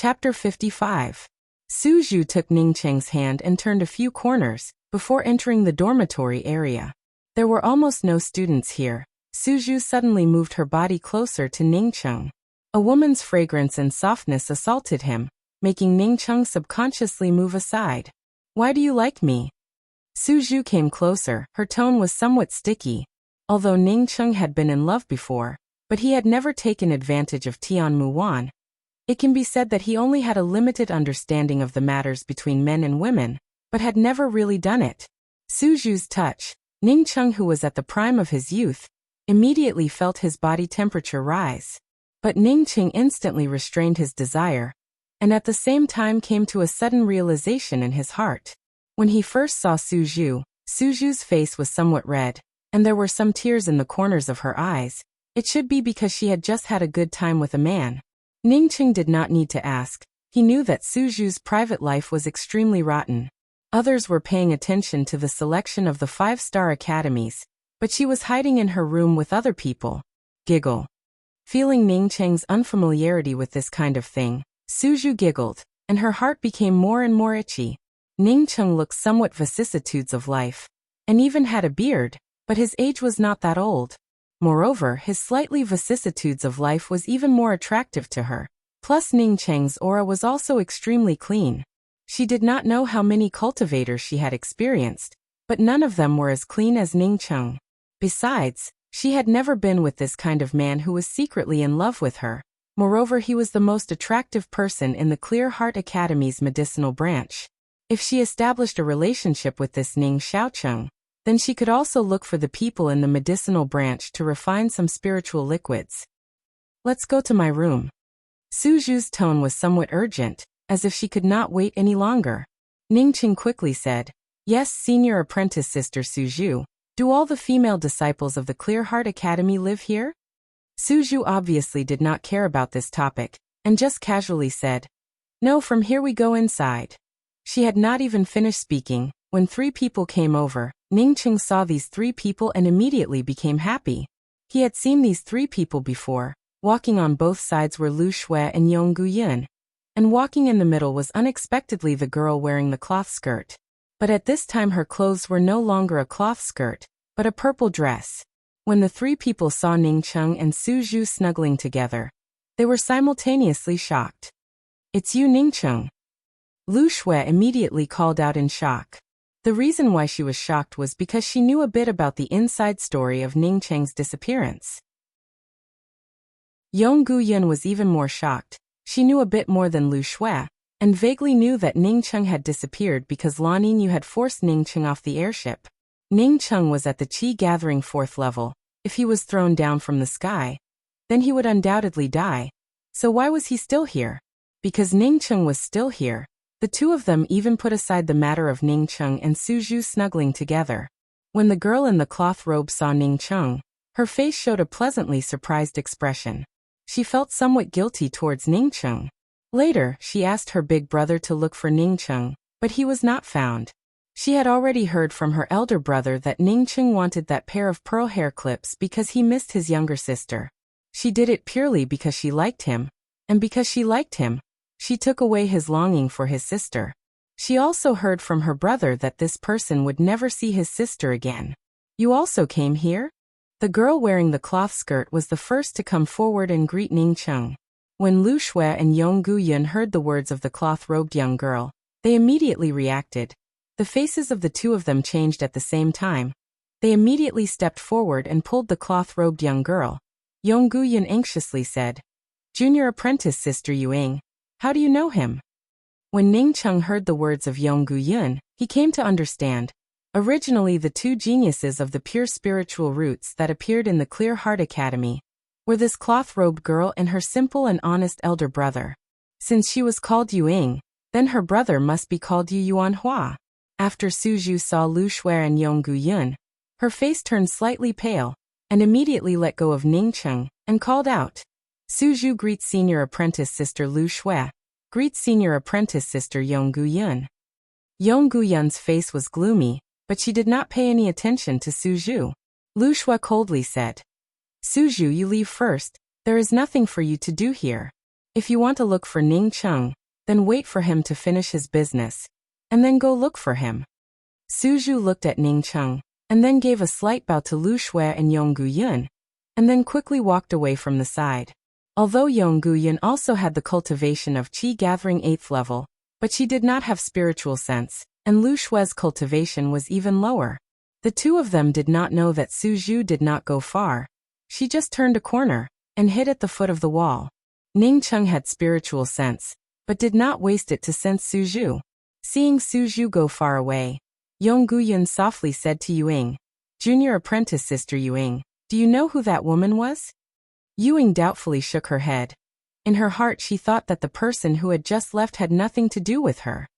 Chapter 55. Su Zhu took Ning Cheng's hand and turned a few corners before entering the dormitory area. There were almost no students here. Su Zhu suddenly moved her body closer to Ning Cheng. A woman's fragrance and softness assaulted him, making Ning Cheng subconsciously move aside. "Why do you like me?" Su Zhu came closer. Her tone was somewhat sticky. Although Ning Cheng had been in love before, but he had never taken advantage of Tian Muwan. It can be said that he only had a limited understanding of the matters between men and women, but had never really done it. Su Zhu's touch, Ning Cheng, who was at the prime of his youth, immediately felt his body temperature rise. But Ning Cheng instantly restrained his desire, and at the same time came to a sudden realization in his heart. When he first saw Su Zhu's face was somewhat red, and there were some tears in the corners of her eyes. It should be because she had just had a good time with a man. Ning Cheng did not need to ask. He knew that Su Zhu's private life was extremely rotten. Others were paying attention to the selection of the 5-star academies, but she was hiding in her room with other people. Giggle. Feeling Ning Cheng's unfamiliarity with this kind of thing, Su Zhu giggled, and her heart became more and more itchy. Ning Cheng looked somewhat vicissitudes of life, and even had a beard, but his age was not that old. Moreover, his slightly vicissitudes of life was even more attractive to her. Plus Ning Cheng's aura was also extremely clean. She did not know how many cultivators she had experienced, but none of them were as clean as Ning Cheng. Besides, she had never been with this kind of man who was secretly in love with her. Moreover, he was the most attractive person in the Clear Heart Academy's medicinal branch. If she established a relationship with this Ning Xiaocheng, then she could also look for the people in the medicinal branch to refine some spiritual liquids. "Let's go to my room." Su Zhu's tone was somewhat urgent, as if she could not wait any longer. Ning Cheng quickly said, "Yes, senior apprentice Sister Su Zhu. Do all the female disciples of the Clear Heart Academy live here?" Su Zhu obviously did not care about this topic, and just casually said, "No, from here we go inside." She had not even finished speaking when 3 people came over. Ning Cheng saw these 3 people and immediately became happy. He had seen these 3 people before. Walking on both sides were Lu Shui and Yong Guyan, and walking in the middle was unexpectedly the girl wearing the cloth skirt. But at this time her clothes were no longer a cloth skirt, but a purple dress. When the 3 people saw Ning Cheng and Su Zhu snuggling together, they were simultaneously shocked. "It's you, Ning Cheng." Lu Shui immediately called out in shock. The reason why she was shocked was because she knew a bit about the inside story of Ning Cheng's disappearance. Yong Guyan was even more shocked. She knew a bit more than Lu Shui, and vaguely knew that Ning Cheng had disappeared because Lan Yinyu had forced Ning Cheng off the airship. Ning Cheng was at the Qi Gathering 4th level. If he was thrown down from the sky, then he would undoubtedly die. So why was he still here? Because Ning Cheng was still here. The 2 of them even put aside the matter of Ning Cheng and Su Zhu snuggling together. When the girl in the cloth robe saw Ning Cheng, her face showed a pleasantly surprised expression. She felt somewhat guilty towards Ning Cheng. Later, she asked her big brother to look for Ning Cheng, but he was not found. She had already heard from her elder brother that Ning Cheng wanted that pair of pearl hair clips because he missed his younger sister. She did it purely because she liked him, and because she liked him, she took away his longing for his sister. She also heard from her brother that this person would never see his sister again. "You also came here?" The girl wearing the cloth skirt was the first to come forward and greet Ning Cheng. When Lu Shui and Yong Guyan heard the words of the cloth-robed young girl, they immediately reacted. The faces of the 2 of them changed at the same time. They immediately stepped forward and pulled the cloth-robed young girl. Yong Guyan anxiously said, "Junior apprentice Sister Yuing. How do you know him?" When Ning Cheng heard the words of Yong Guyan, he came to understand. Originally the 2 geniuses of the pure spiritual roots that appeared in the Clear Heart Academy were this cloth-robed girl and her simple and honest elder brother. Since she was called Yuing, then her brother must be called Yu Yuanhua. After Su Zhu saw Lu Shui and Yong Guyan, her face turned slightly pale, and immediately let go of Ning Cheng, and called out, "Su Zhu greets senior apprentice Sister Lu Shui. Greets senior apprentice Sister Yong Guyan." Yong Guyan's face was gloomy, but she did not pay any attention to Su Zhu. Lu Shui coldly said, "Su Zhu, you leave first. There is nothing for you to do here." If you want to look for Ning Cheng, then wait for him to finish his business, and then go look for him. Su Zhu looked at Ning Cheng, and then gave a slight bow to Lu Shui and Yong Guyun, and then quickly walked away from the side. Although Yong Guyun also had the cultivation of Qi gathering 8th level, but she did not have spiritual sense, and Lu Shui's cultivation was even lower. The two of them did not know that Su Zhu did not go far. She just turned a corner, and hid at the foot of the wall. Ning Cheng had spiritual sense, but did not waste it to sense Su Zhu. Seeing Su Zhu go far away, Yong Guyun softly said to Yuing, "Junior apprentice sister Yuing, do you know who that woman was?" Yuing doubtfully shook her head. In her heart she thought that the person who had just left had nothing to do with her.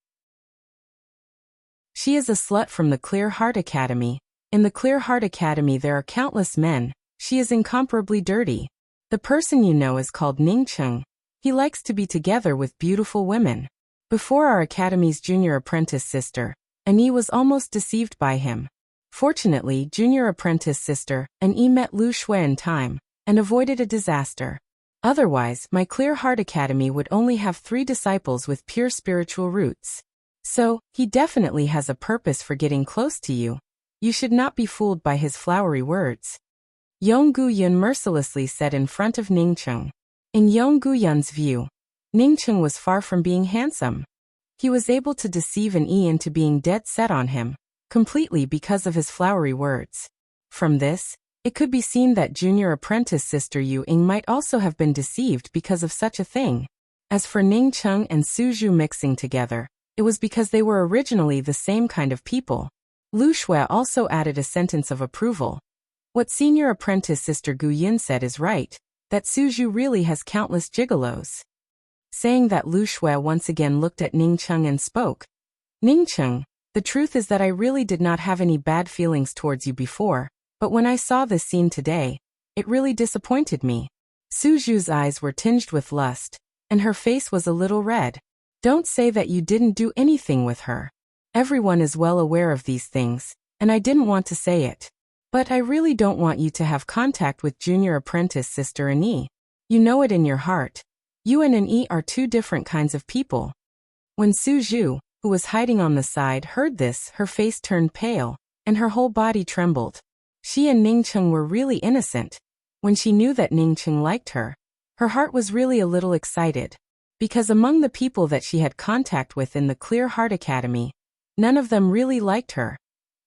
She is a slut from the Clear Heart Academy. In the Clear Heart Academy there are countless men. She is incomparably dirty. The person you know is called Ning Cheng. He likes to be together with beautiful women. Before our academy's junior apprentice sister, Annie was almost deceived by him. Fortunately, junior apprentice sister Annie met Lu Shui in time, and avoided a disaster. Otherwise, my Clear Heart Academy would only have 3 disciples with pure spiritual roots. So, he definitely has a purpose for getting close to you. You should not be fooled by his flowery words. Yong Guyun mercilessly said in front of Ning Cheng. In Yong Guyun's view, Ning Cheng was far from being handsome. He was able to deceive an E into being dead set on him, completely because of his flowery words. From this, it could be seen that junior apprentice sister Yu Ying might also have been deceived because of such a thing. As for Ning Cheng and Su Zhu mixing together, it was because they were originally the same kind of people. Lu Shui also added a sentence of approval. What senior apprentice sister Gu Yin said is right, that Su Zhu really has countless gigolos. Saying that, Lu Shui once again looked at Ning Cheng and spoke. Ning Cheng, the truth is that I really did not have any bad feelings towards you before, but when I saw this scene today, it really disappointed me. Su Zhu's eyes were tinged with lust, and her face was a little red. Don't say that you didn't do anything with her. Everyone is well aware of these things, and I didn't want to say it. But I really don't want you to have contact with junior apprentice sister Annie. You know it in your heart. You and Annie are 2 different kinds of people. When Su Zhu, who was hiding on the side, heard this, her face turned pale, and her whole body trembled. She and Ning Cheng were really innocent. When she knew that Ning Cheng liked her, her heart was really a little excited. Because among the people that she had contact with in the Clear Heart Academy, none of them really liked her.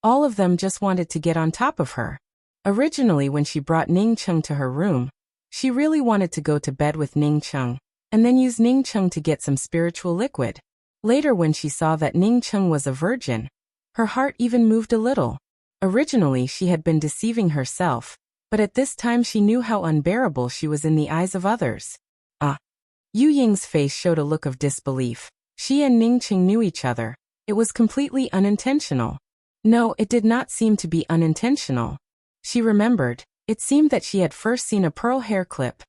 All of them just wanted to get on top of her. Originally, when she brought Ning Cheng to her room, she really wanted to go to bed with Ning Cheng, and then use Ning Cheng to get some spiritual liquid. Later, when she saw that Ning Cheng was a virgin, her heart even moved a little. Originally, she had been deceiving herself, but at this time she knew how unbearable she was in the eyes of others. Yu Ying's face showed a look of disbelief. She and Ning Cheng knew each other. It was completely unintentional. No, it did not seem to be unintentional. She remembered, it seemed that she had first seen a pearl hair clip.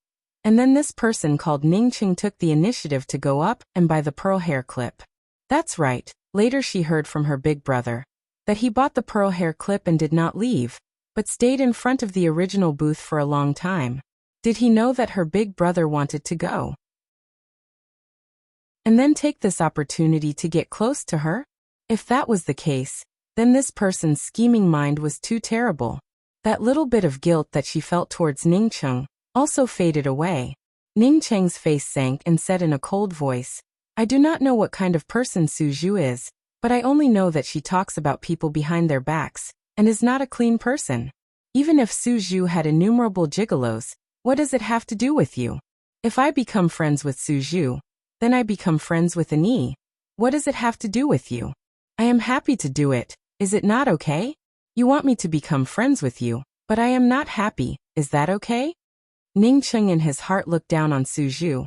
And then this person called Ning Cheng took the initiative to go up and buy the pearl hair clip. That's right. Later she heard from her big brother that he bought the pearl hair clip and did not leave, but stayed in front of the original booth for a long time. Did he know that her big brother wanted to go and then take this opportunity to get close to her? If that was the case, then this person's scheming mind was too terrible. That little bit of guilt that she felt towards Ning Cheng also faded away. Ning Cheng's face sank and said in a cold voice, I do not know what kind of person Su Zhu is, but I only know that she talks about people behind their backs, and is not a clean person. Even if Su Zhu had innumerable gigolos, what does it have to do with you? If I become friends with Su Zhu, then I become friends with Annie. What does it have to do with you? I am happy to do it. Is it not okay? You want me to become friends with you, but I am not happy. Is that okay? Ning Cheng in his heart looked down on Su Zhu.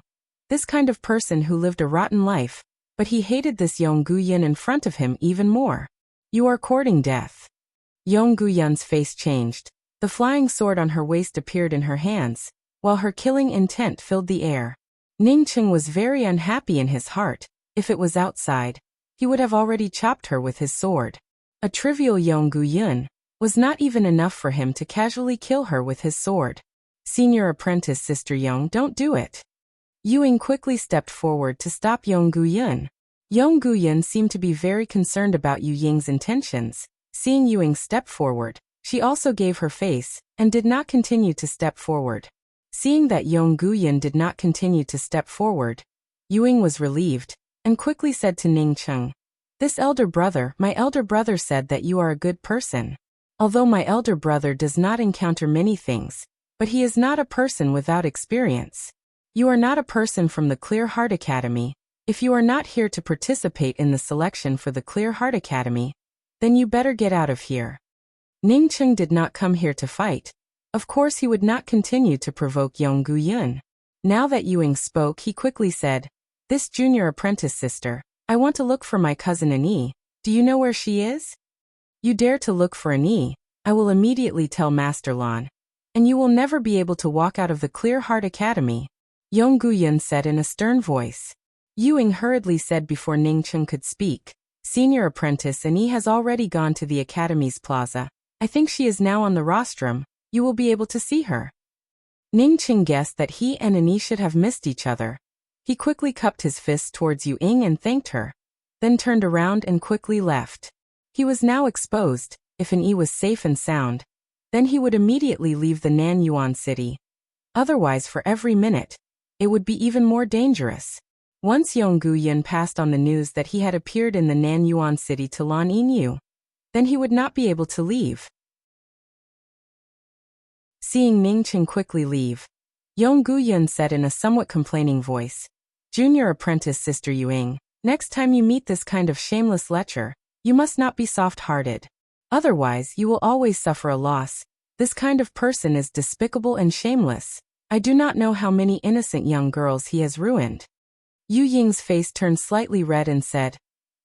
This kind of person who lived a rotten life, but he hated this Yong Guyan in front of him even more. You are courting death. Yong Guyan's face changed. The flying sword on her waist appeared in her hands, while her killing intent filled the air. Ning Cheng was very unhappy in his heart. If it was outside, he would have already chopped her with his sword. A trivial Yong Guyan was not even enough for him to casually kill her with his sword. Senior apprentice sister Yong, don't do it. Ying quickly stepped forward to stop Yong Guiyun. Yong Guiyun seemed to be very concerned about Yu Ying's intentions. Seeing Ying step forward, she also gave her face, and did not continue to step forward. Seeing that Yong Guiyun did not continue to step forward, Ying was relieved, and quickly said to Ningcheng, my elder brother said that you are a good person. Although my elder brother does not encounter many things, but he is not a person without experience. You are not a person from the Clear Heart Academy. If you are not here to participate in the selection for the Clear Heart Academy, then you better get out of here. Ningcheng did not come here to fight. Of course he would not continue to provoke Yong Guiyun. Now that Ying spoke, he quickly said, "This junior apprentice sister, I want to look for my cousin Annie. Do you know where she is? You dare to look for Annie, I will immediately tell Master Lan, and you will never be able to walk out of the Clear Heart Academy," Yong Guiyun said in a stern voice. Ying hurriedly said before Ningcheng could speak, "Senior apprentice Annie has already gone to the Academy's plaza. I think she is now on the rostrum. You will be able to see her." Ningcheng guessed that he and Annie should have missed each other. He quickly cupped his fist towards Ying and thanked her, then turned around and quickly left. He was now exposed. If Annie was safe and sound, then he would immediately leave the Nanyuan city. Otherwise, for every minute, it would be even more dangerous. Once Yong Guiyun passed on the news that he had appeared in the Nanyuan city to Lan Yinyu, then he would not be able to leave. Seeing Ningcheng quickly leave, Yong Guiyun said in a somewhat complaining voice, "Junior apprentice Sister Ying, next time you meet this kind of shameless lecher, you must not be soft-hearted. Otherwise, you will always suffer a loss. This kind of person is despicable and shameless. I do not know how many innocent young girls he has ruined." Yu Ying's face turned slightly red and said,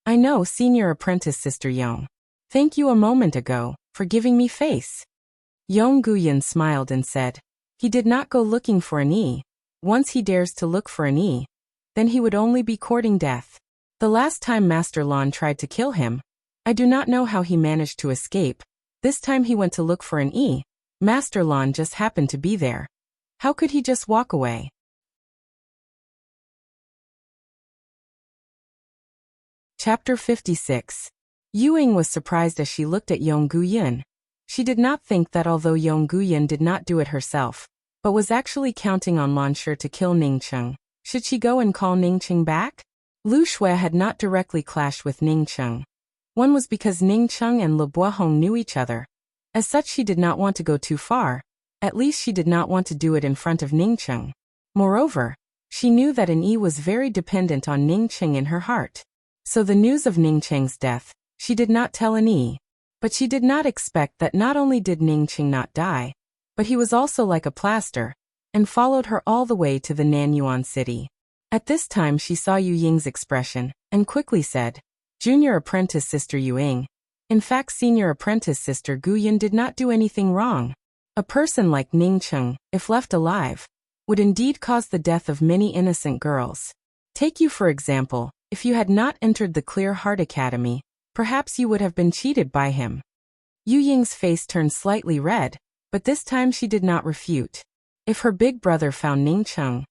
"I know, Senior Apprentice Sister Yong. Thank you a moment ago for giving me face." Yong Guiyun smiled and said, "He did not go looking for Annie. Once he dares to look for Annie, then he would only be courting death. The last time Master Lan tried to kill him, I do not know how he managed to escape. This time he went to look for Annie. Master Lan just happened to be there. How could he just walk away?" Chapter 56. Ying was surprised as she looked at Yong Guiyun. She did not think that although Yong Guiyun did not do it herself, but was actually counting on Lan Shi to kill Ningcheng, should she go and call Ningcheng back? Lu Shui had not directly clashed with Ningcheng. One was because Ningcheng and Le Boihong knew each other. As such, she did not want to go too far. At least she did not want to do it in front of Ningcheng. Moreover, she knew that Annie was very dependent on Ningcheng in her heart. So the news of Ningcheng's death, she did not tell Annie. But she did not expect that not only did Ningcheng not die, but he was also like a plaster, and followed her all the way to the Nanyuan city. At this time she saw Yu Ying's expression, and quickly said, "Junior apprentice Sister Ying. In fact, Senior apprentice Sister Guiyun did not do anything wrong. A person like Ningcheng, if left alive, would indeed cause the death of many innocent girls. Take you for example. If you had not entered the Clear Heart Academy, perhaps you would have been cheated by him." Yu Ying's face turned slightly red, but this time she did not refute. If her big brother found Ningcheng,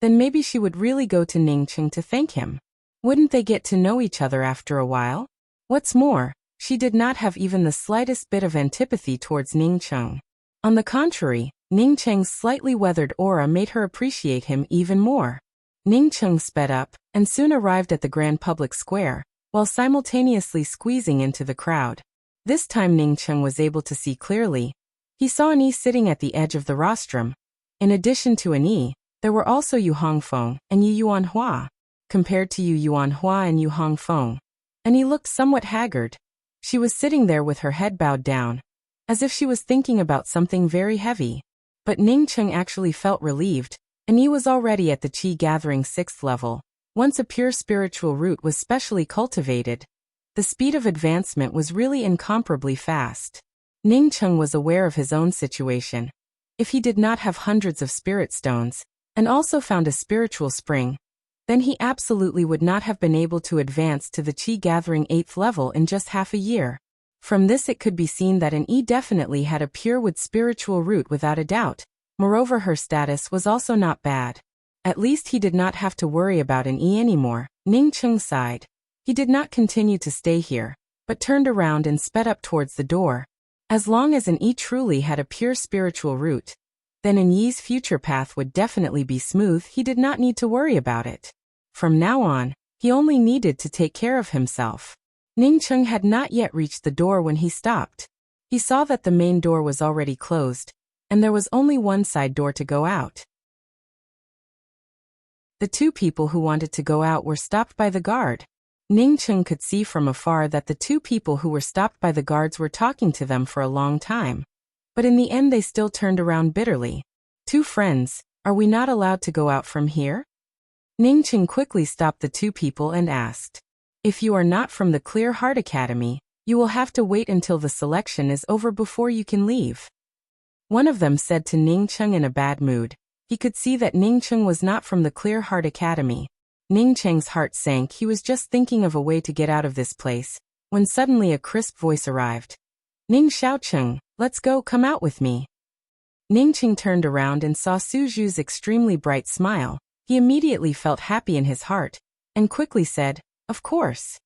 then maybe she would really go to Ningcheng to thank him. Wouldn't they get to know each other after a while? What's more, she did not have even the slightest bit of antipathy towards Ningcheng. On the contrary, Ningcheng's slightly weathered aura made her appreciate him even more. Ningcheng sped up, and soon arrived at the Grand Public Square, while simultaneously squeezing into the crowd. This time Ningcheng was able to see clearly. He saw Annie sitting at the edge of the rostrum. In addition to Annie, there were also Yu Hongfeng and Yu Yuanhua. Compared to Yu Yuanhua and Yu Hongfeng, Annie looked somewhat haggard. She was sitting there with her head bowed down, as if she was thinking about something very heavy. But Ningcheng actually felt relieved. Annie was already at the Qi Gathering 6th level. Once a pure spiritual root was specially cultivated, the speed of advancement was really incomparably fast. Ningcheng was aware of his own situation. If he did not have hundreds of spirit stones, and also found a spiritual spring, then he absolutely would not have been able to advance to the Qi Gathering 8th level in just half a year. From this it could be seen that Annie definitely had a pure wood spiritual root without a doubt. Moreover, her status was also not bad. At least he did not have to worry about an E anymore. Ning Cheng sighed. He did not continue to stay here, but turned around and sped up towards the door. As long as an E truly had a pure spiritual root, then an Yi's future path would definitely be smooth. He did not need to worry about it. From now on, he only needed to take care of himself. Ning Cheng had not yet reached the door when he stopped. He saw that the main door was already closed, and there was only one side door to go out. The two people who wanted to go out were stopped by the guard. Ning Cheng could see from afar that the two people who were stopped by the guards were talking to them for a long time. But in the end they still turned around bitterly. Two friends, are we not allowed to go out from here? Ning Cheng quickly stopped the two people and asked. If you are not from the Clear Heart Academy, you will have to wait until the selection is over before you can leave. One of them said to Ning Cheng in a bad mood. He could see that Ning Cheng was not from the Clear Heart Academy. Ning Cheng's heart sank. He was just thinking of a way to get out of this place, when suddenly a crisp voice arrived. Ning Xiaocheng, let's go, come out with me. Ning Cheng turned around and saw Suju's extremely bright smile. He immediately felt happy in his heart, and quickly said, of course.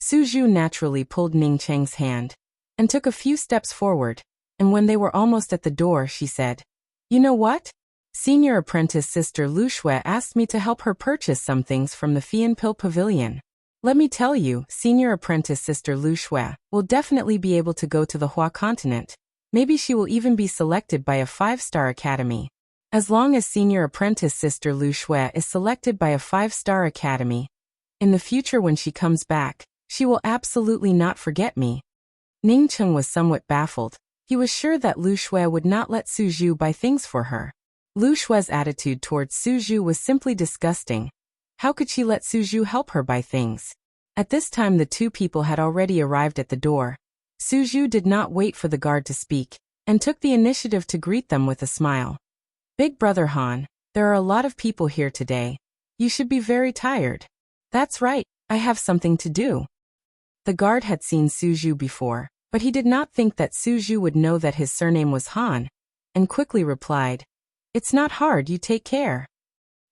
Suju naturally pulled Ning Cheng's hand, and took a few steps forward, and when they were almost at the door she said, you know what? Senior apprentice sister Lu Shui asked me to help her purchase some things from the Fianpil Pavilion. Let me tell you, senior apprentice sister Lu Shui will definitely be able to go to the Hua continent. Maybe she will even be selected by a 5-star academy. As long as senior apprentice sister Lu Shui is selected by a 5-star academy, in the future when she comes back, she will absolutely not forget me. Ning Cheng was somewhat baffled. He was sure that Lu Shui would not let Suju buy things for her. Lu Shui's attitude towards Suju was simply disgusting. How could she let Suju help her buy things? At this time the two people had already arrived at the door. Suju did not wait for the guard to speak, and took the initiative to greet them with a smile. Big brother Han, there are a lot of people here today. You should be very tired. That's right, I have something to do. The guard had seen Suju before, but he did not think that Suju would know that his surname was Han, and quickly replied, it's not hard, you take care.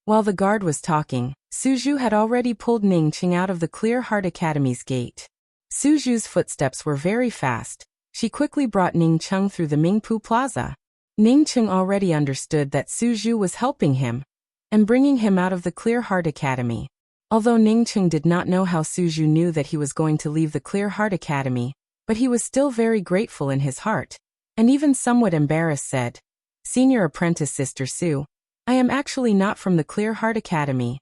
While the guard was talking, Suju had already pulled Ning Cheng out of the Clear Heart Academy's gate. Suju's footsteps were very fast. She quickly brought Ning Cheng through the Mingpu Plaza. Ning Cheng already understood that Suju was helping him and bringing him out of the Clear Heart Academy. Although Ning Cheng did not know how Suju knew that he was going to leave the Clear Heart Academy, but he was still very grateful in his heart, and even somewhat embarrassed said, Senior apprentice sister Su, I am actually not from the Clear Heart Academy.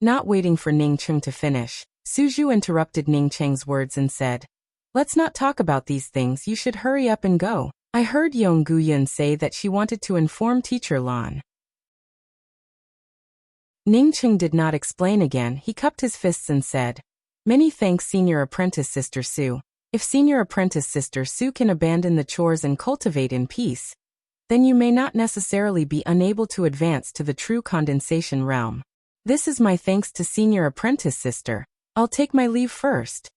Not waiting for Ning Cheng to finish, Suju interrupted Ning Cheng's words and said, let's not talk about these things, you should hurry up and go. I heard Yong Guyun say that she wanted to inform teacher Lan. Ning Cheng did not explain again. He cupped his fists and said, many thanks senior apprentice sister Su. If senior apprentice sister Su can abandon the chores and cultivate in peace, then you may not necessarily be unable to advance to the true condensation realm. This is my thanks to senior apprentice sister. I'll take my leave first.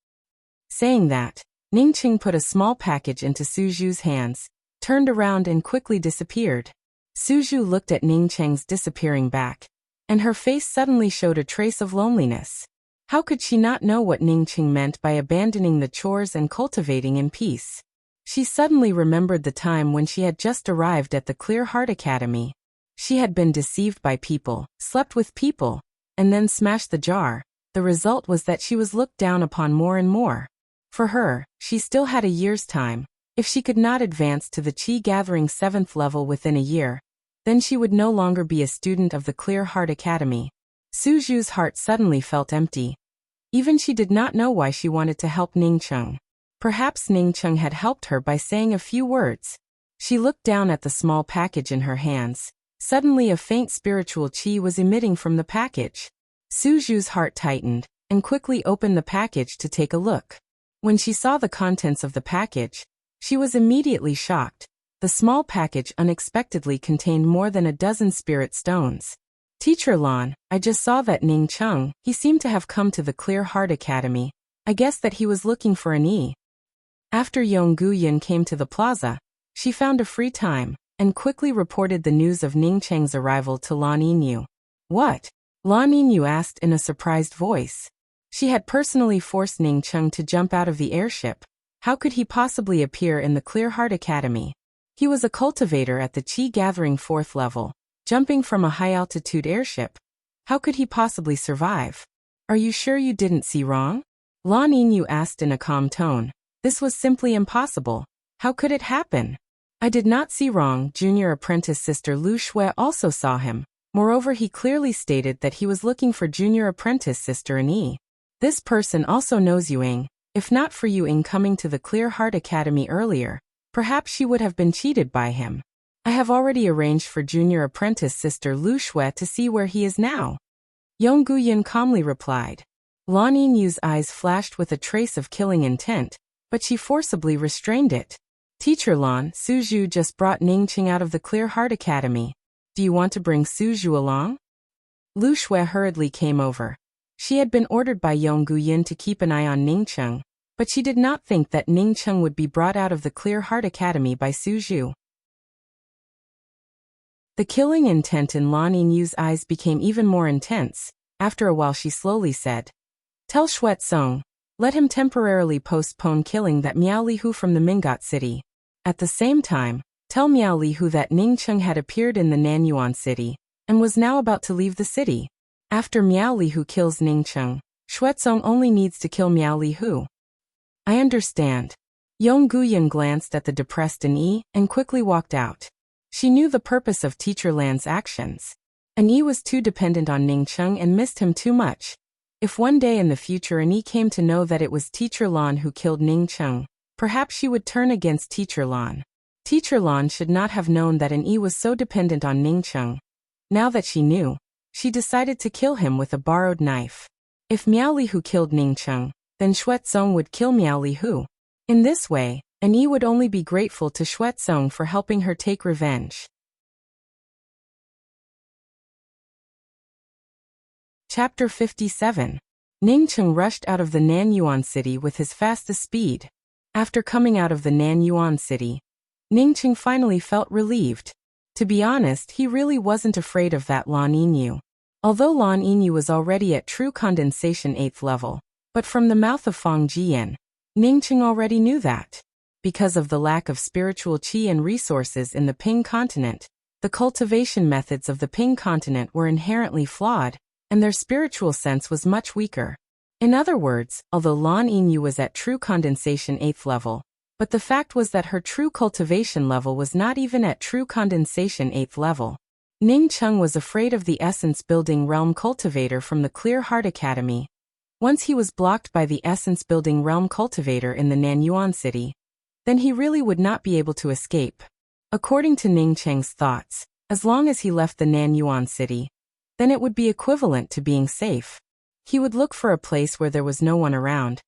Saying that, Ning Cheng put a small package into Suju's hands, turned around and quickly disappeared. Suju looked at Ning Cheng's disappearing back, and her face suddenly showed a trace of loneliness. How could she not know what Ning Cheng meant by abandoning the chores and cultivating in peace? She suddenly remembered the time when she had just arrived at the Clear Heart Academy. She had been deceived by people, slept with people, and then smashed the jar. The result was that she was looked down upon more and more. For her, she still had a year's time. If she could not advance to the Qi Gathering 7th level within a year, then she would no longer be a student of the Clear Heart Academy. Suju's heart suddenly felt empty. Even she did not know why she wanted to help Ning Cheng. Perhaps Ning Cheng had helped her by saying a few words. She looked down at the small package in her hands. Suddenly a faint spiritual qi was emitting from the package. Suju's heart tightened, and quickly opened the package to take a look. When she saw the contents of the package, she was immediately shocked. The small package unexpectedly contained more than a dozen spirit stones. Teacher Lan, I just saw that Ning Cheng, he seemed to have come to the Clear Heart Academy. I guess that he was looking for an E. After Yong Guyun came to the plaza, she found a free time, and quickly reported the news of Ning Cheng's arrival to Lan Yinyu. What? Lan Yinyu asked in a surprised voice. She had personally forced Ning Cheng to jump out of the airship. How could he possibly appear in the Clear Heart Academy? He was a cultivator at the Qi Gathering 4th level, jumping from a high-altitude airship. How could he possibly survive? Are you sure you didn't see wrong? Lan Yinyu asked in a calm tone. This was simply impossible. How could it happen? I did not see wrong. Junior apprentice sister Lu Shui also saw him. Moreover, he clearly stated that he was looking for junior apprentice sister Yi. This person also knows Yuing. If not for Yuing coming to the Clear Heart Academy earlier, perhaps she would have been cheated by him. I have already arranged for junior apprentice sister Lu Shui to see where he is now. Yong Guyan calmly replied. Lan Yinyu's eyes flashed with a trace of killing intent, but she forcibly restrained it. Teacher Lan, Suzhu just brought Ningqing out of the Clear Heart Academy. Do you want to bring Suzhu along? Lu Shui hurriedly came over. She had been ordered by Yong Guyan to keep an eye on Ningcheng, but she did not think that Ningcheng would be brought out of the Clear Heart Academy by Suzhu. The killing intent in Lan Yinyu's eyes became even more intense. After a while she slowly said, Tell Xuezong, let him temporarily postpone killing that Miao Lihu from the Mingot city. At the same time, tell Miao Lihu that Ningcheng had appeared in the Nanyuan city, and was now about to leave the city. After Miao Lihu kills Ningcheng, Xuezong only needs to kill Miao Lihu. I understand. Yong Guyan glanced at the depressed Yi and quickly walked out. She knew the purpose of Teacher Lan's actions. Yi was too dependent on Ningcheng and missed him too much. If one day in the future Yi came to know that it was Teacher Lan who killed Ningcheng, perhaps she would turn against Teacher Lan. Teacher Lan should not have known that Yi was so dependent on Ningcheng. Now that she knew, she decided to kill him with a borrowed knife. If Miao Lihu killed Ningcheng, then Xuezong would kill Miao Lihu. In this way, Yi would only be grateful to Xuezong for helping her take revenge. Chapter 57. Ningcheng rushed out of the Nanyuan city with his fastest speed. After coming out of the Nanyuan city, Ningcheng finally felt relieved. To be honest, he really wasn't afraid of that Lan Yinyu. Although Lan Yinyu was already at true condensation 8th level, but from the mouth of Fang Jian, Ningcheng already knew that. Because of the lack of spiritual qi and resources in the Ping continent, the cultivation methods of the Ping continent were inherently flawed, and their spiritual sense was much weaker. In other words, although Lan Yinyu was at true condensation 8th level, but the fact was that her true cultivation level was not even at true condensation 8th level. Ningcheng was afraid of the essence-building realm cultivator from the Clear Heart Academy. Once he was blocked by the essence-building realm cultivator in the Nanyuan city, then he really would not be able to escape. According to Ningcheng's thoughts, as long as he left the Nanyuan city, then it would be equivalent to being safe. He would look for a place where there was no one around,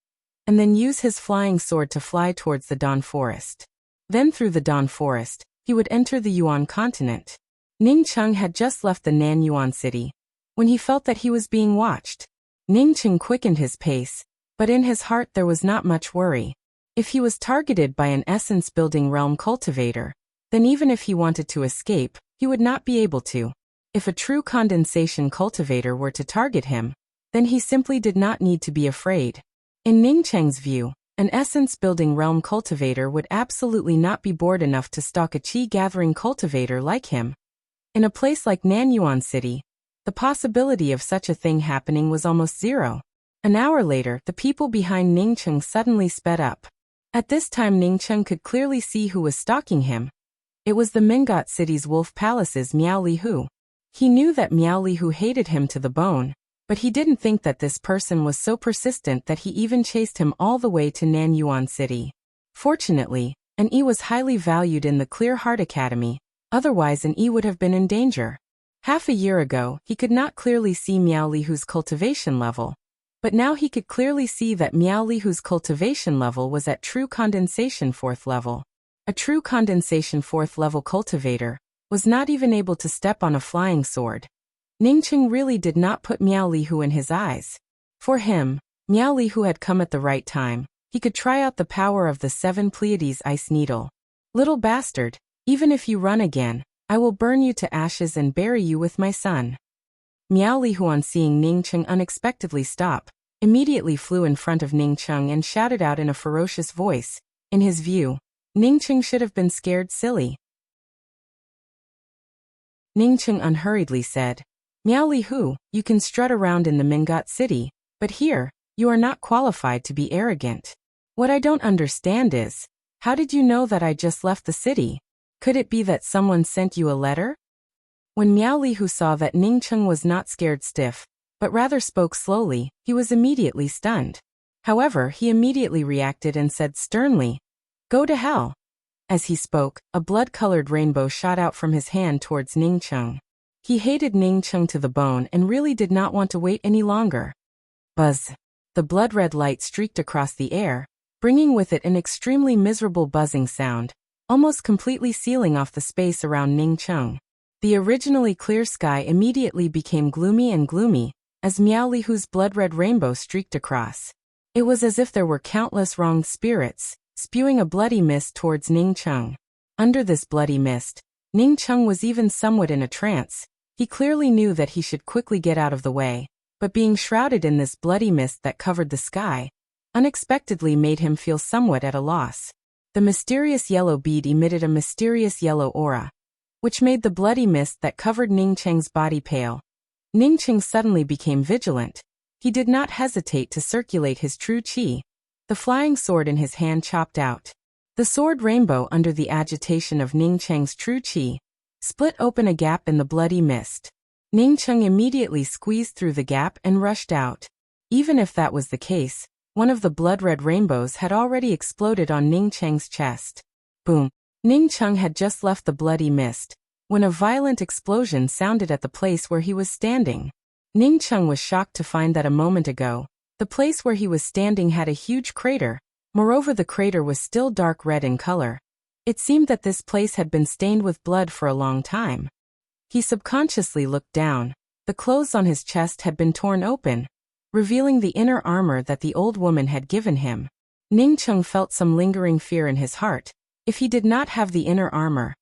and then use his flying sword to fly towards the Dawn Forest. Then through the Dawn Forest, he would enter the Yuan continent. Ningcheng had just left the Nanyuan city, when he felt that he was being watched. Ningcheng quickened his pace, but in his heart there was not much worry. If he was targeted by an essence-building realm cultivator, then even if he wanted to escape, he would not be able to. If a true condensation cultivator were to target him, then he simply did not need to be afraid. In Ningcheng's view, an essence-building realm cultivator would absolutely not be bored enough to stalk a qi-gathering cultivator like him. In a place like Nanyuan City, the possibility of such a thing happening was almost zero. An hour later, the people behind Ningcheng suddenly sped up. At this time Ningcheng could clearly see who was stalking him. It was the Mingot City's Wolf Palace's Miao Lihu. He knew that Miao Lihu hated him to the bone, but he didn't think that this person was so persistent that he even chased him all the way to Nanyuan City. Fortunately, Yi was highly valued in the Clear Heart Academy, otherwise Yi would have been in danger. Half a year ago, he could not clearly see Miao Lihu's cultivation level, but now he could clearly see that Miao Lihu's cultivation level was at true condensation 4th level. A true condensation 4th level cultivator was not even able to step on a flying sword. Ningcheng really did not put Miao Lihu in his eyes. For him, Miao Lihu had come at the right time. He could try out the power of the 7 Pleiades ice needle. Little bastard, even if you run again, I will burn you to ashes and bury you with my son. Miao Lihu, on seeing Ning Cheng unexpectedly stop, immediately flew in front of Ning Cheng and shouted out in a ferocious voice. In his view, Ning Cheng should have been scared silly. Ning Cheng unhurriedly said, Miao Lihu, you can strut around in the Mingot city, but here, you are not qualified to be arrogant. What I don't understand is, how did you know that I just left the city? Could it be that someone sent you a letter? When Miao Lihu saw that Ning Cheng was not scared stiff, but rather spoke slowly, he was immediately stunned. However, he immediately reacted and said sternly, Go to hell. As he spoke, a blood-colored rainbow shot out from his hand towards Ning Cheng. He hated Ning Cheng to the bone and really did not want to wait any longer. Buzz. The blood-red light streaked across the air, bringing with it an extremely miserable buzzing sound, almost completely sealing off the space around Ning Cheng. The originally clear sky immediately became gloomy as Miao Lihu's blood-red rainbow streaked across. It was as if there were countless wronged spirits, spewing a bloody mist towards Ning Cheng. Under this bloody mist, Ning Cheng was even somewhat in a trance. He clearly knew that he should quickly get out of the way, but being shrouded in this bloody mist that covered the sky, unexpectedly made him feel somewhat at a loss. The mysterious yellow bead emitted a mysterious yellow aura, which made the bloody mist that covered Ning Cheng's body pale. Ning Cheng suddenly became vigilant. He did not hesitate to circulate his true qi. The flying sword in his hand chopped out. The sword rainbow, under the agitation of Ning Cheng's true qi, split open a gap in the bloody mist. Ning Cheng immediately squeezed through the gap and rushed out. Even if that was the case, one of the blood-red rainbows had already exploded on Ning Cheng's chest. Boom! Ning Cheng had just left the bloody mist, when a violent explosion sounded at the place where he was standing. Ning Cheng was shocked to find that a moment ago, the place where he was standing had a huge crater. Moreover, the crater was still dark red in color. It seemed that this place had been stained with blood for a long time. He subconsciously looked down. The clothes on his chest had been torn open, revealing the inner armor that the old woman had given him. Ning Cheng felt some lingering fear in his heart. If he did not have the inner armor,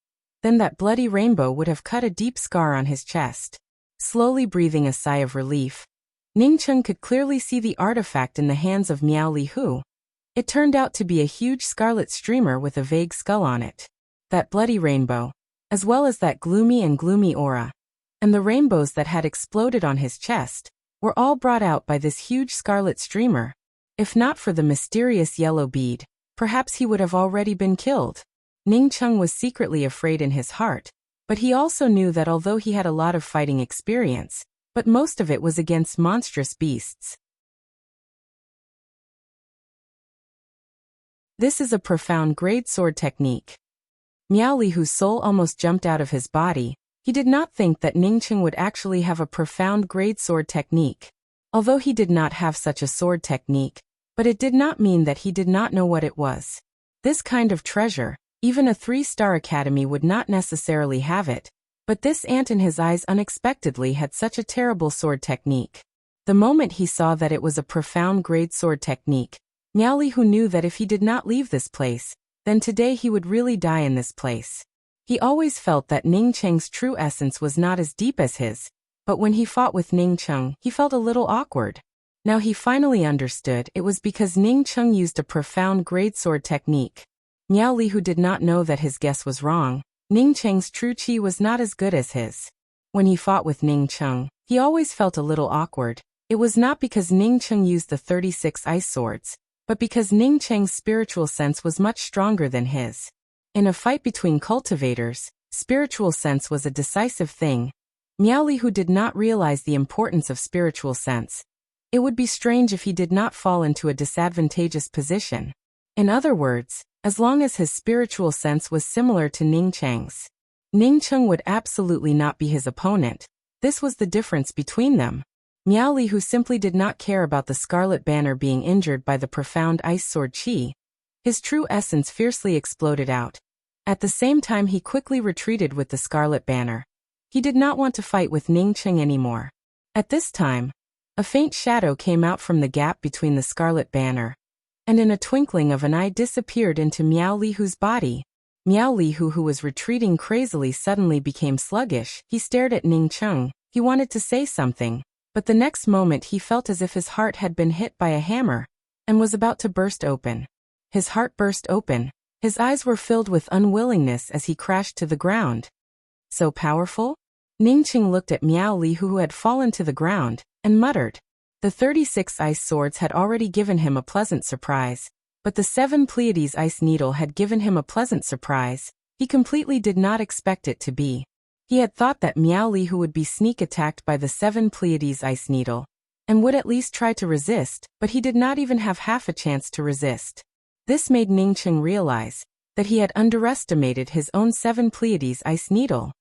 then that bloody rainbow would have cut a deep scar on his chest. Slowly breathing a sigh of relief, Ning Cheng could clearly see the artifact in the hands of Miao Lihu. It turned out to be a huge scarlet streamer with a vague skull on it. That bloody rainbow, as well as that gloomy aura, and the rainbows that had exploded on his chest, were all brought out by this huge scarlet streamer. If not for the mysterious yellow bead, perhaps he would have already been killed. Ning Cheng was secretly afraid in his heart, but he also knew that although he had a lot of fighting experience, but most of it was against monstrous beasts. This is a profound grade sword technique. Miao Lihu's soul almost jumped out of his body. He did not think that Ning Cheng would actually have a profound grade sword technique. Although he did not have such a sword technique, but it did not mean that he did not know what it was. This kind of treasure, even a 3-star academy would not necessarily have it, but this ant in his eyes unexpectedly had such a terrible sword technique. The moment he saw that it was a profound grade sword technique, Miao Lihu knew that if he did not leave this place, then today he would really die in this place. He always felt that Ning Cheng's true essence was not as deep as his, but when he fought with Ning Cheng, he felt a little awkward. Now he finally understood it was because Ning Cheng used a profound grade sword technique. Miao Lihu did not know that his guess was wrong. Ning Cheng's true qi was not as good as his. When he fought with Ning Cheng, he always felt a little awkward. It was not because Ning Cheng used the 36 ice swords, but because Ning Cheng's spiritual sense was much stronger than his. In a fight between cultivators, spiritual sense was a decisive thing. Miao Lihu did not realize the importance of spiritual sense. It would be strange if he did not fall into a disadvantageous position. In other words, as long as his spiritual sense was similar to Ning Cheng's, Ning Cheng would absolutely not be his opponent. This was the difference between them. Miao Lihu simply did not care about the Scarlet Banner being injured by the profound ice sword qi. His true essence fiercely exploded out. At the same time, he quickly retreated with the Scarlet Banner. He did not want to fight with Ning Cheng anymore. At this time, a faint shadow came out from the gap between the Scarlet Banner, and in a twinkling of an eye disappeared into Miao Lihu's body. Miao Lihu, who was retreating crazily, suddenly became sluggish. He stared at Ning Cheng. He wanted to say something, but the next moment he felt as if his heart had been hit by a hammer and was about to burst open. His heart burst open. His eyes were filled with unwillingness as he crashed to the ground. So powerful? Ningqing looked at Miao Li, who had fallen to the ground, and muttered. The 36 ice swords had already given him a pleasant surprise, but the 7 Pleiades ice needle had given him a pleasant surprise. He completely did not expect it to be. He had thought that Miao Li who would be sneak attacked by the 7 Pleiades ice needle, and would at least try to resist, but he did not even have half a chance to resist. This made Ningqing realize that he had underestimated his own 7 Pleiades ice needle.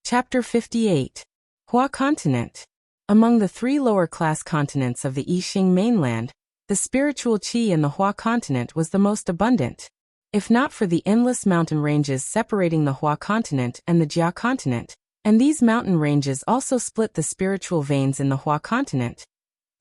Chapter 58. Hua Continent. Among the 3 lower-class continents of the Yixing mainland, the spiritual qi in the Hua Continent was the most abundant. If not for the endless mountain ranges separating the Hua Continent and the Jia Continent, and these mountain ranges also split the spiritual veins in the Hua Continent,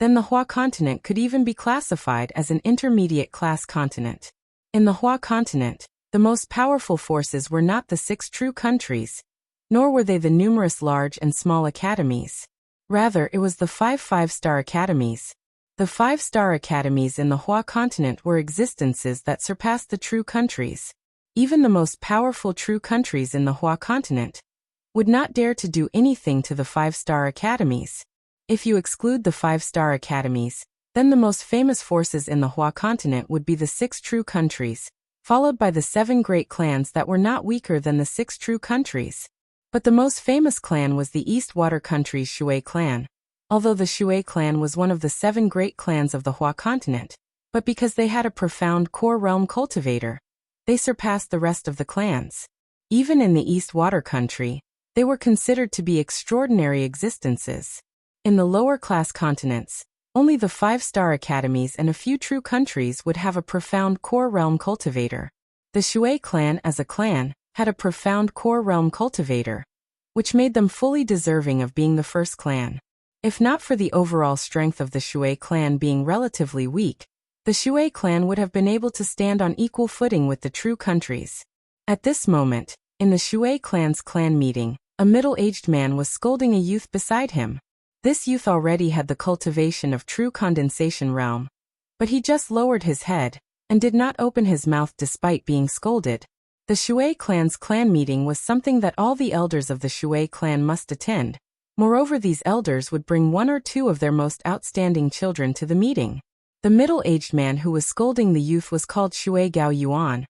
then the Hua Continent could even be classified as an intermediate-class continent. In the Hua Continent, the most powerful forces were not the 6 true countries, nor were they the numerous large and small academies. Rather, it was the 5 five-star academies. The 5-star academies in the Hua Continent were existences that surpassed the true countries. Even the most powerful true countries in the Hua Continent would not dare to do anything to the 5-star academies. If you exclude the 5-star academies, then the most famous forces in the Hua Continent would be the 6 true countries, followed by the 7 great clans that were not weaker than the 6 true countries. But the most famous clan was the East Water Country's Shui clan. Although the Shui clan was one of the 7 great clans of the Hua Continent, but because they had a profound core realm cultivator, they surpassed the rest of the clans. Even in the East Water Country, they were considered to be extraordinary existences. In the lower-class continents, only the 5-star academies and a few true countries would have a profound core realm cultivator. The Shui clan as a clan had a profound core realm cultivator, which made them fully deserving of being the first clan. If not for the overall strength of the Shui clan being relatively weak, the Shui clan would have been able to stand on equal footing with the true countries. At this moment, in the Shui clan's clan meeting, a middle-aged man was scolding a youth beside him. This youth already had the cultivation of true condensation realm, but he just lowered his head and did not open his mouth despite being scolded. The Shui clan's clan meeting was something that all the elders of the Shui clan must attend. Moreover, these elders would bring 1 or 2 of their most outstanding children to the meeting. The middle-aged man who was scolding the youth was called Shui Gao Yuan,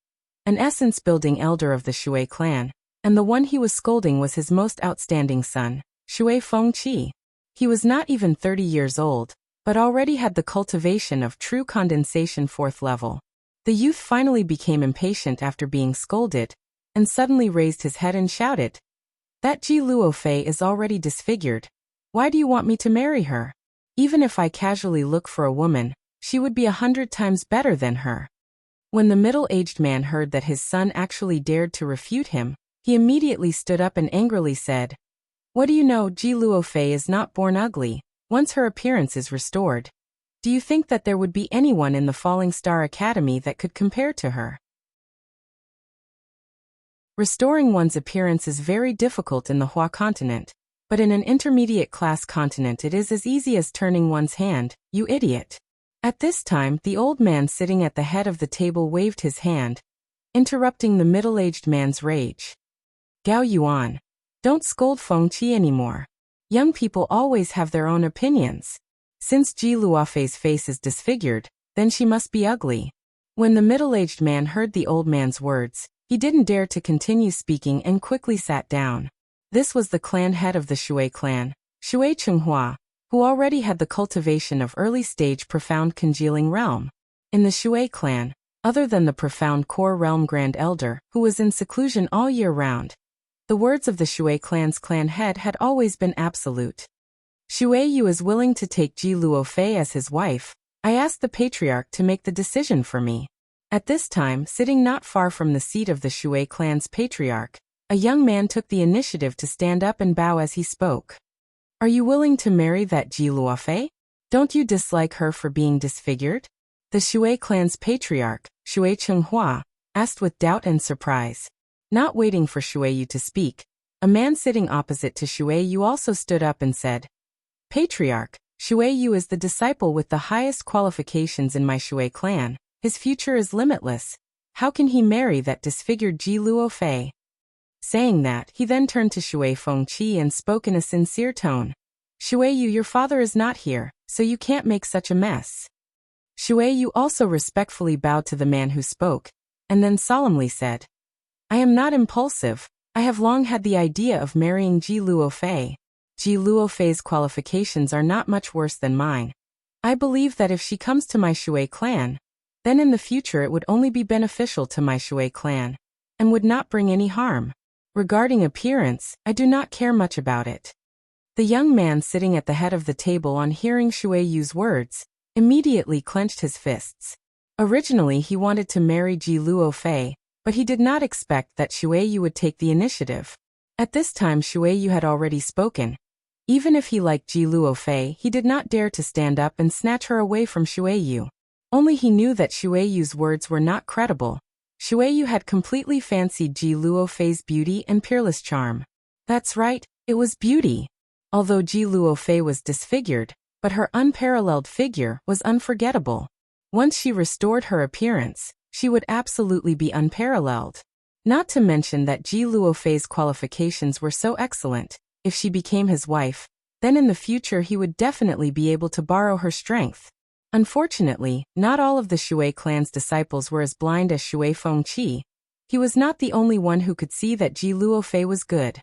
an essence-building elder of the Shui clan, and the one he was scolding was his most outstanding son, Shui Fengqi. He was not even 30 years old, but already had the cultivation of true condensation 4th level. The youth finally became impatient after being scolded, and suddenly raised his head and shouted, "That Ji Luofei is already disfigured. Why do you want me to marry her? Even if I casually look for a woman, she would be 100 times better than her." When the middle-aged man heard that his son actually dared to refute him, he immediately stood up and angrily said, "What do you know? Ji Luofei is not born ugly. Once her appearance is restored, do you think that there would be anyone in the Falling Star Academy that could compare to her?" Restoring one's appearance is very difficult in the Hua Continent, but in an intermediate-class continent it is as easy as turning one's hand, you idiot. At this time, the old man sitting at the head of the table waved his hand, interrupting the middle-aged man's rage. "Gao Yuan, don't scold Fengqi anymore. Young people always have their own opinions. Since Ji Luofei's face is disfigured, then she must be ugly." When the middle-aged man heard the old man's words, he didn't dare to continue speaking and quickly sat down. This was the clan head of the Shui clan, Shui Chenghua, who already had the cultivation of early-stage profound congealing realm. In the Shui clan, other than the profound core realm grand elder, who was in seclusion all year round, the words of the Shui clan's clan head had always been absolute. "Shui Yu is willing to take Ji Luofei as his wife. I asked the patriarch to make the decision for me." At this time, sitting not far from the seat of the Shui clan's patriarch, a young man took the initiative to stand up and bow as he spoke. "Are you willing to marry that Ji Luofei? Don't you dislike her for being disfigured?" The Shui clan's patriarch, Shui Chenghua, asked with doubt and surprise. Not waiting for Shuiyu to speak, a man sitting opposite to Shuiyu also stood up and said, Patriarch, Shuiyu is the disciple with the highest qualifications in my Shui clan. His future is limitless. How can he marry that disfigured Ji Luofei? Saying that, he then turned to Shui Fengqi and spoke in a sincere tone. Shuiyu, your father is not here, so you can't make such a mess. Shuiyu also respectfully bowed to the man who spoke, and then solemnly said, I am not impulsive. I have long had the idea of marrying Ji Luofei. Ji Luofei's qualifications are not much worse than mine. I believe that if she comes to my Shui clan, then in the future it would only be beneficial to my Shui clan, and would not bring any harm. Regarding appearance, I do not care much about it. The young man sitting at the head of the table on hearing Shuiyu's words, immediately clenched his fists. Originally he wanted to marry Ji Luofei, but he did not expect that Shuiyu would take the initiative. At this time Shuiyu had already spoken. Even if he liked Ji Luofei, he did not dare to stand up and snatch her away from Shuiyu. Only he knew that Shuiyu's words were not credible. Shuiyu had completely fancied Ji Luofei's beauty and peerless charm. That's right, it was beauty. Although Ji Luofei was disfigured, but her unparalleled figure was unforgettable. Once she restored her appearance, she would absolutely be unparalleled. Not to mention that Ji Luofei's qualifications were so excellent. If she became his wife, then in the future he would definitely be able to borrow her strength. Unfortunately, not all of the Shui clan's disciples were as blind as Shui Fengqi. He was not the only one who could see that Ji Luofei was good.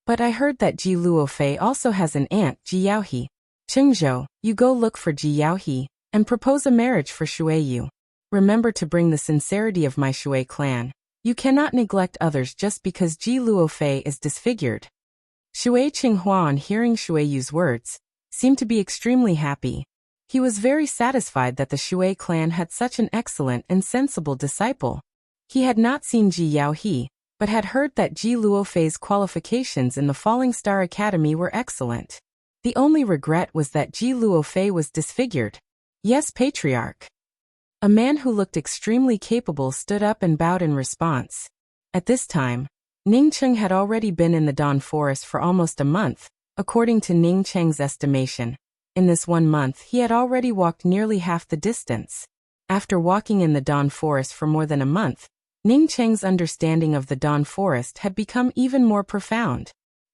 But I heard that Ji Luofei also has an aunt, Ji Yaohe. Qingzhou, you go look for Ji Yaohe, and propose a marriage for Shuiyu. Remember to bring the sincerity of my Shui clan. You cannot neglect others just because Ji Luofei is disfigured. Shui Qinghua, on hearing Shuiyu's words, seemed to be extremely happy. He was very satisfied that the Shui clan had such an excellent and sensible disciple. He had not seen Ji Yaohe, but had heard that Ji Luofei's qualifications in the Falling Star Academy were excellent. The only regret was that Ji Luofei was disfigured. Yes, Patriarch. A man who looked extremely capable stood up and bowed in response. At this time, Ning Cheng had already been in the Dawn Forest for almost a month, according to Ning Cheng's estimation. In this 1 month he had already walked nearly half the distance. After walking in the Dawn Forest for more than a month, Ning Cheng's understanding of the Dawn Forest had become even more profound.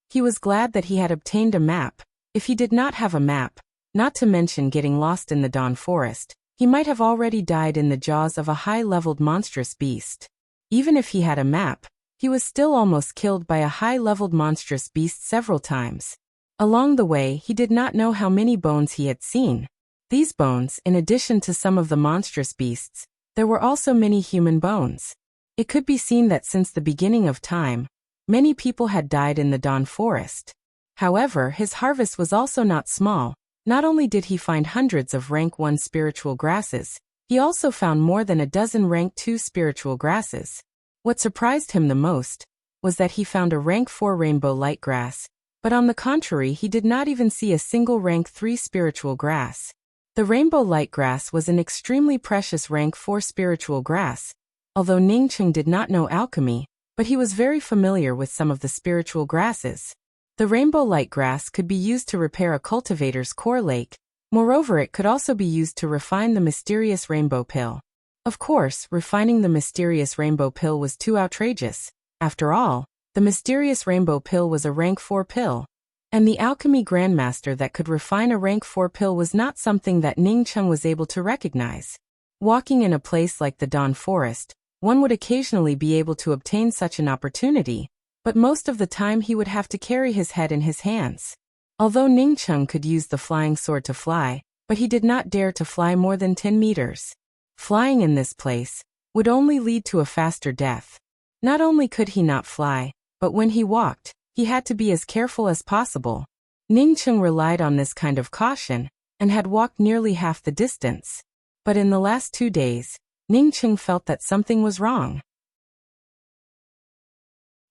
He was glad that he had obtained a map. If he did not have a map, not to mention getting lost in the Dawn Forest, he might have already died in the jaws of a high-leveled monstrous beast. Even if he had a map, he was still almost killed by a high-leveled monstrous beast several times. Along the way, he did not know how many bones he had seen. These bones, in addition to some of the monstrous beasts, there were also many human bones. It could be seen that since the beginning of time, many people had died in the Dawn Forest. However, his harvest was also not small. Not only did he find hundreds of rank 1 spiritual grasses, he also found more than a dozen rank 2 spiritual grasses. What surprised him the most was that he found a rank 4 rainbow light grass, but on the contrary he did not even see a single rank 3 spiritual grass. The rainbow light grass was an extremely precious rank 4 spiritual grass, although Ning Cheng did not know alchemy, but he was very familiar with some of the spiritual grasses. The rainbow light grass could be used to repair a cultivator's core lake. Moreover, it could also be used to refine the mysterious rainbow pill. Of course, refining the mysterious rainbow pill was too outrageous. After all, the mysterious rainbow pill was a rank 4 pill. And the alchemy grandmaster that could refine a rank 4 pill was not something that Ning Cheng was able to recognize. Walking in a place like the Dawn Forest, one would occasionally be able to obtain such an opportunity, but most of the time he would have to carry his head in his hands. Although Ning Cheng could use the flying sword to fly, but he did not dare to fly more than 10 meters. Flying in this place would only lead to a faster death. Not only could he not fly, but when he walked, he had to be as careful as possible. Ning Cheng relied on this kind of caution, and had walked nearly half the distance. But in the last 2 days, Ning Cheng felt that something was wrong.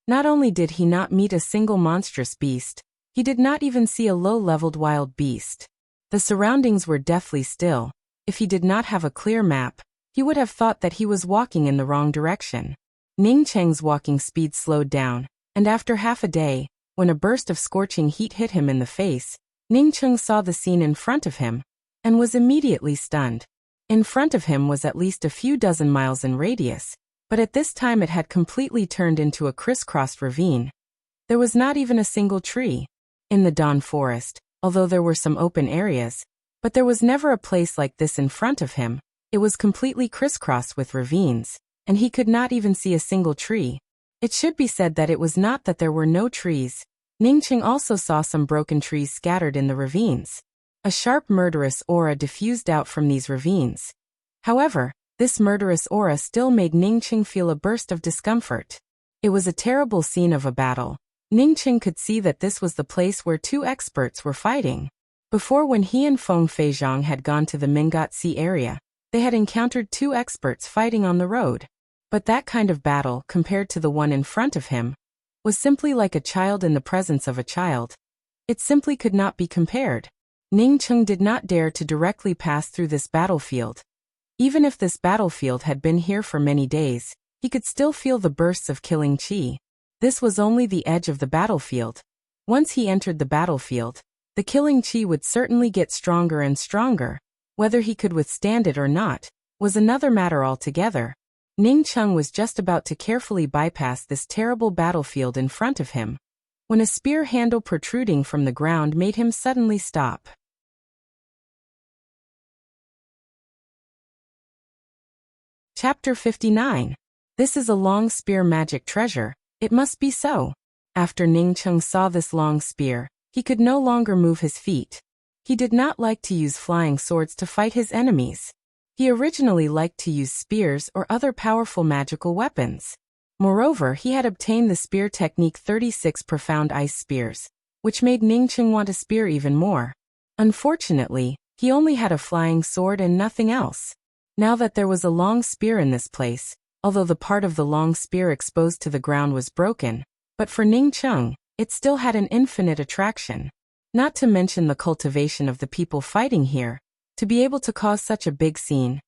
Not only did he not meet a single monstrous beast, he did not even see a low-leveled wild beast. The surroundings were deathly still. If he did not have a clear map, he would have thought that he was walking in the wrong direction. Ning Cheng's walking speed slowed down, and after half a day, when a burst of scorching heat hit him in the face, Ning Cheng saw the scene in front of him and was immediately stunned. In front of him was at least a few dozen miles in radius, but at this time it had completely turned into a crisscrossed ravine. There was not even a single tree in the Dawn Forest, although there were some open areas, but there was never a place like this in front of him. It was completely crisscrossed with ravines, and he could not even see a single tree. It should be said that it was not that there were no trees. Ning Cheng also saw some broken trees scattered in the ravines. A sharp murderous aura diffused out from these ravines. However, this murderous aura still made Ning Cheng feel a burst of discomfort. It was a terrible scene of a battle. Ning Cheng could see that this was the place where two experts were fighting. Before, when he and Feng Feizhang had gone to the Mingat Sea area, they had encountered two experts fighting on the road. But that kind of battle, compared to the one in front of him, was simply like a child in the presence of a child. It simply could not be compared. Ning Cheng did not dare to directly pass through this battlefield. Even if this battlefield had been here for many days, he could still feel the bursts of killing chi. This was only the edge of the battlefield. Once he entered the battlefield, the killing chi would certainly get stronger and stronger. Whether he could withstand it or not was another matter altogether. Ning Cheng was just about to carefully bypass this terrible battlefield in front of him, when a spear handle protruding from the ground made him suddenly stop. Chapter 59. This is a long spear magic treasure. It must be so. After Ning Cheng saw this long spear, he could no longer move his feet. He did not like to use flying swords to fight his enemies. He originally liked to use spears or other powerful magical weapons. Moreover, he had obtained the spear technique 36 profound ice spears, which made Ning Cheng want a spear even more. Unfortunately, he only had a flying sword and nothing else. Now that there was a long spear in this place, although the part of the long spear exposed to the ground was broken, but for Ning Cheng, it still had an infinite attraction. Not to mention the cultivation of the people fighting here. To be able to cause such a big scene,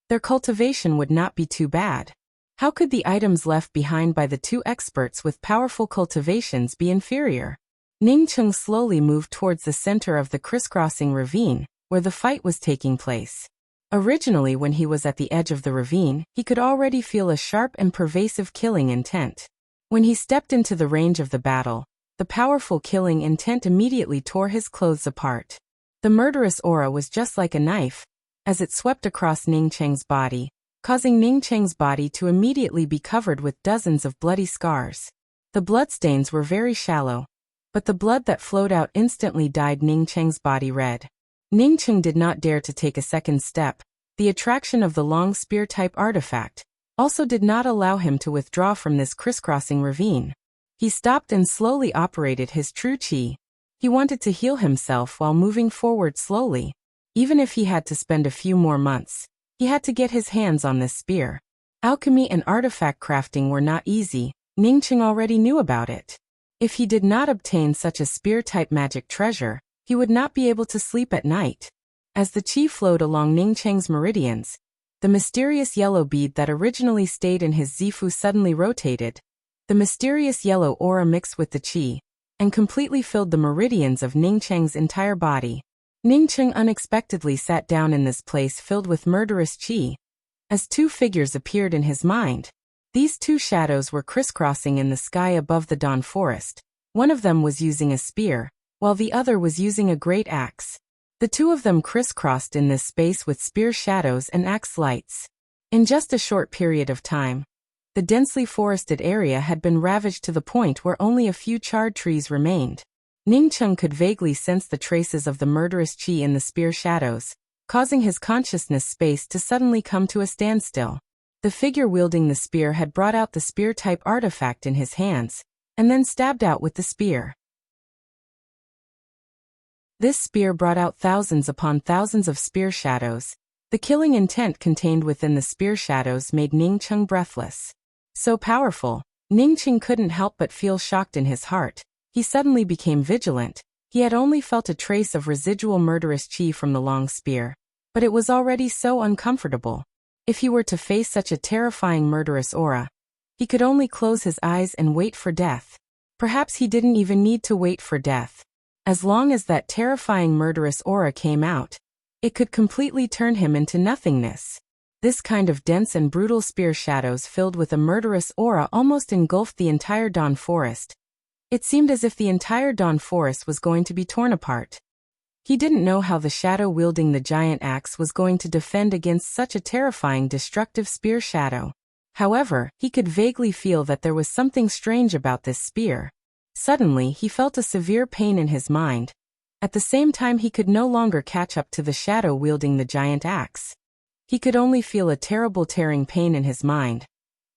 their cultivation would not be too bad. How could the items left behind by the two experts with powerful cultivations be inferior? Ning Cheng slowly moved towards the center of the crisscrossing ravine, where the fight was taking place. Originally, when he was at the edge of the ravine, he could already feel a sharp and pervasive killing intent. When he stepped into the range of the battle, the powerful killing intent immediately tore his clothes apart. The murderous aura was just like a knife, as it swept across Ning Cheng's body, causing Ning Cheng's body to immediately be covered with dozens of bloody scars. The bloodstains were very shallow, but the blood that flowed out instantly dyed Ning Cheng's body red. Ning Cheng did not dare to take a second step. The attraction of the long spear-type artifact also did not allow him to withdraw from this crisscrossing ravine. He stopped and slowly operated his true chi. He wanted to heal himself while moving forward slowly. Even if he had to spend a few more months, he had to get his hands on this spear. Alchemy and artifact crafting were not easy. Ning Cheng already knew about it. If he did not obtain such a spear-type magic treasure, he would not be able to sleep at night. As the chi flowed along Ning Cheng's meridians, the mysterious yellow bead that originally stayed in his zifu suddenly rotated. The mysterious yellow aura mixed with the chi and completely filled the meridians of Ning Cheng's entire body. Ning Cheng unexpectedly sat down in this place filled with murderous chi, as two figures appeared in his mind. These two shadows were crisscrossing in the sky above the Dawn Forest. One of them was using a spear, while the other was using a great axe. The two of them crisscrossed in this space with spear shadows and axe lights. In just a short period of time, the densely forested area had been ravaged to the point where only a few charred trees remained. Ning Cheng could vaguely sense the traces of the murderous chi in the spear shadows, causing his consciousness space to suddenly come to a standstill. The figure wielding the spear had brought out the spear-type artifact in his hands, and then stabbed out with the spear. This spear brought out thousands upon thousands of spear shadows. The killing intent contained within the spear shadows made Ning Cheng breathless. So powerful, Ning Cheng couldn't help but feel shocked in his heart. He suddenly became vigilant. He had only felt a trace of residual murderous chi from the long spear, but it was already so uncomfortable. If he were to face such a terrifying murderous aura, he could only close his eyes and wait for death. Perhaps he didn't even need to wait for death. As long as that terrifying murderous aura came out, it could completely turn him into nothingness. This kind of dense and brutal spear shadows filled with a murderous aura almost engulfed the entire Dawn Forest. It seemed as if the entire Dawn Forest was going to be torn apart. He didn't know how the shadow wielding the giant axe was going to defend against such a terrifying destructive spear shadow. However, he could vaguely feel that there was something strange about this spear. Suddenly, he felt a severe pain in his mind. At the same time, he could no longer catch up to the shadow wielding the giant axe. He could only feel a terrible tearing pain in his mind.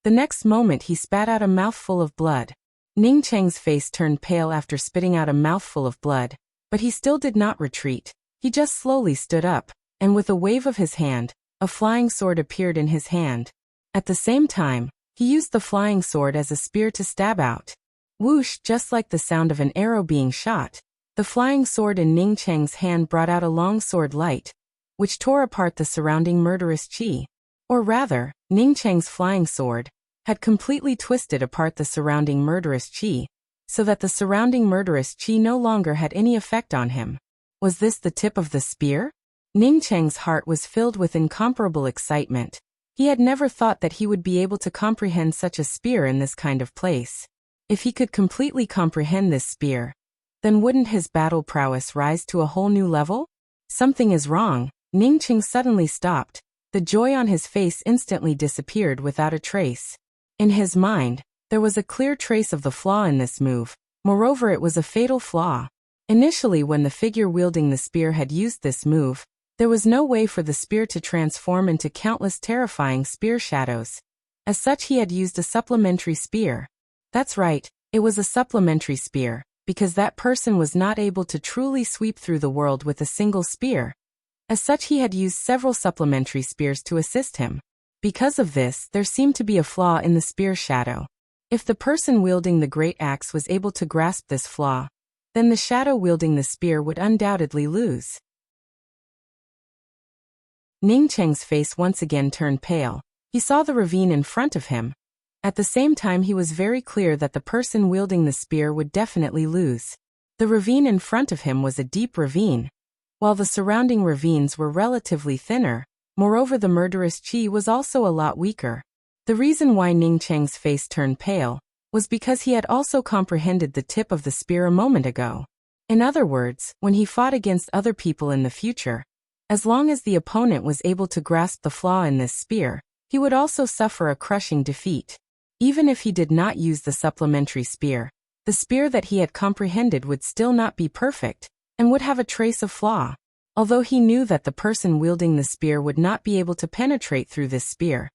The next moment he spat out a mouthful of blood. Ning Cheng's face turned pale after spitting out a mouthful of blood, but he still did not retreat. He just slowly stood up, and with a wave of his hand, a flying sword appeared in his hand. At the same time, he used the flying sword as a spear to stab out. Whoosh, just like the sound of an arrow being shot, the flying sword in Ning Cheng's hand brought out a long sword light, which tore apart the surrounding murderous qi. Or rather, Ning Cheng's flying sword had completely twisted apart the surrounding murderous qi, so that the surrounding murderous qi no longer had any effect on him. Was this the tip of the spear? Ning Cheng's heart was filled with incomparable excitement. He had never thought that he would be able to comprehend such a spear in this kind of place. If he could completely comprehend this spear, then wouldn't his battle prowess rise to a whole new level? Something is wrong. Ning Cheng suddenly stopped. The joy on his face instantly disappeared without a trace. In his mind, there was a clear trace of the flaw in this move. Moreover, it was a fatal flaw. Initially, when the figure wielding the spear had used this move, there was no way for the spear to transform into countless terrifying spear shadows. As such, he had used a supplementary spear. That's right, it was a supplementary spear, because that person was not able to truly sweep through the world with a single spear. As such, he had used several supplementary spears to assist him. Because of this, there seemed to be a flaw in the spear shadow. If the person wielding the great axe was able to grasp this flaw, then the shadow wielding the spear would undoubtedly lose. Ning Cheng's face once again turned pale. He saw the ravine in front of him. At the same time, he was very clear that the person wielding the spear would definitely lose. The ravine in front of him was a deep ravine, while the surrounding ravines were relatively thinner. Moreover, the murderous qi was also a lot weaker. The reason why Ning Cheng's face turned pale was because he had also comprehended the tip of the spear a moment ago. In other words, when he fought against other people in the future, as long as the opponent was able to grasp the flaw in this spear, he would also suffer a crushing defeat. Even if he did not use the supplementary spear, the spear that he had comprehended would still not be perfect, and would have a trace of flaw. Although he knew that the person wielding the spear would not be able to penetrate through this spear,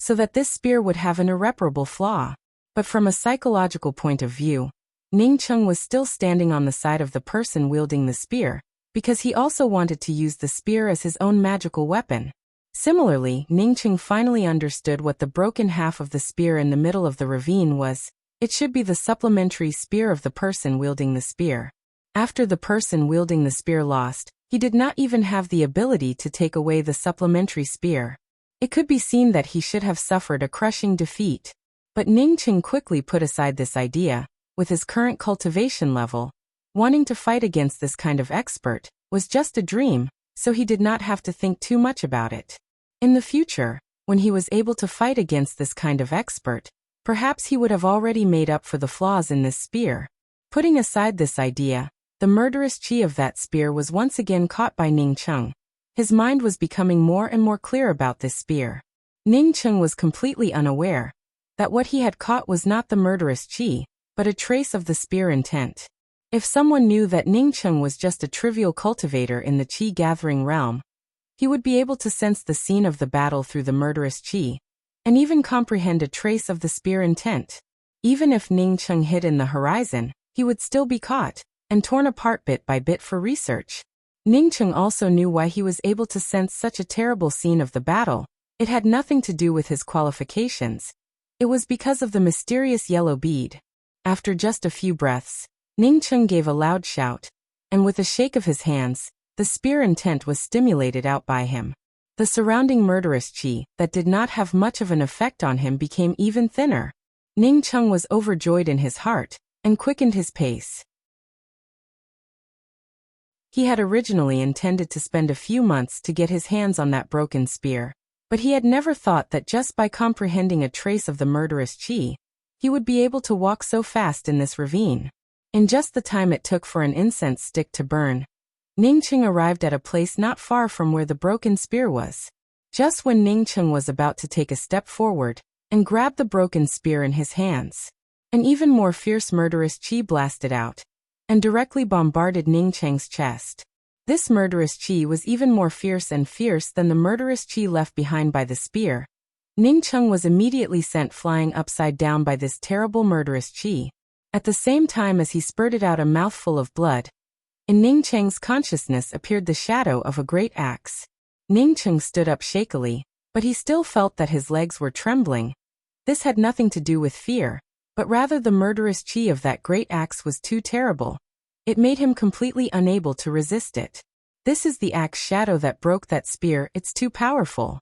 so that this spear would have an irreparable flaw. But from a psychological point of view, Ning Cheng was still standing on the side of the person wielding the spear, because he also wanted to use the spear as his own magical weapon. Similarly, Ning Cheng finally understood what the broken half of the spear in the middle of the ravine was. It should be the supplementary spear of the person wielding the spear. After the person wielding the spear lost, he did not even have the ability to take away the supplementary spear. It could be seen that he should have suffered a crushing defeat. But Ning Cheng quickly put aside this idea. With his current cultivation level, wanting to fight against this kind of expert was just a dream, so he did not have to think too much about it. In the future, when he was able to fight against this kind of expert, perhaps he would have already made up for the flaws in this spear. Putting aside this idea, the murderous qi of that spear was once again caught by Ning Cheng. His mind was becoming more and more clear about this spear. Ning Cheng was completely unaware that what he had caught was not the murderous qi, but a trace of the spear intent. If someone knew that Ning Cheng was just a trivial cultivator in the qi-gathering realm, he would be able to sense the scene of the battle through the murderous qi, and even comprehend a trace of the spear intent. Even if Ning Cheng hid in the horizon, he would still be caught and torn apart bit by bit for research. Ning Cheng also knew why he was able to sense such a terrible scene of the battle. It had nothing to do with his qualifications. It was because of the mysterious yellow bead. After just a few breaths, Ning Cheng gave a loud shout, and with a shake of his hands, the spear intent was stimulated out by him. The surrounding murderous qi that did not have much of an effect on him became even thinner. Ning Cheng was overjoyed in his heart and quickened his pace. He had originally intended to spend a few months to get his hands on that broken spear, but he had never thought that just by comprehending a trace of the murderous qi, he would be able to walk so fast in this ravine. In just the time it took for an incense stick to burn, Ning Cheng arrived at a place not far from where the broken spear was. Just when Ning Cheng was about to take a step forward and grab the broken spear in his hands, an even more fierce murderous qi blasted out and directly bombarded Ning Cheng's chest. This murderous qi was even more fierce than the murderous qi left behind by the spear. Ning Cheng was immediately sent flying upside down by this terrible murderous qi. At the same time as he spurted out a mouthful of blood, in Ning Cheng's consciousness appeared the shadow of a great axe. Ning Cheng stood up shakily, but he still felt that his legs were trembling. This had nothing to do with fear, but rather the murderous qi of that great axe was too terrible. It made him completely unable to resist it. This is the axe shadow that broke that spear, it's too powerful.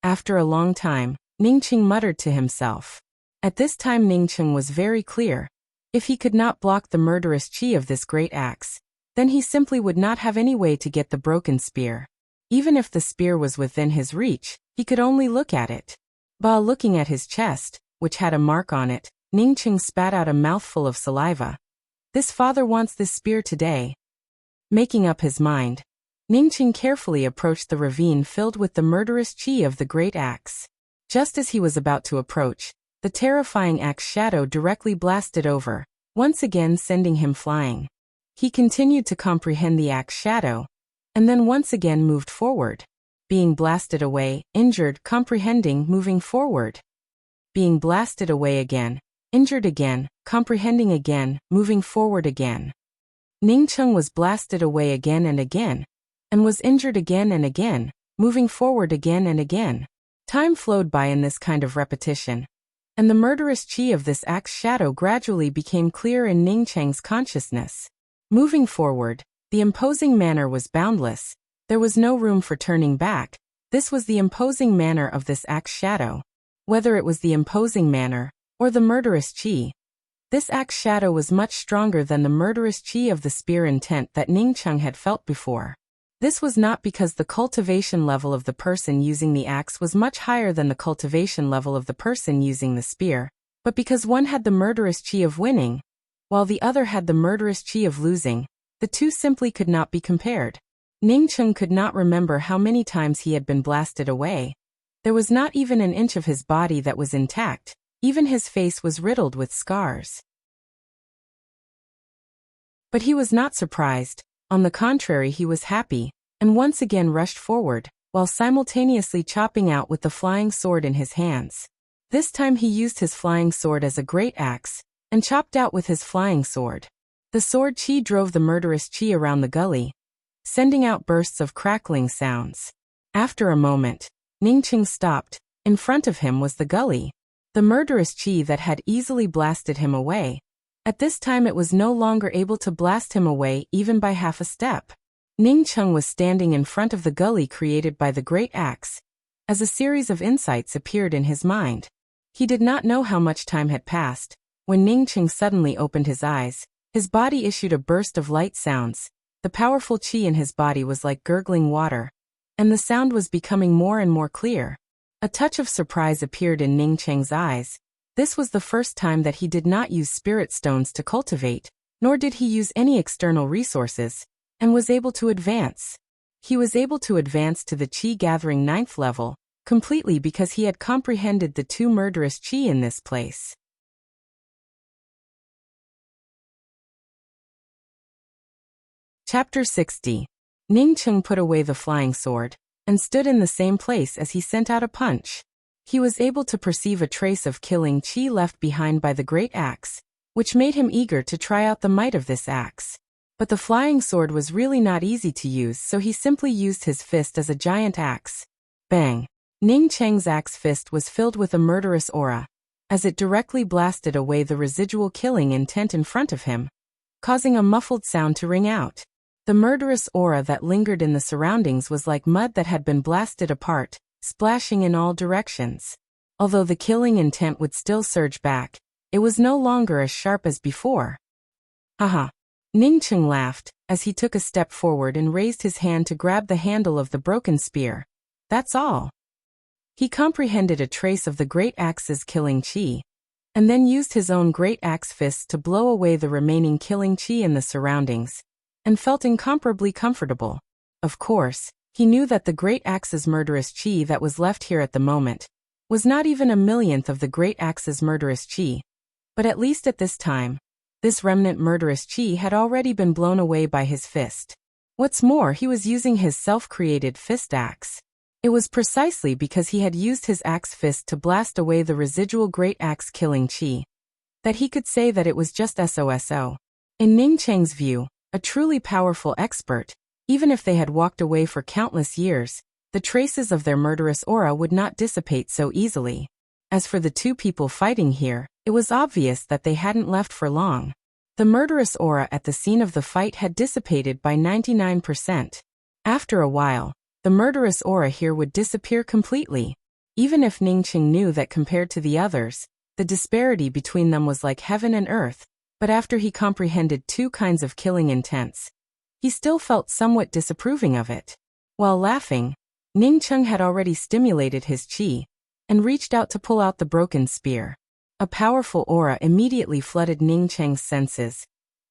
After a long time, Ning Cheng muttered to himself. At this time Ning Cheng was very clear. If he could not block the murderous qi of this great axe, then he simply would not have any way to get the broken spear. Even if the spear was within his reach, he could only look at it. While looking at his chest, which had a mark on it, Ning Cheng spat out a mouthful of saliva. This father wants this spear today. Making up his mind, Ning Cheng carefully approached the ravine filled with the murderous qi of the great axe. Just as he was about to approach, the terrifying axe shadow directly blasted over, once again sending him flying. He continued to comprehend the axe shadow, and then once again moved forward. Being blasted away, injured, comprehending, moving forward. Being blasted away again, injured again, comprehending again, moving forward again. Ning Cheng was blasted away again and was injured again and again, moving forward again and again. Time flowed by in this kind of repetition, and the murderous qi of this axe shadow gradually became clear in Ning Cheng's consciousness. Moving forward, the imposing manner was boundless. There was no room for turning back. This was the imposing manner of this axe shadow. Whether it was the imposing manner or the murderous qi, this axe shadow was much stronger than the murderous qi of the spear intent that Ning Cheng had felt before. This was not because the cultivation level of the person using the axe was much higher than the cultivation level of the person using the spear, but because one had the murderous qi of winning, while the other had the murderous qi of losing. The two simply could not be compared. Ning Cheng could not remember how many times he had been blasted away. There was not even an inch of his body that was intact. Even his face was riddled with scars. But he was not surprised. On the contrary, he was happy, and once again rushed forward, while simultaneously chopping out with the flying sword in his hands. This time he used his flying sword as a great axe, and chopped out with his flying sword. The sword qi drove the murderous qi around the gully, sending out bursts of crackling sounds. After a moment, Ning Cheng stopped. In front of him was the gully. The murderous qi that had easily blasted him away. At this time it was no longer able to blast him away even by half a step. Ning Cheng was standing in front of the gully created by the great axe, as a series of insights appeared in his mind. He did not know how much time had passed, when Ning Cheng suddenly opened his eyes. His body issued a burst of light sounds. The powerful qi in his body was like gurgling water, and the sound was becoming more and more clear. A touch of surprise appeared in Ning Cheng's eyes. This was the first time that he did not use spirit stones to cultivate, nor did he use any external resources, and was able to advance. He was able to advance to the qi gathering 9th level, completely because he had comprehended the two murderous qi in this place. Chapter 60. Ning Cheng put away the flying sword, and stood in the same place as he sent out a punch. He was able to perceive a trace of killing qi left behind by the great axe, which made him eager to try out the might of this axe. But the flying sword was really not easy to use, so he simply used his fist as a giant axe. Bang! Ning Cheng's axe fist was filled with a murderous aura, as it directly blasted away the residual killing intent in front of him, causing a muffled sound to ring out. The murderous aura that lingered in the surroundings was like mud that had been blasted apart, splashing in all directions. Although the killing intent would still surge back, it was no longer as sharp as before. Haha. Ningcheng laughed, as he took a step forward and raised his hand to grab the handle of the broken spear. That's all. He comprehended a trace of the great axe's killing chi, and then used his own great axe fists to blow away the remaining killing chi in the surroundings, and felt incomparably comfortable. Of course, he knew that the great axe's murderous chi that was left here at the moment was not even a millionth of the great axe's murderous chi, but at least at this time, this remnant murderous chi had already been blown away by his fist. What's more, he was using his self-created fist axe. It was precisely because he had used his axe fist to blast away the residual great axe killing chi that he could say that it was just SOSO. In Ningcheng's view, a truly powerful expert, even if they had walked away for countless years, the traces of their murderous aura would not dissipate so easily. As for the two people fighting here, it was obvious that they hadn't left for long. The murderous aura at the scene of the fight had dissipated by 99%. After a while, the murderous aura here would disappear completely. Even if Ningcheng knew that compared to the others, the disparity between them was like heaven and earth, but after he comprehended two kinds of killing intents, he still felt somewhat disapproving of it. While laughing, Ningcheng had already stimulated his chi and reached out to pull out the broken spear. A powerful aura immediately flooded Ningcheng's senses.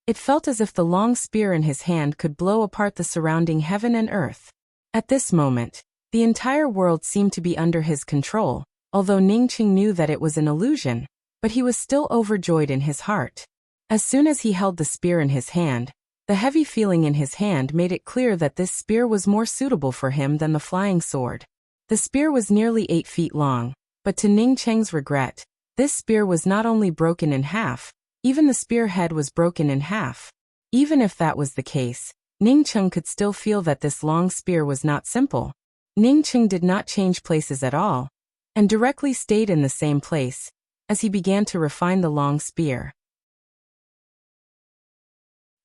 It felt as if the long spear in his hand could blow apart the surrounding heaven and earth. At this moment, the entire world seemed to be under his control, although Ningcheng knew that it was an illusion, but he was still overjoyed in his heart. As soon as he held the spear in his hand, the heavy feeling in his hand made it clear that this spear was more suitable for him than the flying sword. The spear was nearly 8 feet long, but to Ningcheng's regret, this spear was not only broken in half, even the spear head was broken in half. Even if that was the case, Ningcheng could still feel that this long spear was not simple. Ningcheng did not change places at all, and directly stayed in the same place, as he began to refine the long spear.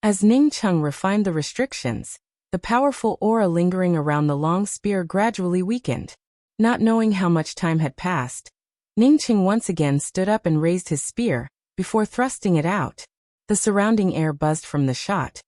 As Ningcheng refined the restrictions, the powerful aura lingering around the long spear gradually weakened. Not knowing how much time had passed, Ningcheng once again stood up and raised his spear, before thrusting it out. The surrounding air buzzed from the shot,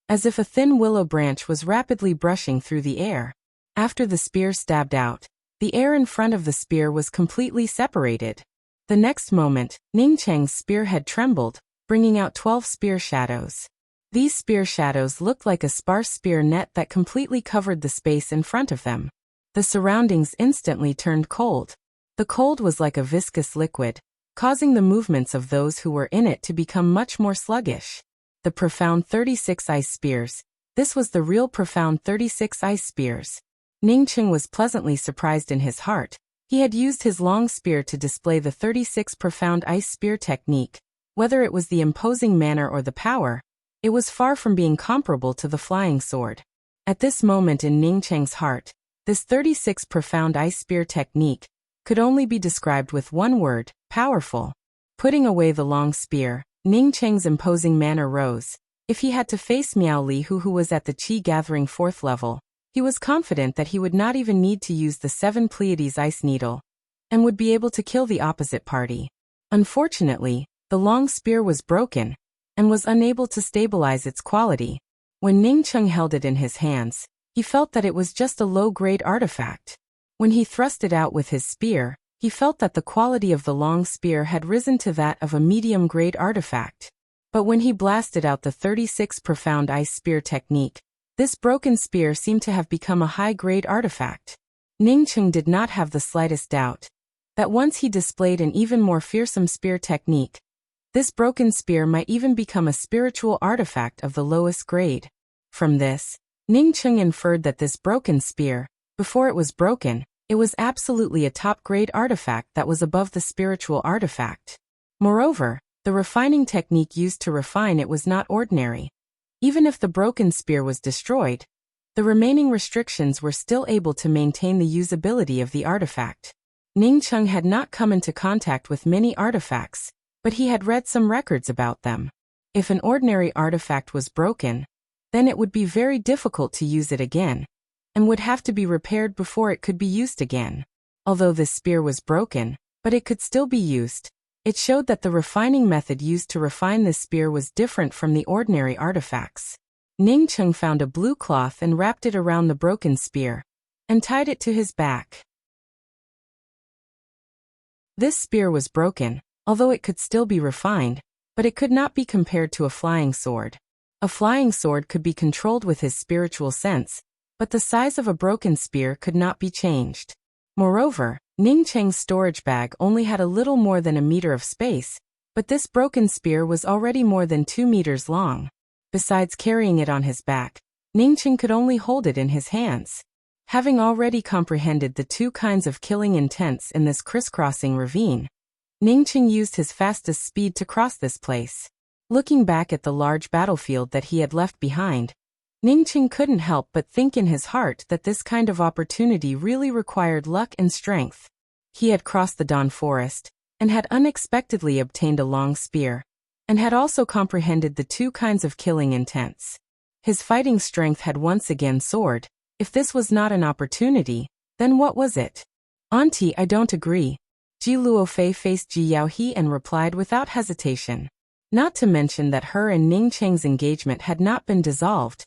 as if a thin willow branch was rapidly brushing through the air. After the spear stabbed out, the air in front of the spear was completely separated. The next moment, Ningcheng's spear had trembled, bringing out 12 spear shadows. These spear shadows looked like a sparse spear net that completely covered the space in front of them. The surroundings instantly turned cold. The cold was like a viscous liquid, causing the movements of those who were in it to become much more sluggish. The profound 36 ice spears. This was the real profound 36 ice spears. Ningcheng was pleasantly surprised in his heart. He had used his long spear to display the 36 profound ice spear technique. Whether it was the imposing manner or the power, it was far from being comparable to the flying sword. At this moment in Ningcheng's heart, this 36 profound ice spear technique could only be described with one word: powerful. Putting away the long spear, Ningcheng's imposing manner rose. If he had to face Miao Li who was at the Qi-gathering 4th level, he was confident that he would not even need to use the 7 Pleiades ice needle, and would be able to kill the opposite party. Unfortunately, the long spear was broken, and was unable to stabilize its quality. When Ningcheng held it in his hands, he felt that it was just a low-grade artifact. When he thrust it out with his spear, he felt that the quality of the long spear had risen to that of a medium-grade artifact. But when he blasted out the 36 profound ice spear technique, this broken spear seemed to have become a high-grade artifact. Ningcheng did not have the slightest doubt that once he displayed an even more fearsome spear technique, this broken spear might even become a spiritual artifact of the lowest grade. From this, Ningcheng inferred that this broken spear, before it was broken, it was absolutely a top-grade artifact that was above the spiritual artifact. Moreover, the refining technique used to refine it was not ordinary. Even if the broken spear was destroyed, the remaining restrictions were still able to maintain the usability of the artifact. Ningcheng had not come into contact with many artifacts, but he had read some records about them. If an ordinary artifact was broken, then it would be very difficult to use it again, and would have to be repaired before it could be used again. Although this spear was broken, but it could still be used. It showed that the refining method used to refine this spear was different from the ordinary artifacts. Ning Cheng found a blue cloth and wrapped it around the broken spear, and tied it to his back. This spear was broken, although it could still be refined, but it could not be compared to a flying sword. A flying sword could be controlled with his spiritual sense, but the size of a broken spear could not be changed. Moreover, Ning Cheng's storage bag only had a little more than a meter of space, but this broken spear was already more than 2 meters long. Besides carrying it on his back, Ning Cheng could only hold it in his hands. Having already comprehended the 2 kinds of killing intents in this crisscrossing ravine, Ning Cheng used his fastest speed to cross this place. Looking back at the large battlefield that he had left behind, Ning Cheng couldn't help but think in his heart that this kind of opportunity really required luck and strength. He had crossed the Dawn Forest, and had unexpectedly obtained a long spear, and had also comprehended the 2 kinds of killing intents. His fighting strength had once again soared. If this was not an opportunity, then what was it? Auntie, I don't agree. Ji Luofei faced Ji Yaohe and replied without hesitation. Not to mention that her and Ning Cheng's engagement had not been dissolved.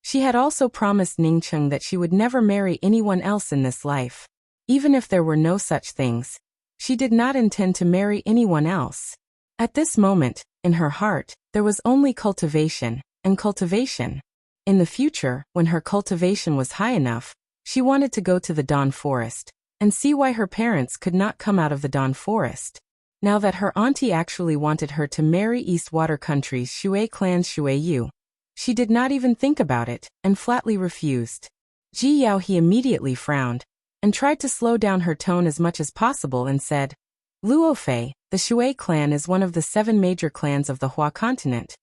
She had also promised Ning Cheng that she would never marry anyone else in this life. Even if there were no such things, she did not intend to marry anyone else. At this moment, in her heart, there was only cultivation, and cultivation. In the future, when her cultivation was high enough, she wanted to go to the Dawn Forest, and see why her parents could not come out of the Dawn Forest. Now that her auntie actually wanted her to marry East Water Country's Shui clan's Shui Yu, she did not even think about it, and flatly refused. Ji Yaohe immediately frowned, and tried to slow down her tone as much as possible and said, Luofei, the Shui clan is one of the 7 major clans of the Hua continent.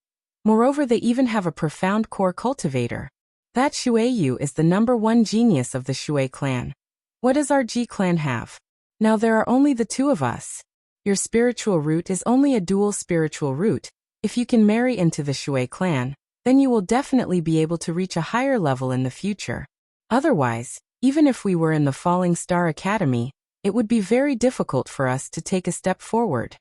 Moreover, they even have a profound core cultivator. That Shui Yu is the #1 genius of the Shui clan. What does our Ji clan have? Now there are only the 2 of us. Your spiritual root is only a dual spiritual root. If you can marry into the Shui clan, then you will definitely be able to reach a higher level in the future. Otherwise, even if we were in the Falling Star Academy, it would be very difficult for us to take a step forward.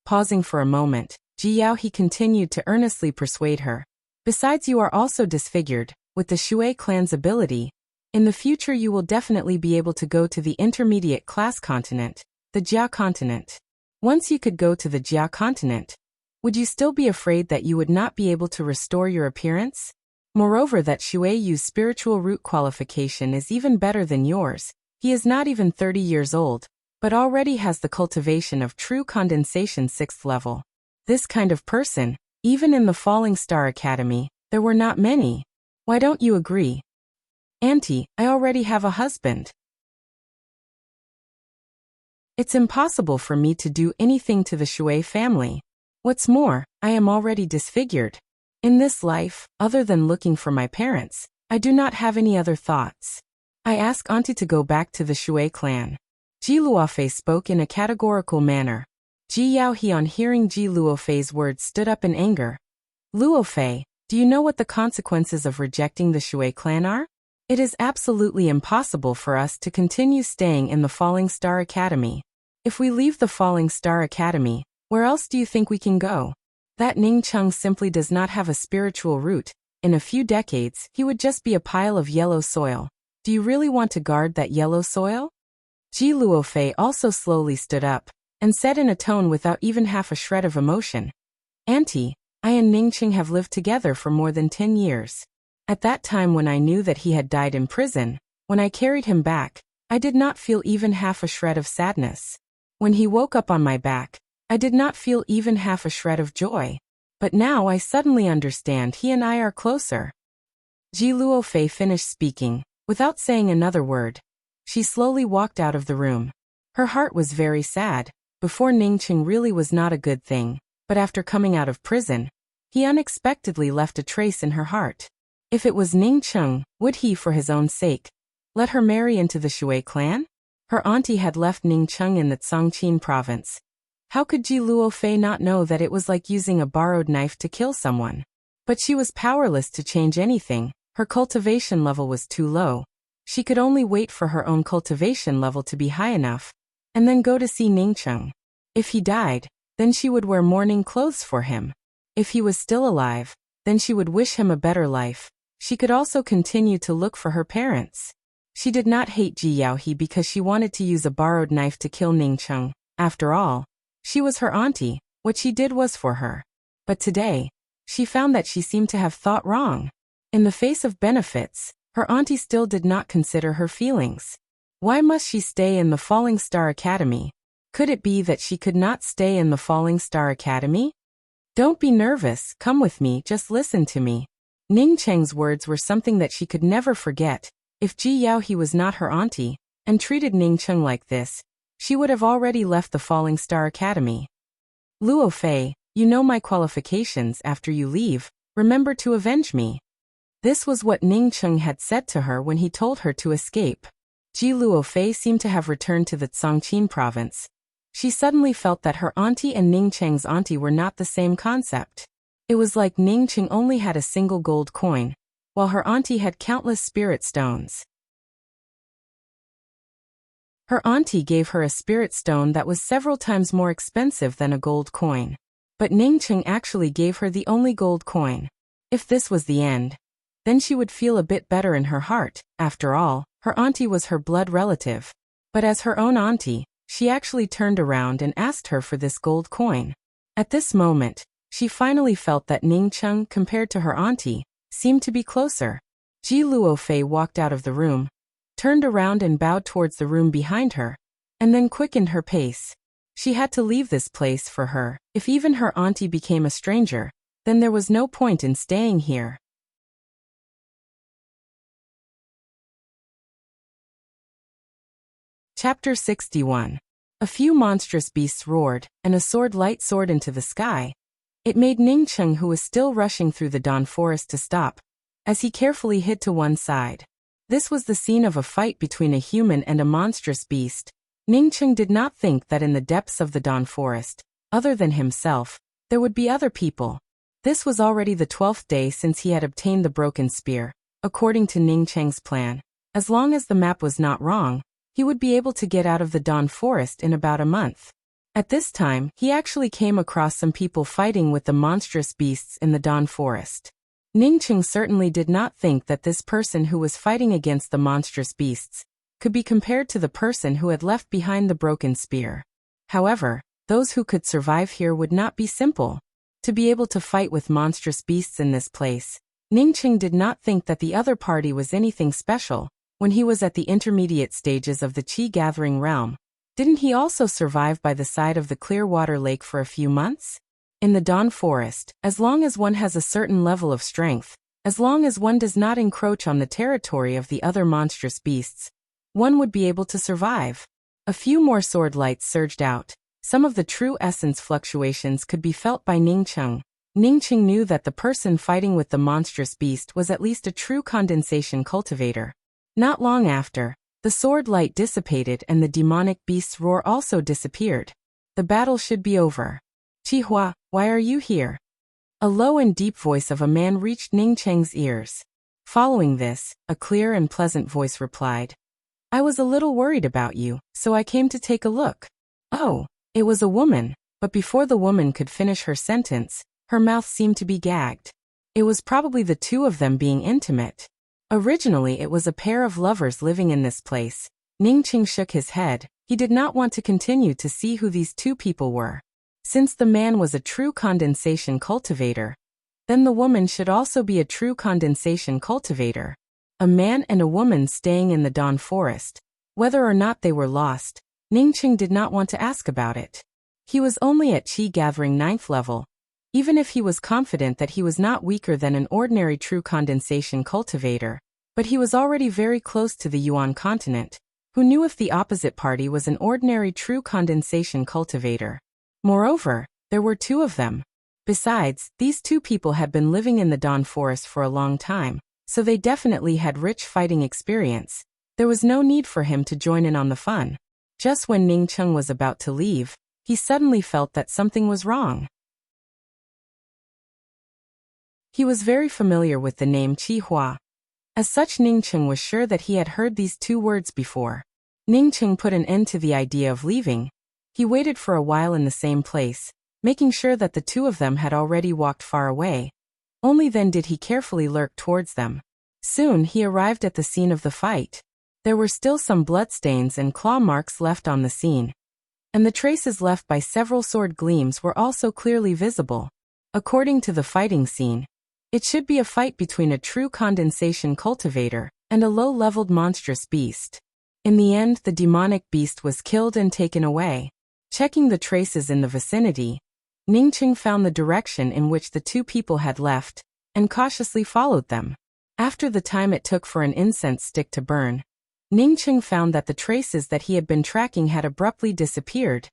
Pausing for a moment, Ji Yaohe continued to earnestly persuade her. Besides, you are also disfigured. With the Shui clan's ability, in the future you will definitely be able to go to the intermediate class continent, the Jia continent. Once you could go to the Jia continent, would you still be afraid that you would not be able to restore your appearance? Moreover, that Shui Yu's spiritual root qualification is even better than yours. He is not even 30 years old, but already has the cultivation of true condensation 6th level. This kind of person, even in the Falling Star Academy, there were not many. Why don't you agree? Auntie, I already have a husband. It's impossible for me to do anything to the Shui family. What's more, I am already disfigured. In this life, other than looking for my parents, I do not have any other thoughts. I ask auntie to go back to the Shui clan. Ji Luofei spoke in a categorical manner. Ji Yaohe, on hearing Ji Luofei's words, stood up in anger. Luofei, do you know what the consequences of rejecting the Shui clan are? It is absolutely impossible for us to continue staying in the Falling Star Academy. If we leave the Falling Star Academy, where else do you think we can go? That Ning Cheng simply does not have a spiritual root. In a few decades, he would just be a pile of yellow soil. Do you really want to guard that yellow soil? Ji Luofei also slowly stood up, and said in a tone without even half a shred of emotion, Auntie, I and Ning Cheng have lived together for more than 10 years. At that time, when I knew that he had died in prison, when I carried him back, I did not feel even half a shred of sadness. When he woke up on my back, I did not feel even half a shred of joy. But now I suddenly understand he and I are closer. Ji Luofei finished speaking, without saying another word. She slowly walked out of the room. Her heart was very sad. Before, Ning Cheng really was not a good thing, but after coming out of prison, he unexpectedly left a trace in her heart. If it was Ning Cheng, would he, for his own sake, let her marry into the Shui clan? Her auntie had left Ning Cheng in the Tsangqin province. How could Ji Luofei not know that it was like using a borrowed knife to kill someone? But she was powerless to change anything. Her cultivation level was too low. She could only wait for her own cultivation level to be high enough, and then go to see Ningcheng. If he died, then she would wear mourning clothes for him. If he was still alive, then she would wish him a better life. She could also continue to look for her parents. She did not hate Ji Yaohe because she wanted to use a borrowed knife to kill Ningcheng. After all, she was her auntie. What she did was for her. But today, she found that she seemed to have thought wrong. In the face of benefits, her auntie still did not consider her feelings. Why must she stay in the Falling Star Academy? Could it be that she could not stay in the Falling Star Academy? Don't be nervous, come with me, just listen to me. Ningcheng's words were something that she could never forget. If Ji Yaohe was not her auntie, and treated Ningcheng like this, she would have already left the Falling Star Academy. Luo Fei, you know my qualifications. After you leave, remember to avenge me. This was what Ningcheng had said to her when he told her to escape. Ji Luo Fei seemed to have returned to the Zhongqing province. She suddenly felt that her auntie and Ningcheng's auntie were not the same concept. It was like Ningcheng only had a single gold coin, while her auntie had countless spirit stones. Her auntie gave her a spirit stone that was several times more expensive than a gold coin. But Ningcheng actually gave her the only gold coin. If this was the end, then she would feel a bit better in her heart. After all, her auntie was her blood relative. But as her own auntie, she actually turned around and asked her for this gold coin. At this moment, she finally felt that Ningcheng, compared to her auntie, seemed to be closer. Ji Luo Fei walked out of the room, turned around and bowed towards the room behind her, and then quickened her pace. She had to leave this place for her. If even her auntie became a stranger, then there was no point in staying here. Chapter 61. A few monstrous beasts roared, and a sword light soared into the sky. It made Ningcheng, who was still rushing through the dawn forest, to stop, as he carefully hid to one side. This was the scene of a fight between a human and a monstrous beast. Ningcheng did not think that in the depths of the dawn forest, other than himself, there would be other people. This was already the 12th day since he had obtained the broken spear. According to Ningcheng's plan, as long as the map was not wrong, he would be able to get out of the dawn forest in about a month. At this time, he actually came across some people fighting with the monstrous beasts in the dawn forest. Ningcheng certainly did not think that this person who was fighting against the monstrous beasts could be compared to the person who had left behind the broken spear. However, those who could survive here would not be simple. To be able to fight with monstrous beasts in this place, Ningcheng did not think that the other party was anything special. When he was at the intermediate stages of the Qi-gathering realm, didn't he also survive by the side of the Clearwater Lake for a few months? In the dawn forest, as long as one has a certain level of strength, as long as one does not encroach on the territory of the other monstrous beasts, one would be able to survive. A few more sword lights surged out. Some of the true essence fluctuations could be felt by Ningcheng. Ningcheng knew that the person fighting with the monstrous beast was at least a true condensation cultivator. Not long after, the sword light dissipated and the demonic beast's roar also disappeared. The battle should be over. Qihua, why are you here? A low and deep voice of a man reached Ningcheng's ears. Following this, a clear and pleasant voice replied, I was a little worried about you, so I came to take a look. Oh, it was a woman, but before the woman could finish her sentence, her mouth seemed to be gagged. It was probably the two of them being intimate. Originally it was a pair of lovers living in this place. Ningcheng shook his head. He did not want to continue to see who these two people were. Since the man was a true condensation cultivator, then the woman should also be a true condensation cultivator. A man and a woman staying in the dawn forest. Whether or not they were lost, Ningcheng did not want to ask about it. He was only at Qi gathering 9th level. Even if he was confident that he was not weaker than an ordinary true condensation cultivator, but he was already very close to the Yuan continent. Who knew if the opposite party was an ordinary true condensation cultivator? Moreover, there were two of them. Besides, these two people had been living in the dawn forest for a long time, so they definitely had rich fighting experience. There was no need for him to join in on the fun. Just when Ningcheng was about to leave, he suddenly felt that something was wrong. He was very familiar with the name Qihua. As such, Ningcheng was sure that he had heard these two words before. Ningcheng put an end to the idea of leaving. He waited for a while in the same place, making sure that the two of them had already walked far away. Only then did he carefully lurk towards them. Soon he arrived at the scene of the fight. There were still some bloodstains and claw marks left on the scene, and the traces left by several sword gleams were also clearly visible. According to the fighting scene, it should be a fight between a true condensation cultivator and a low-leveled monstrous beast. In the end, the demonic beast was killed and taken away. Checking the traces in the vicinity, Ningcheng found the direction in which the two people had left, and cautiously followed them. After the time it took for an incense stick to burn, Ningcheng found that the traces that he had been tracking had abruptly disappeared,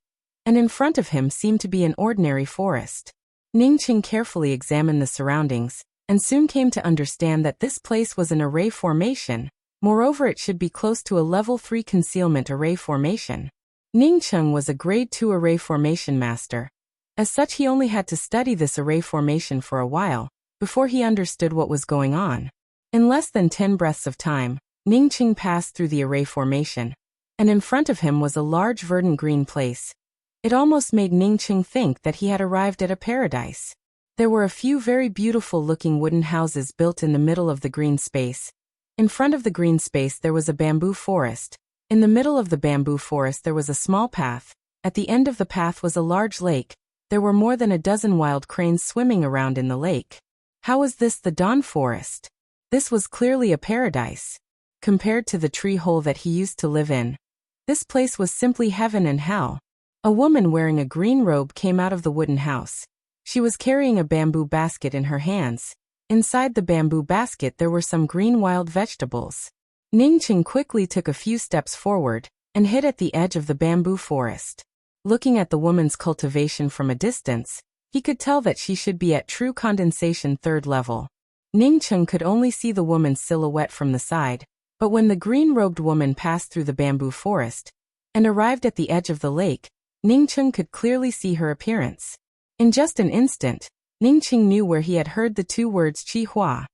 and in front of him seemed to be an ordinary forest. Ningcheng carefully examined the surroundings, and soon came to understand that this place was an array formation. Moreover, it should be close to a level 3 concealment array formation. Ningcheng was a grade 2 array formation master. As such, he only had to study this array formation for a while, before he understood what was going on. In less than 10 breaths of time, Ningcheng passed through the array formation, and in front of him was a large verdant green place. It almost made Ningcheng think that he had arrived at a paradise. There were a few very beautiful-looking wooden houses built in the middle of the green space. In front of the green space there was a bamboo forest. In the middle of the bamboo forest there was a small path. At the end of the path was a large lake. There were more than a dozen wild cranes swimming around in the lake. How was this the Dawn Forest? This was clearly a paradise. Compared to the tree hole that he used to live in, this place was simply heaven and hell. A woman wearing a green robe came out of the wooden house. She was carrying a bamboo basket in her hands. Inside the bamboo basket there were some green wild vegetables. Ningcheng quickly took a few steps forward and hid at the edge of the bamboo forest. Looking at the woman's cultivation from a distance, he could tell that she should be at true condensation 3rd level. Ningcheng could only see the woman's silhouette from the side, but when the green-robed woman passed through the bamboo forest and arrived at the edge of the lake, Ningcheng could clearly see her appearance. In just an instant, Ningcheng knew where he had heard the two words Qihua.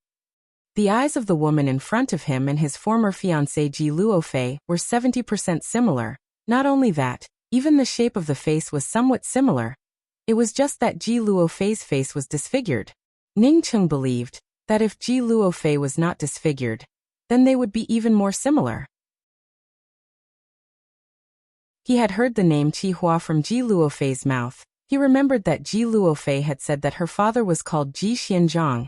The eyes of the woman in front of him and his former fiancé Ji Luofei were 70% similar. Not only that, even the shape of the face was somewhat similar. It was just that Ji Luofei's face was disfigured. Ningcheng believed that if Ji Luofei was not disfigured, then they would be even more similar. He had heard the name Qihua from Ji Luofei's mouth. He remembered that Ji Luofei had said that her father was called Ji Xianzhang,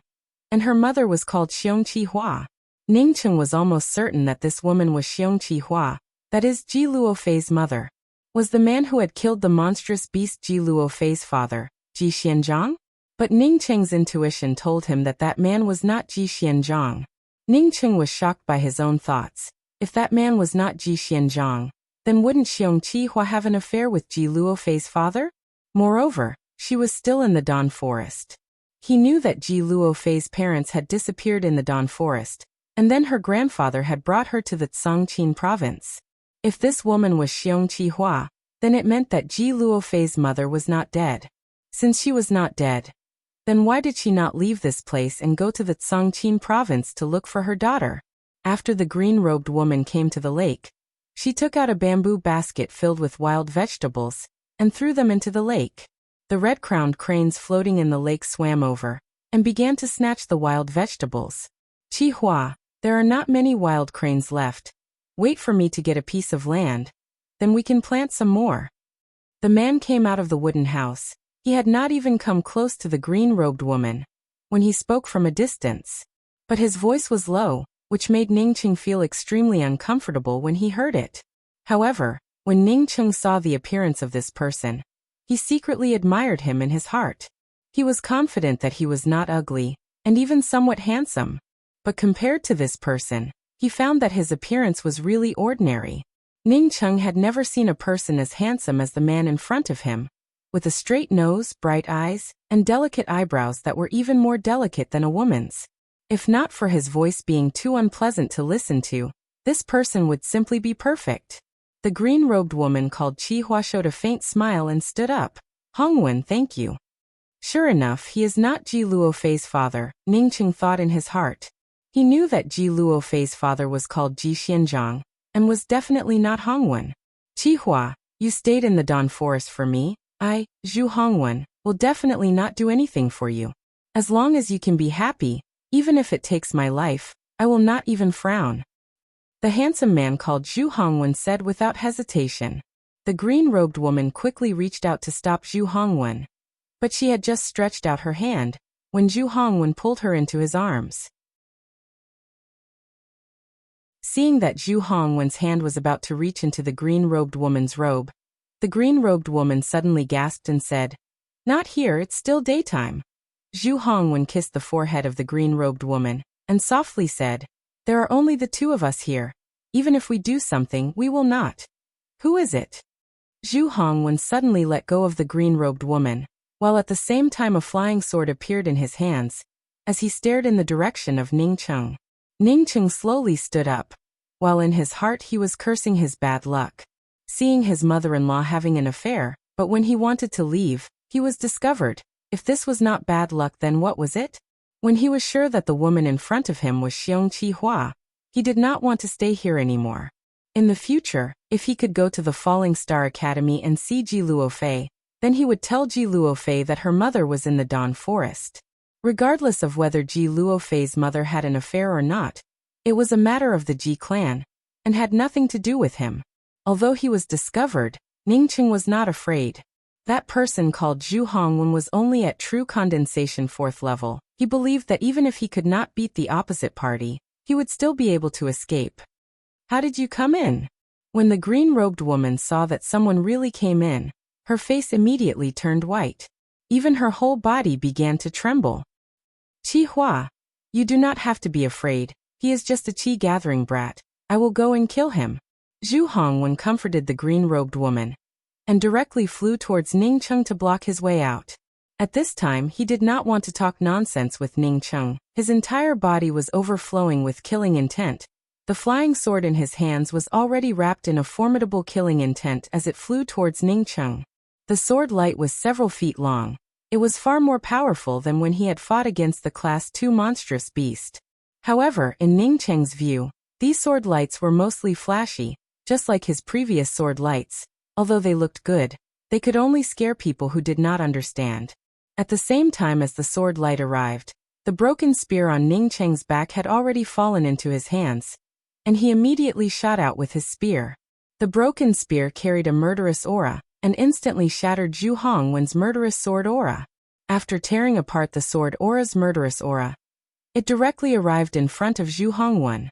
and her mother was called Xiong Qihua. Ningcheng was almost certain that this woman was Xiong Qihua, that is, Ji Luofei's mother. Was the man who had killed the monstrous beast Ji Luofei's father, Ji Xianzhang? But Ningcheng's intuition told him that that man was not Ji Xianzhang. Ningcheng was shocked by his own thoughts. If that man was not Ji Xianzhang, then wouldn't Xiong Qihua have an affair with Ji Luofei's father? Moreover, she was still in the Dawn Forest. He knew that Ji Luofei's parents had disappeared in the Dawn Forest, and then her grandfather had brought her to the Tsangqin province. If this woman was Xiong Qihua, then it meant that Ji Luofei's mother was not dead. Since she was not dead, then why did she not leave this place and go to the Tsangqin province to look for her daughter? After the green-robed woman came to the lake, she took out a bamboo basket filled with wild vegetables and threw them into the lake. The red-crowned cranes floating in the lake swam over and began to snatch the wild vegetables. Qihua, there are not many wild cranes left. Wait for me to get a piece of land, then we can plant some more. The man came out of the wooden house. He had not even come close to the green-robed woman when he spoke from a distance. But his voice was low, which made Ningcheng feel extremely uncomfortable when he heard it. However, when Ningcheng saw the appearance of this person, he secretly admired him in his heart. He was confident that he was not ugly, and even somewhat handsome. But compared to this person, he found that his appearance was really ordinary. Ningcheng had never seen a person as handsome as the man in front of him, with a straight nose, bright eyes, and delicate eyebrows that were even more delicate than a woman's. If not for his voice being too unpleasant to listen to, this person would simply be perfect. The green-robed woman called Qihua showed a faint smile and stood up. "Hongwen, thank you." Sure enough, he is not Ji Luofei's father, Ningqing thought in his heart. He knew that Ji Luofei's father was called Ji Xianzhang, and was definitely not Hongwen. Qihua, you stayed in the Dawn Forest for me. I, Zhu Hongwen, will definitely not do anything for you. As long as you can be happy, even if it takes my life, I will not even frown. The handsome man called Zhu Hongwen said without hesitation. The green-robed woman quickly reached out to stop Zhu Hongwen. But she had just stretched out her hand, when Zhu Hongwen pulled her into his arms. Seeing that Zhu Hongwen's hand was about to reach into the green-robed woman's robe, the green-robed woman suddenly gasped and said, "Not here, it's still daytime." Zhu Hongwen kissed the forehead of the green-robed woman, and softly said, "There are only the two of us here. Even if we do something, we will not." "Who is it?" Zhu Hongwen suddenly let go of the green-robed woman, while at the same time a flying sword appeared in his hands, as he stared in the direction of Ningqing. Ningqing slowly stood up, while in his heart he was cursing his bad luck. Seeing his mother-in-law having an affair, but when he wanted to leave, he was discovered. If this was not bad luck, then what was it? When he was sure that the woman in front of him was Xiong Qihua, he did not want to stay here anymore. In the future, if he could go to the Falling Star Academy and see Ji Luofei, then he would tell Ji Luofei that her mother was in the Dawn Forest. Regardless of whether Ji Luofei's mother had an affair or not, it was a matter of the Ji clan, and had nothing to do with him. Although he was discovered, Ningqing was not afraid. That person called Zhu Hongwen was only at true condensation 4th level. He believed that even if he could not beat the opposite party, he would still be able to escape. "How did you come in?" When the green-robed woman saw that someone really came in, her face immediately turned white. Even her whole body began to tremble. "Qihua, you do not have to be afraid. He is just a qi-gathering brat. I will go and kill him." Zhu Hongwen comforted the green-robed woman, and directly flew towards Ningqing to block his way out. At this time he did not want to talk nonsense with Ningqing. His entire body was overflowing with killing intent. The flying sword in his hands was already wrapped in a formidable killing intent as it flew towards Ningqing. The sword light was several feet long. It was far more powerful than when he had fought against the Class 2 monstrous beast. However, in Ningqing's view, these sword lights were mostly flashy, just like his previous sword lights. Although they looked good, they could only scare people who did not understand. At the same time as the sword light arrived, the broken spear on Ningqing's back had already fallen into his hands, and he immediately shot out with his spear. The broken spear carried a murderous aura, and instantly shattered Zhu Hongwen's murderous sword aura. After tearing apart the sword aura's murderous aura, it directly arrived in front of Zhu Hongwen.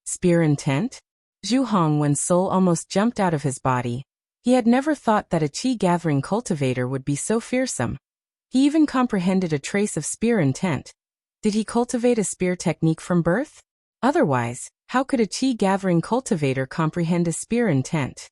Spear intent? Zhu Hongwen's soul almost jumped out of his body. He had never thought that a qi-gathering cultivator would be so fearsome. He even comprehended a trace of spear intent. Did he cultivate a spear technique from birth? Otherwise, how could a qi-gathering cultivator comprehend a spear intent?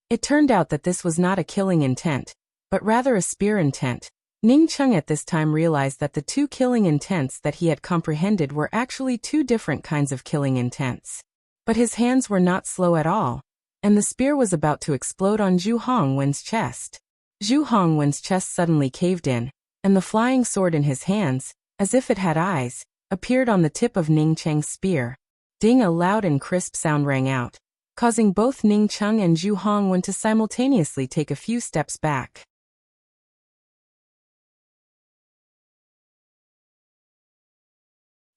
It turned out that this was not a killing intent, but rather a spear intent. Ningqing at this time realized that the two killing intents that he had comprehended were actually two different kinds of killing intents. But his hands were not slow at all, and the spear was about to explode on Zhu Hongwen's chest. Zhu Hongwen's chest suddenly caved in, and the flying sword in his hands, as if it had eyes, appeared on the tip of Ningqing's spear. Ding! A loud and crisp sound rang out, causing both Ningqing and Zhu Hongwen to simultaneously take a few steps back.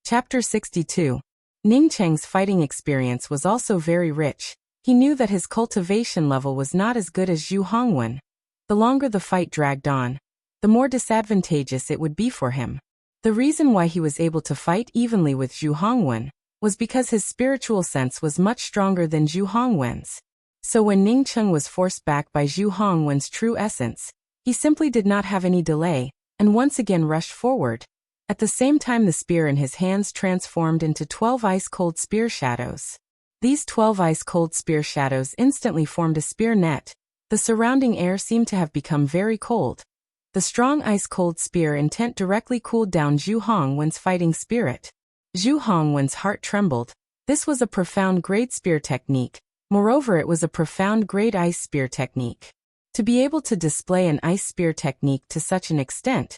Chapter 62. Ningqing's fighting experience was also very rich. He knew that his cultivation level was not as good as Zhu Hongwen. The longer the fight dragged on, the more disadvantageous it would be for him. The reason why he was able to fight evenly with Zhu Hongwen was because his spiritual sense was much stronger than Zhu Hongwen's. So when Ningqing was forced back by Zhu Hongwen's true essence, he simply did not have any delay, and once again rushed forward. At the same time, the spear in his hands transformed into 12 ice-cold spear shadows. These 12 ice-cold spear shadows instantly formed a spear net. The surrounding air seemed to have become very cold. The strong ice-cold spear intent directly cooled down Zhu Hongwen's fighting spirit. Zhu Hongwen's heart trembled. This was a profound grade spear technique. Moreover, it was a profound grade ice spear technique. To be able to display an ice spear technique to such an extent,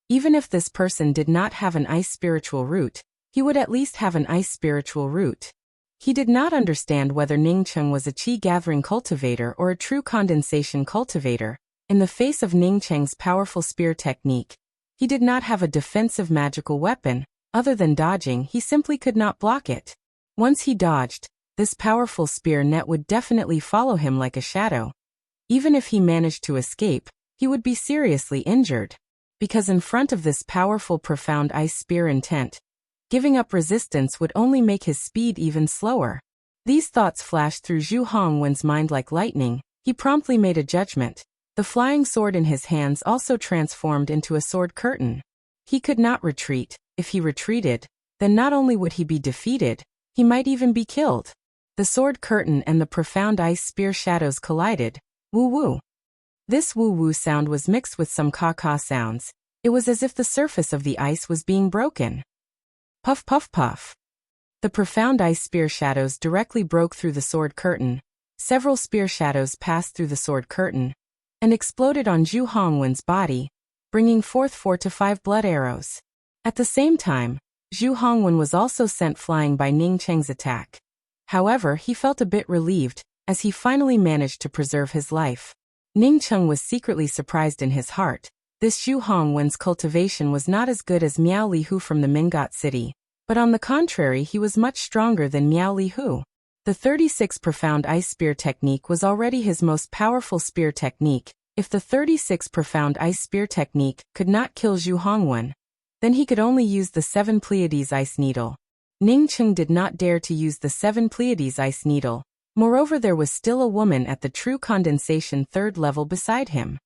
even if this person did not have an ice spiritual root, he would at least have an ice spiritual root. He did not understand whether Ningcheng was a qi-gathering cultivator or a true condensation cultivator. In the face of Ningcheng's powerful spear technique, he did not have a defensive magical weapon. Other than dodging, he simply could not block it. Once he dodged, this powerful spear net would definitely follow him like a shadow. Even if he managed to escape, he would be seriously injured. Because in front of this powerful profound ice spear intent, giving up resistance would only make his speed even slower. These thoughts flashed through Zhu Hongwen's mind like lightning. He promptly made a judgment. The flying sword in his hands also transformed into a sword curtain. He could not retreat. If he retreated, then not only would he be defeated, he might even be killed. The sword curtain and the profound ice spear shadows collided. Woo-woo. This woo-woo sound was mixed with some caw-caw sounds. It was as if the surface of the ice was being broken. Puff puff puff. The profound ice spear shadows directly broke through the sword curtain. Several spear shadows passed through the sword curtain and exploded on Zhu Hongwen's body, bringing forth 4 to 5 blood arrows. At the same time, Zhu Hongwen was also sent flying by Ningcheng's attack. However, he felt a bit relieved, as he finally managed to preserve his life. Ningcheng was secretly surprised in his heart. This Zhu Hongwen's cultivation was not as good as Miao Li Hu from the Mingot city, but on the contrary he was much stronger than Miao Li Hu. The 36 profound ice spear technique was already his most powerful spear technique. If the 36 profound ice spear technique could not kill Zhu Hongwen, then he could only use the 7 Pleiades ice needle. Ningcheng did not dare to use the 7 Pleiades ice needle. Moreover, there was still a woman at the true condensation 3rd level beside him.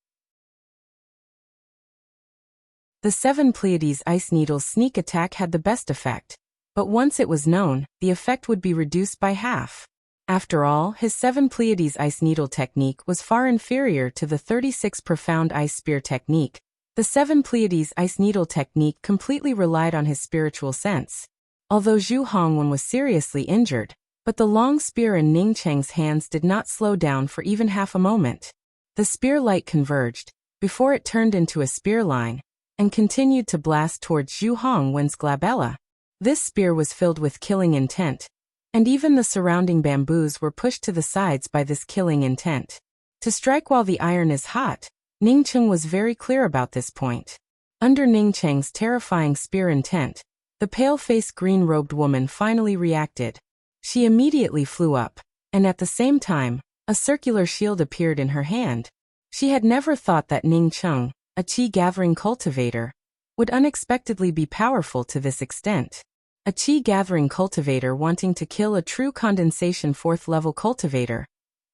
The 7 Pleiades ice needle's sneak attack had the best effect, but once it was known, the effect would be reduced by half. After all, his 7 Pleiades ice needle technique was far inferior to the 36 profound ice spear technique. The 7 Pleiades ice needle technique completely relied on his spiritual sense. Although Zhu Hongwen was seriously injured, but the long spear in Ningcheng's hands did not slow down for even half a moment. The spear light converged, before it turned into a spear line, and continued to blast towards Zhu Hongwen's glabella. This spear was filled with killing intent, and even the surrounding bamboos were pushed to the sides by this killing intent. To strike while the iron is hot, Ningcheng was very clear about this point. Under Ningcheng's terrifying spear intent, the pale-faced green-robed woman finally reacted. She immediately flew up, and at the same time, a circular shield appeared in her hand. She had never thought that Ningcheng, a qi-gathering cultivator, would unexpectedly be powerful to this extent. A qi-gathering cultivator wanting to kill a true condensation 4th level cultivator.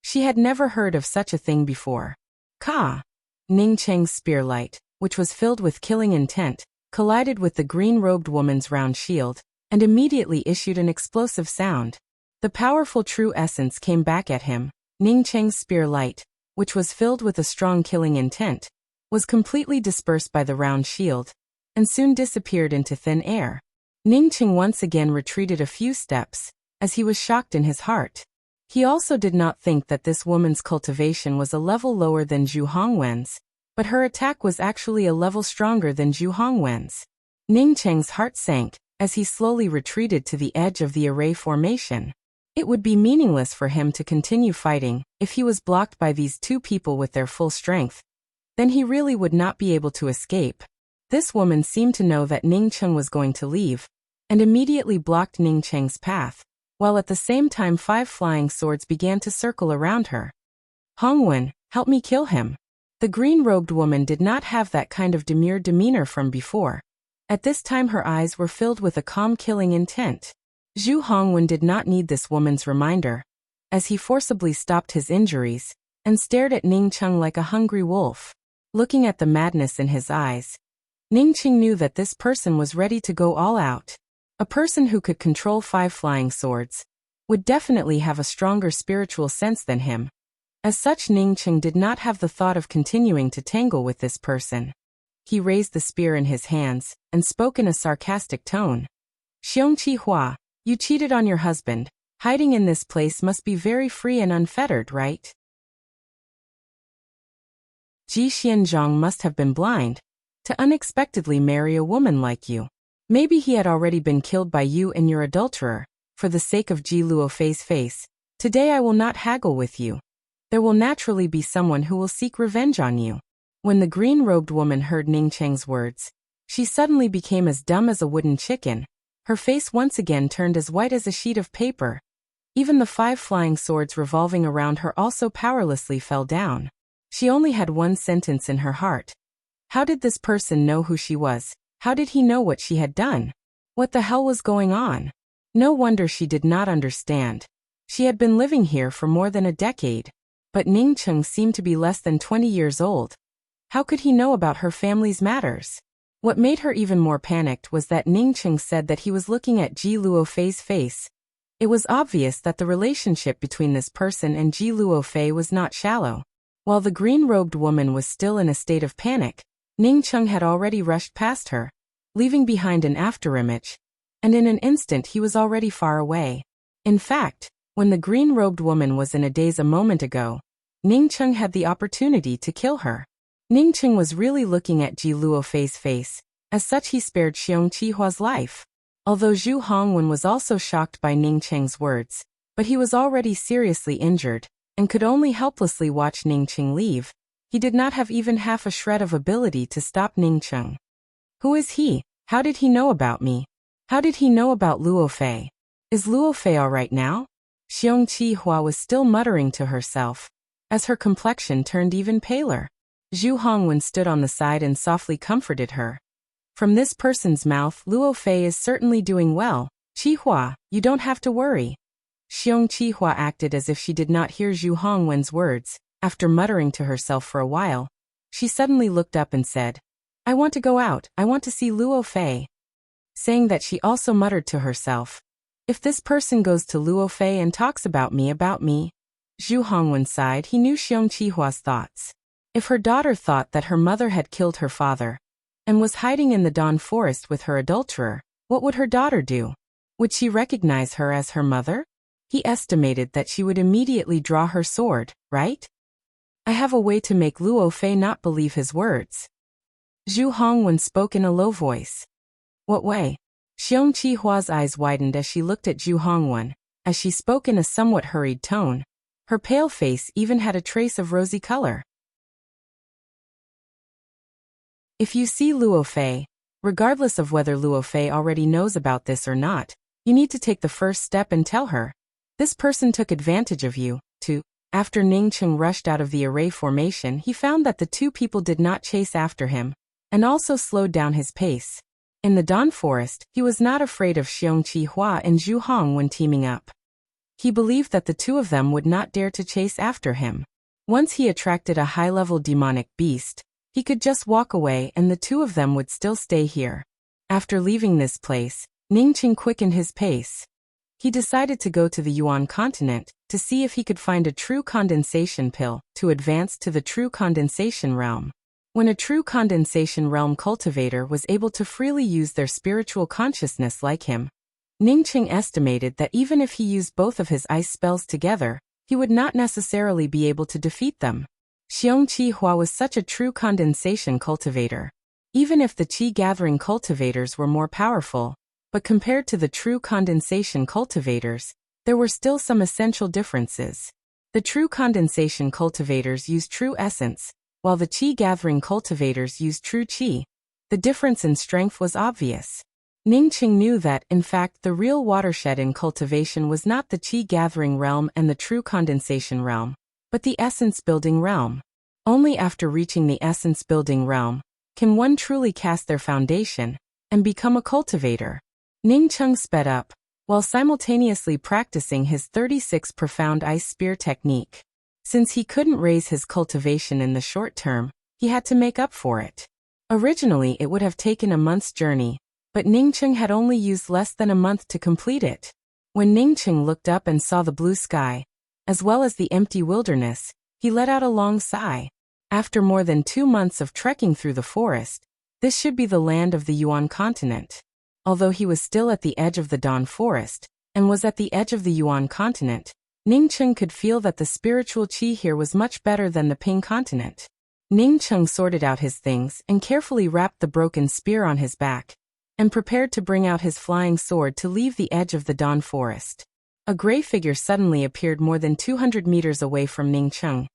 She had never heard of such a thing before. Ka! Ningcheng's spearlight, which was filled with killing intent, collided with the green-robed woman's round shield, and immediately issued an explosive sound. The powerful true essence came back at him. Ningcheng's spearlight, which was filled with a strong killing intent, was completely dispersed by the round shield, and soon disappeared into thin air. Ningcheng once again retreated a few steps, as he was shocked in his heart. He also did not think that this woman's cultivation was a level lower than Zhu Hongwen's, but her attack was actually a level stronger than Zhu Hongwen's. Ningcheng's heart sank, as he slowly retreated to the edge of the array formation. It would be meaningless for him to continue fighting, if he was blocked by these two people with their full strength. Then he really would not be able to escape. This woman seemed to know that Ningcheng was going to leave, and immediately blocked Ningcheng's path, while at the same time 5 flying swords began to circle around her. Hongwen, help me kill him. The green-robed woman did not have that kind of demure demeanor from before. At this time her eyes were filled with a calm killing intent. Zhu Hongwen did not need this woman's reminder, as he forcibly stopped his injuries, and stared at Ningcheng like a hungry wolf. Looking at the madness in his eyes, Ningcheng knew that this person was ready to go all out. A person who could control 5 flying swords would definitely have a stronger spiritual sense than him. As such, Ningcheng did not have the thought of continuing to tangle with this person. He raised the spear in his hands and spoke in a sarcastic tone. Xiongqi Hua, you cheated on your husband. Hiding in this place must be very free and unfettered, right? Ji Xianzhong must have been blind to unexpectedly marry a woman like you. Maybe he had already been killed by you and your adulterer. For the sake of Ji Luofei's face, today I will not haggle with you. There will naturally be someone who will seek revenge on you. When the green-robed woman heard Ning Cheng's words, she suddenly became as dumb as a wooden chicken. Her face once again turned as white as a sheet of paper. Even the 5 flying swords revolving around her also powerlessly fell down. She only had one sentence in her heart. How did this person know who she was? How did he know what she had done? What the hell was going on? No wonder she did not understand. She had been living here for more than a decade. But Ning Cheng seemed to be less than 20 years old. How could he know about her family's matters? What made her even more panicked was that Ning Cheng said that he was looking at Ji Luofei's face. It was obvious that the relationship between this person and Ji Luofei was not shallow. While the green-robed woman was still in a state of panic, Ning Cheng had already rushed past her, leaving behind an afterimage, and in an instant he was already far away. In fact, when the green-robed woman was in a daze a moment ago, Ning Cheng had the opportunity to kill her. Ning Cheng was really looking at Ji Luofei's face. As such, he spared Xiong Qihua's life. Although Zhu Hongwen was also shocked by Ning Cheng's words, but he was already seriously injured, and could only helplessly watch Ning Cheng leave. He did not have even half a shred of ability to stop Ning Cheng. Who is he? How did he know about me? How did he know about Luofei? Is Luofei all right now? Xiong Qihua was still muttering to herself, as her complexion turned even paler. Zhu Hongwen stood on the side and softly comforted her. From this person's mouth, Luofei is certainly doing well. Qihua, you don't have to worry. Xiong Qihua acted as if she did not hear Zhu Hongwen's words. After muttering to herself for a while, she suddenly looked up and said, I want to go out, I want to see Luofei. Saying that, she also muttered to herself, if this person goes to Luofei and talks about me. Zhu Hongwen sighed. He knew Xiong Qihua's thoughts. If her daughter thought that her mother had killed her father, and was hiding in the Dawn Forest with her adulterer, what would her daughter do? Would she recognize her as her mother? He estimated that she would immediately draw her sword, right? I have a way to make Luofei not believe his words. Zhu Hongwen spoke in a low voice. What way? Xiong Qihua's eyes widened as she looked at Zhu Hongwen. As she spoke in a somewhat hurried tone, her pale face even had a trace of rosy color. If you see Luofei, regardless of whether Luofei already knows about this or not, you need to take the first step and tell her. This person took advantage of you, too. After Ning Cheng rushed out of the array formation, he found that the 2 people did not chase after him, and also slowed down his pace. In the Dawn Forest, he was not afraid of Xiong Qihua and Zhu Hong when teaming up. He believed that the 2 of them would not dare to chase after him. Once he attracted a high-level demonic beast, he could just walk away and the 2 of them would still stay here. After leaving this place, Ning Cheng quickened his pace. He decided to go to the Yuan continent to see if he could find a true condensation pill to advance to the true condensation realm. When a true condensation realm cultivator was able to freely use their spiritual consciousness like him, Ning Cheng estimated that even if he used both of his ice spells together, he would not necessarily be able to defeat them. Xiong Qihua was such a true condensation cultivator. Even if the qi-gathering cultivators were more powerful, but compared to the true condensation cultivators, there were still some essential differences. The true condensation cultivators used true essence, while the qi-gathering cultivators used true qi. The difference in strength was obvious. Ning Cheng knew that, in fact, the real watershed in cultivation was not the qi-gathering realm and the true condensation realm, but the essence-building realm. Only after reaching the essence-building realm can one truly cast their foundation and become a cultivator. Ning Cheng sped up, while simultaneously practicing his 36 profound ice spear technique. Since he couldn't raise his cultivation in the short term, he had to make up for it. Originally it would have taken a month's journey, but Ning Cheng had only used less than a month to complete it. When Ning Cheng looked up and saw the blue sky, as well as the empty wilderness, he let out a long sigh. After more than 2 months of trekking through the forest, this should be the land of the Yuan continent. Although he was still at the edge of the Dawn Forest, and was at the edge of the Yuan continent, Ning Cheng could feel that the spiritual qi here was much better than the Ping continent. Ning Cheng sorted out his things and carefully wrapped the broken spear on his back, and prepared to bring out his flying sword to leave the edge of the Dawn Forest. A gray figure suddenly appeared more than 200 meters away from Ning Cheng.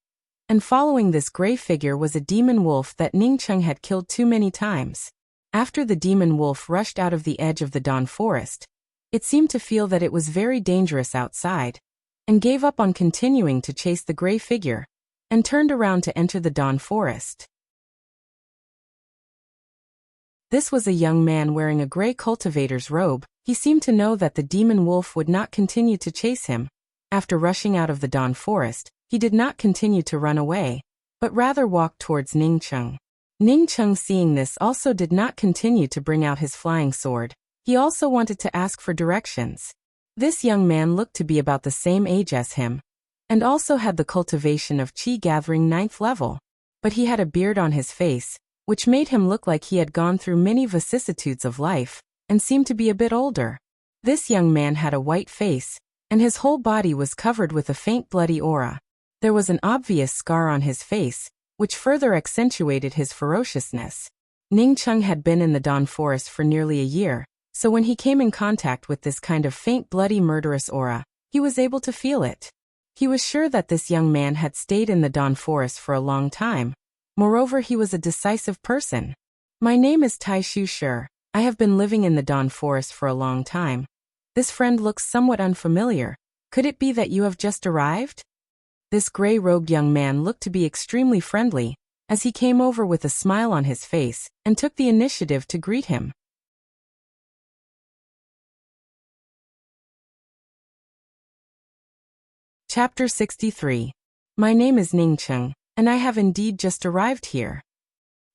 And following this gray figure was a demon wolf that Ning Cheng had killed too many times. After the demon wolf rushed out of the edge of the Dawn Forest, it seemed to feel that it was very dangerous outside, and gave up on continuing to chase the gray figure, and turned around to enter the Dawn Forest. This was a young man wearing a gray cultivator's robe. He seemed to know that the demon wolf would not continue to chase him. After rushing out of the Dawn Forest, he did not continue to run away, but rather walked towards Ning Cheng. Ning Cheng, seeing this, also did not continue to bring out his flying sword. He also wanted to ask for directions. This young man looked to be about the same age as him, and also had the cultivation of Qi gathering 9th level. But he had a beard on his face, which made him look like he had gone through many vicissitudes of life, and seemed to be a bit older. This young man had a white face, and his whole body was covered with a faint bloody aura. There was an obvious scar on his face, which further accentuated his ferociousness. Ning Cheng had been in the Dawn Forest for nearly a year, so when he came in contact with this kind of faint bloody murderous aura, he was able to feel it. He was sure that this young man had stayed in the Dawn Forest for a long time. Moreover, he was a decisive person. My name is Tai Shu Shi. I have been living in the Dawn Forest for a long time. This friend looks somewhat unfamiliar. Could it be that you have just arrived? This gray-robed young man looked to be extremely friendly, as he came over with a smile on his face, and took the initiative to greet him. Chapter 63. My name is Ning Cheng, and I have indeed just arrived here.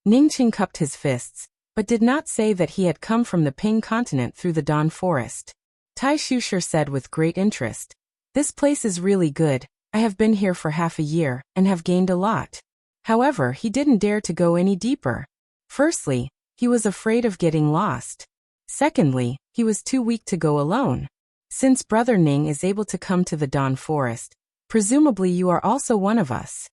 Ning Cheng cupped his fists, but did not say that he had come from the Ping continent through the Dawn Forest. Tai Shu Shi said with great interest, "This place is really good. I have been here for half a year, and have gained a lot." However, he didn't dare to go any deeper. Firstly, he was afraid of getting lost. Secondly, he was too weak to go alone. Since Brother Ning is able to come to the Dawn Forest, presumably you are also one of us.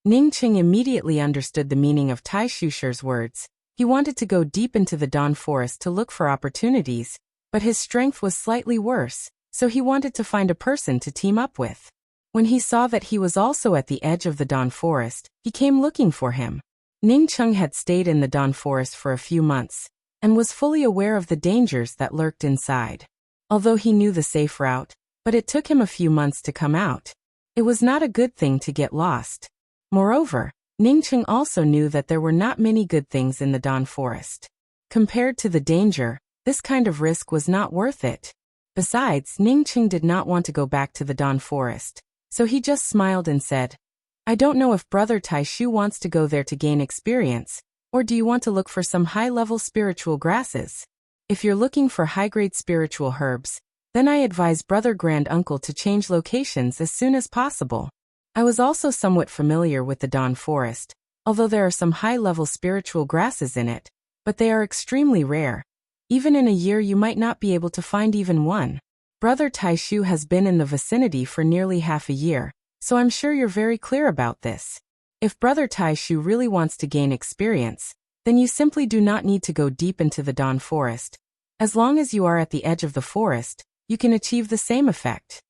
Ning Cheng immediately understood the meaning of Tai Shu Shi's words. He wanted to go deep into the Dawn Forest to look for opportunities, but his strength was slightly worse, so he wanted to find a person to team up with. When he saw that he was also at the edge of the Dawn Forest, he came looking for him. Ning Cheng had stayed in the Dawn Forest for a few months, and was fully aware of the dangers that lurked inside. Although he knew the safe route, but it took him a few months to come out. It was not a good thing to get lost. Moreover, Ning Cheng also knew that there were not many good things in the Dawn Forest. Compared to the danger, this kind of risk was not worth it. Besides, Ning Cheng did not want to go back to the Dawn Forest, so he just smiled and said, "I don't know if Brother Tai Shu wants to go there to gain experience, or do you want to look for some high-level spiritual grasses? If you're looking for high-grade spiritual herbs, then I advise Brother Grand Uncle to change locations as soon as possible." I was also somewhat familiar with the Dawn Forest, although there are some high-level spiritual grasses in it, but they are extremely rare. Even in a year you might not be able to find even one. Brother Tai Shu has been in the vicinity for nearly half a year, so I'm sure you're very clear about this. If Brother Tai Shu really wants to gain experience, then you simply do not need to go deep into the Dawn Forest. As long as you are at the edge of the forest, you can achieve the same effect.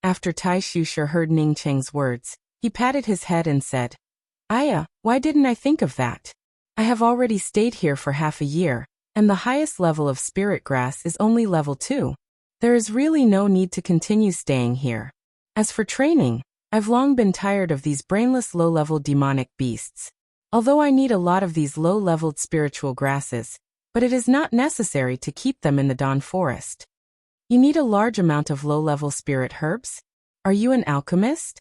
After Tai Shu Shi heard Ning Cheng's words, he patted his head and said, Why didn't I think of that? I have already stayed here for half a year, and the highest level of spirit grass is only level 2. There is really no need to continue staying here. As for training, I've long been tired of these brainless low-level demonic beasts. Although I need a lot of these low-leveled spiritual grasses, but it is not necessary to keep them in the Dawn Forest. You need a large amount of low-level spirit herbs? Are you an alchemist?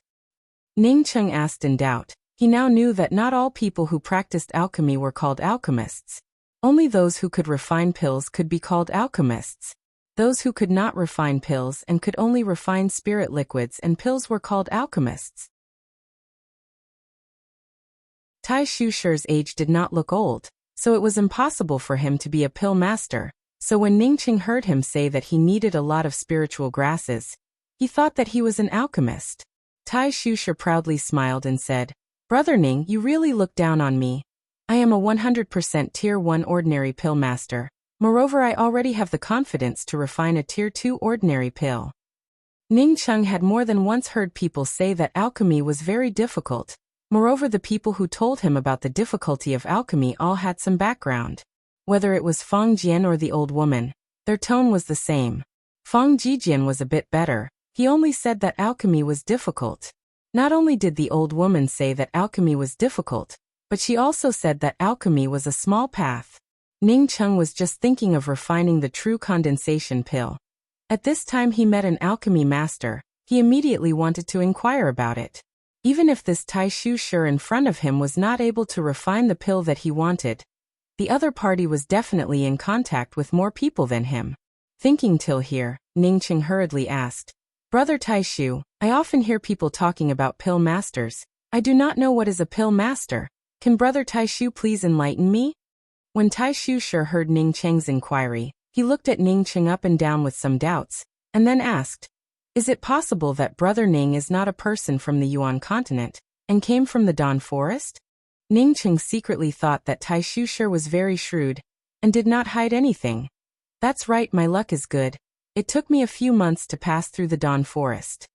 Ning Cheng asked in doubt. He now knew that not all people who practiced alchemy were called alchemists. Only those who could refine pills could be called alchemists. Those who could not refine pills and could only refine spirit liquids and pills were called alchemists. Tai Shu Shi's age did not look old, so it was impossible for him to be a pill master. So when Ning Cheng heard him say that he needed a lot of spiritual grasses, he thought that he was an alchemist. Tai Shu Shi proudly smiled and said, Brother Ning, you really look down on me. I am a 100% Tier 1 ordinary pill master. Moreover, I already have the confidence to refine a Tier 2 ordinary pill. Ning Cheng had more than once heard people say that alchemy was very difficult. Moreover, the people who told him about the difficulty of alchemy all had some background. Whether it was Fang Jian or the old woman, their tone was the same. Fang Jijian was a bit better. He only said that alchemy was difficult. Not only did the old woman say that alchemy was difficult, but she also said that alchemy was a small path. Ning Cheng was just thinking of refining the true condensation pill. At this time he met an alchemy master. He immediately wanted to inquire about it. Even if this Tai Shu Shi in front of him was not able to refine the pill that he wanted, the other party was definitely in contact with more people than him. Thinking till here, Ning Cheng hurriedly asked, Brother Tai Shu, I often hear people talking about pill masters. I do not know what is a pill master. Can Brother Tai Shu please enlighten me? When Tai Shu Shi heard Ning Cheng's inquiry, he looked at Ning Cheng up and down with some doubts, and then asked, Is it possible that Brother Ning is not a person from the Yuan continent, and came from the Dan forest? Ning Cheng secretly thought that Tai Shu Shi was very shrewd, and did not hide anything. That's right, my luck is good. It took me a few months to pass through the Dan forest.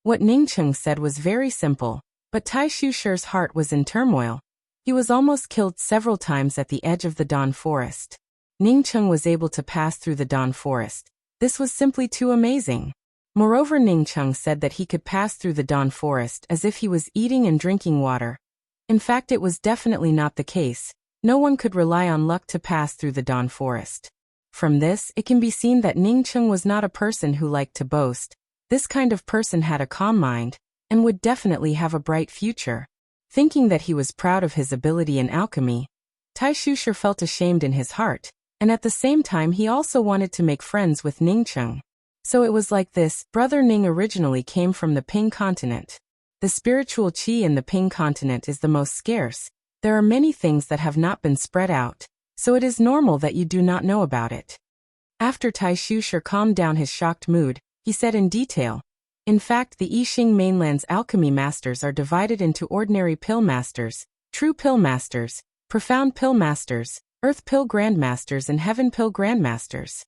What Ning Cheng said was very simple, but Tai Shu Shi's heart was in turmoil. He was almost killed several times at the edge of the Dan forest. Ning Cheng was able to pass through the Dan forest. This was simply too amazing. Moreover, Ning Cheng said that he could pass through the Dan forest as if he was eating and drinking water. In fact, it was definitely not the case. No one could rely on luck to pass through the Dan forest. From this, it can be seen that Ning Cheng was not a person who liked to boast. This kind of person had a calm mind, and would definitely have a bright future. Thinking that he was proud of his ability in alchemy, Tai Shu Shi felt ashamed in his heart, and at the same time he also wanted to make friends with Ning Cheng. So it was like this. Brother Ning originally came from the Ping continent. The spiritual qi in the Ping continent is the most scarce. There are many things that have not been spread out, so it is normal that you do not know about it. After Tai Shu Shi calmed down his shocked mood, he said in detail, In fact, the Yixing mainland's alchemy masters are divided into ordinary pill masters, true pill masters, profound pill masters, earth pill grandmasters and heaven pill grandmasters.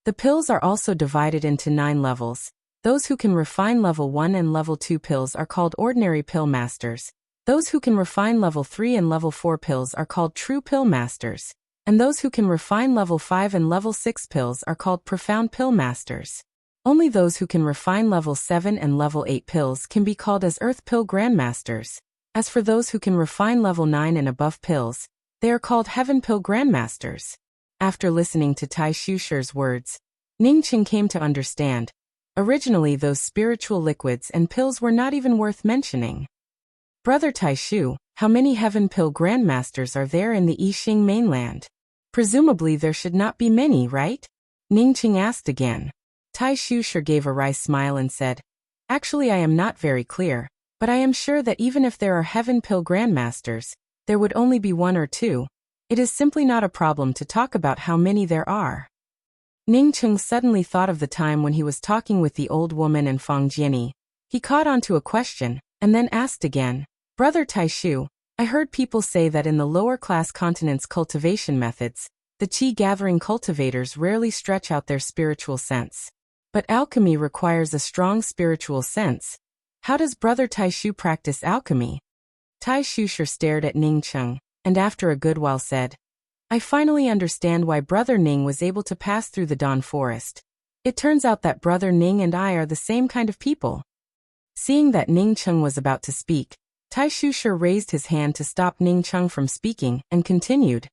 The pills are also divided into 9 levels. Those who can refine level 1 and level 2 pills are called ordinary pill masters. Those who can refine level 3 and level 4 pills are called true pill masters. And those who can refine level 5 and level 6 pills are called profound pill masters. Only those who can refine level 7 and level 8 pills can be called as earth pill grandmasters. As for those who can refine level 9 and above pills, they are called heaven pill grandmasters. After listening to Tai Shu Shi's words, Ning Cheng came to understand. Originally, those spiritual liquids and pills were not even worth mentioning. Brother Tai Shu, how many heaven pill grandmasters are there in the Yixing mainland? Presumably there should not be many, right? Ning Cheng asked again. Tai Shu Shi gave a wry smile and said, Actually, I am not very clear, but I am sure that even if there are heaven pill grandmasters, there would only be 1 or 2. It is simply not a problem to talk about how many there are. Ning Cheng suddenly thought of the time when he was talking with the old woman and Fang Jiani. He caught on to a question, and then asked again, Brother Tai Shu, I heard people say that in the lower class continents' cultivation methods, the qi gathering cultivators rarely stretch out their spiritual sense. But alchemy requires a strong spiritual sense. How does Brother Tai Shu practice alchemy? Tai Shu Shi stared at Ning Cheng, and after a good while said, I finally understand why Brother Ning was able to pass through the Dan forest. It turns out that Brother Ning and I are the same kind of people. Seeing that Ning Cheng was about to speak, Tai Shu Shi raised his hand to stop Ning Cheng from speaking, and continued,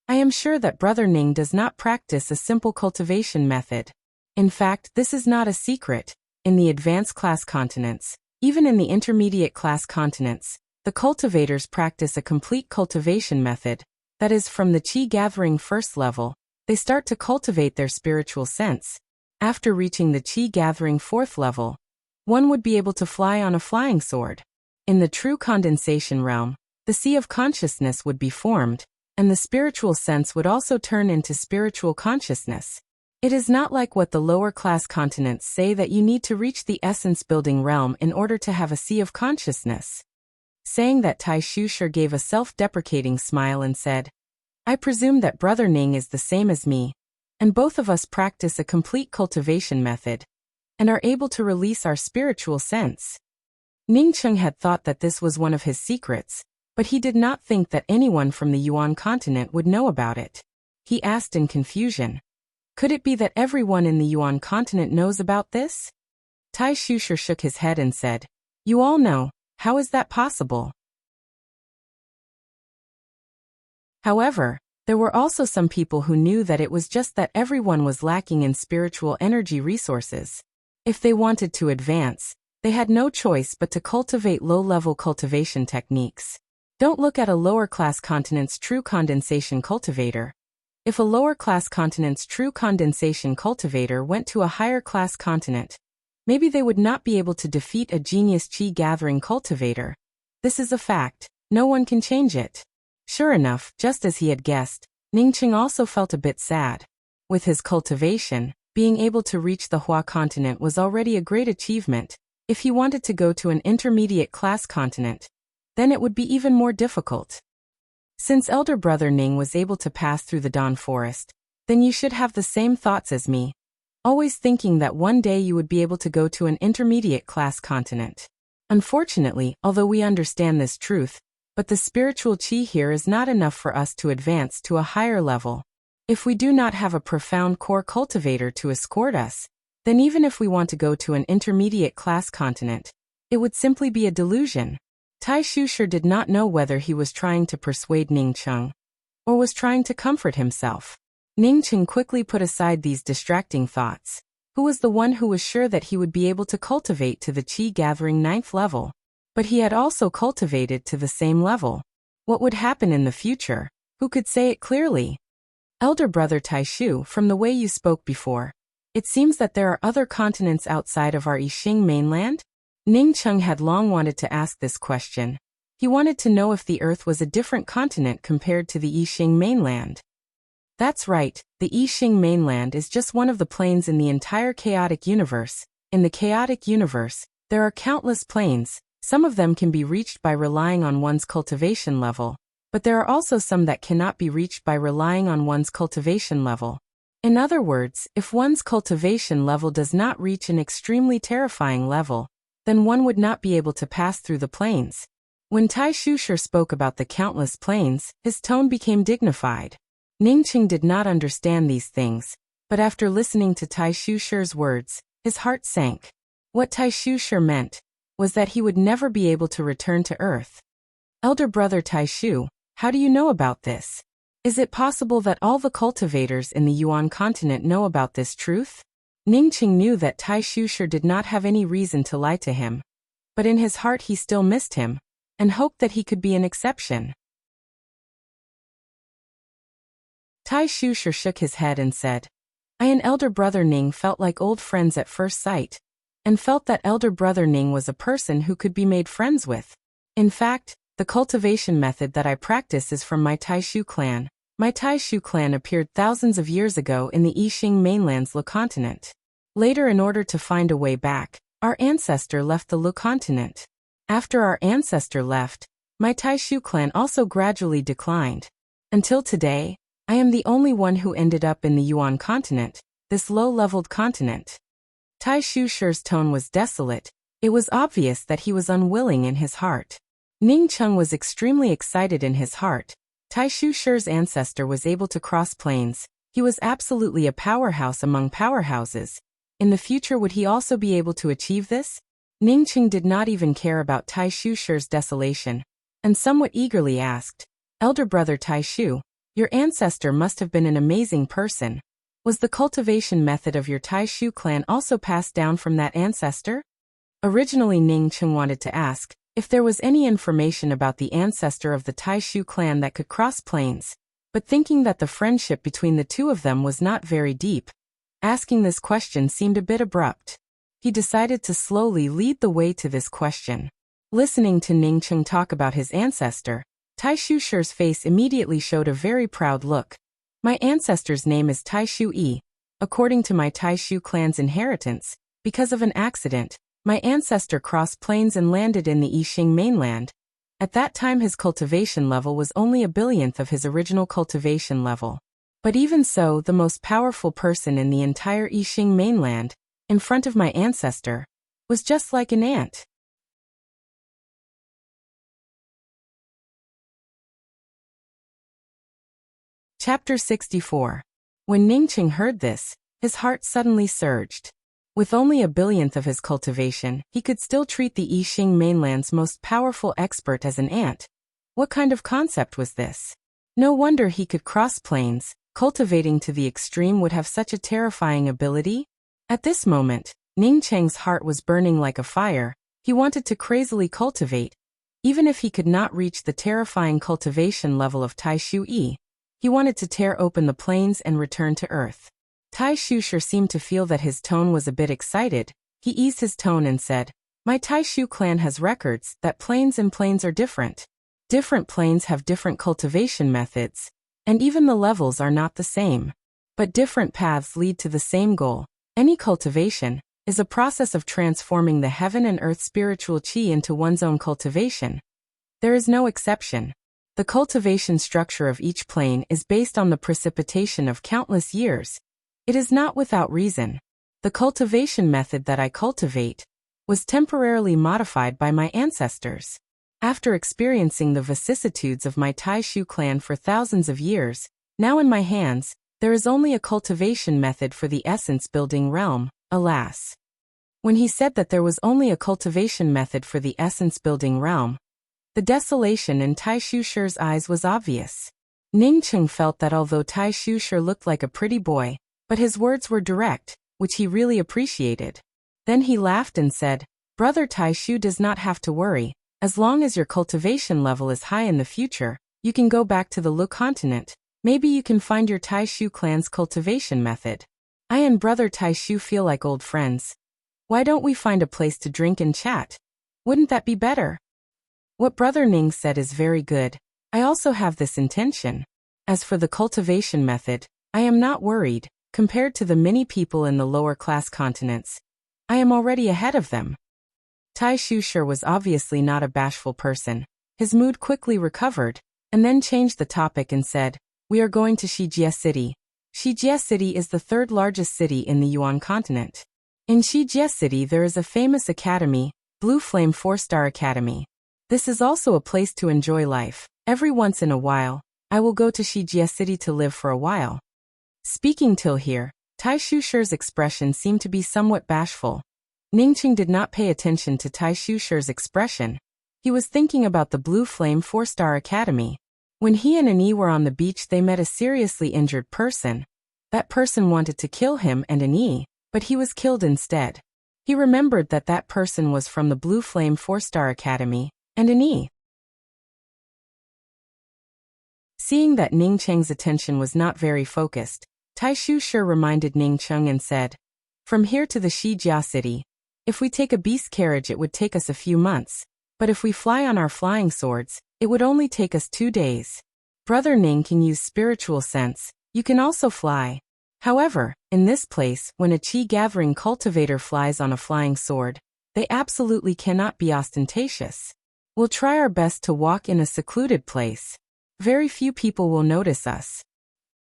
I am sure that Brother Ning does not practice a simple cultivation method. In fact, this is not a secret. In the advanced class continents, even in the intermediate class continents, the cultivators practice a complete cultivation method. That is, from the qi gathering first level, they start to cultivate their spiritual sense. After reaching the qi gathering 4th level, one would be able to fly on a flying sword. In the true condensation realm, the sea of consciousness would be formed, and the spiritual sense would also turn into spiritual consciousness. It is not like what the lower-class continents say that you need to reach the essence-building realm in order to have a sea of consciousness. Saying that, Tai Shushur gave a self-deprecating smile and said, I presume that Brother Ning is the same as me, and both of us practice a complete cultivation method, and are able to release our spiritual sense. Ningcheng had thought that this was one of his secrets, but he did not think that anyone from the Yuan continent would know about it. He asked in confusion, could it be that everyone in the Yuan continent knows about this? Tai Shushur shook his head and said, you all know, how is that possible? However, there were also some people who knew that it was just that everyone was lacking in spiritual energy resources. If they wanted to advance, they had no choice but to cultivate low-level cultivation techniques. Don't look at a lower-class continent's true condensation cultivator. If a lower-class continent's true condensation cultivator went to a higher-class continent, maybe they would not be able to defeat a genius qi-gathering cultivator. This is a fact, no one can change it. Sure enough, just as he had guessed, Ningcheng also felt a bit sad. With his cultivation, being able to reach the Hua continent was already a great achievement. If he wanted to go to an intermediate-class continent, then it would be even more difficult. Since elder brother Ning was able to pass through the Dawn Forest, then you should have the same thoughts as me, always thinking that one day you would be able to go to an intermediate-class continent. Unfortunately, although we understand this truth, but the spiritual qi here is not enough for us to advance to a higher level. If we do not have a profound core cultivator to escort us, then even if we want to go to an intermediate-class continent, it would simply be a delusion. Tai Shushur did not know whether he was trying to persuade Ningcheng, or was trying to comfort himself. Ningcheng quickly put aside these distracting thoughts. Who was the one who was sure that he would be able to cultivate to the qi-gathering 9th level? But he had also cultivated to the same level. What would happen in the future? Who could say it clearly? Elder brother Taishu, from the way you spoke before, it seems that there are other continents outside of our Yixing mainland? Ningcheng had long wanted to ask this question. He wanted to know if the Earth was a different continent compared to the Yixing mainland. That's right, the Yixing mainland is just one of the planes in the entire chaotic universe. In the chaotic universe, there are countless planes. Some of them can be reached by relying on one's cultivation level, but there are also some that cannot be reached by relying on one's cultivation level. In other words, if one's cultivation level does not reach an extremely terrifying level, then one would not be able to pass through the planes. When Tai Shushur spoke about the countless planes, his tone became dignified. Ningcheng did not understand these things, but after listening to Tai Shushur's words, his heart sank. What Tai Shushur meant was that he would never be able to return to Earth. Elder brother Taishu, how do you know about this? Is it possible that all the cultivators in the Yuan continent know about this truth? Ningcheng knew that Tai Shushur did not have any reason to lie to him, but in his heart he still missed him, and hoped that he could be an exception. Tai Shushur shook his head and said, I and elder brother Ning felt like old friends at first sight, and felt that elder brother Ning was a person who could be made friends with. In fact, the cultivation method that I practice is from my Taishu clan. My Taishu clan appeared thousands of years ago in the Yixing mainland's Lu continent. Later, in order to find a way back, our ancestor left the Lu continent. After our ancestor left, my Taishu clan also gradually declined. Until today, I am the only one who ended up in the Yuan continent, this low-leveled continent. Tai Shushur's tone was desolate. It was obvious that he was unwilling in his heart. Ningcheng was extremely excited in his heart. Tai Shushur's ancestor was able to cross planes. He was absolutely a powerhouse among powerhouses. In the future, would he also be able to achieve this? Ningcheng did not even care about Tai Shushur's desolation, and somewhat eagerly asked, Elder brother Taishu, your ancestor must have been an amazing person. Was the cultivation method of your Taishu clan also passed down from that ancestor? Originally, Ningcheng wanted to ask if there was any information about the ancestor of the Taishu clan that could cross planes, but thinking that the friendship between the two of them was not very deep, asking this question seemed a bit abrupt. He decided to slowly lead the way to this question. Listening to Ningcheng talk about his ancestor, Tai Shushur's face immediately showed a very proud look. My ancestor's name is Taishu Yi. according to my Taishu clan's inheritance, because of an accident, my ancestor crossed plains and landed in the Yixing mainland. At that time his cultivation level was only a billionth of his original cultivation level. But even so, the most powerful person in the entire Yixing mainland, in front of my ancestor, was just like an ant. Chapter 64. When Ningqing heard this, his heart suddenly surged. With only a billionth of his cultivation, he could still treat the Yixing mainland's most powerful expert as an ant. What kind of concept was this? No wonder he could cross plains. Cultivating to the extreme would have such a terrifying ability? At this moment, Ningqing's heart was burning like a fire. He wanted to crazily cultivate. Even if he could not reach the terrifying cultivation level of Taishu Yi, he wanted to tear open the plains and return to Earth. Taishu sure seemed to feel that his tone was a bit excited. He eased his tone and said, "My Taishu clan has records that plains and plains are different. Different plains have different cultivation methods, and even the levels are not the same. But different paths lead to the same goal. Any cultivation is a process of transforming the heaven and earth spiritual qi into one's own cultivation. There is no exception. The cultivation structure of each plane is based on the precipitation of countless years. It is not without reason. The cultivation method that I cultivate was temporarily modified by my ancestors. After experiencing the vicissitudes of my Taishu clan for thousands of years, now in my hands, there is only a cultivation method for the essence-building realm, alas." When he said that there was only a cultivation method for the essence-building realm, the desolation in Taishu Shi's eyes was obvious. Ningqing felt that although Taishu Shi looked like a pretty boy, but his words were direct, which he really appreciated. Then he laughed and said, "Brother Taishu does not have to worry. As long as your cultivation level is high in the future, you can go back to the Lu continent. Maybe you can find your Taishu clan's cultivation method. I and Brother Taishu feel like old friends. Why don't we find a place to drink and chat? Wouldn't that be better?" What Brother Ning said is very good. I also have this intention. As for the cultivation method, I am not worried. Compared to the many people in the lower class continents, I am already ahead of them. Taishu Shi was obviously not a bashful person. His mood quickly recovered, and then changed the topic and said, "We are going to Shijie City. Shijie City is the third largest city in the Yuan continent. In Shijie City there is a famous academy, Blue Flame 4-Star Academy. This is also a place to enjoy life. Every once in a while, I will go to Shijie City to live for a while." Speaking till here, Taishu Shi's expression seemed to be somewhat bashful. Ningqing did not pay attention to Taishu Shi's expression. He was thinking about the Blue Flame 4-Star Academy. When he and Annie were on the beach they met a seriously injured person. That person wanted to kill him and Annie, but he was killed instead. He remembered that that person was from the Blue Flame 4-Star Academy, and Annie. Seeing that Ningqing's attention was not very focused, Taishu Shi reminded Ningqing and said, "From here to the Shijia city, if we take a beast carriage it would take us a few months, but if we fly on our flying swords, it would only take us 2 days. Brother Ning can use spiritual sense, you can also fly. However, in this place, when a qi-gathering cultivator flies on a flying sword, they absolutely cannot be ostentatious. We'll try our best to walk in a secluded place. Very few people will notice us."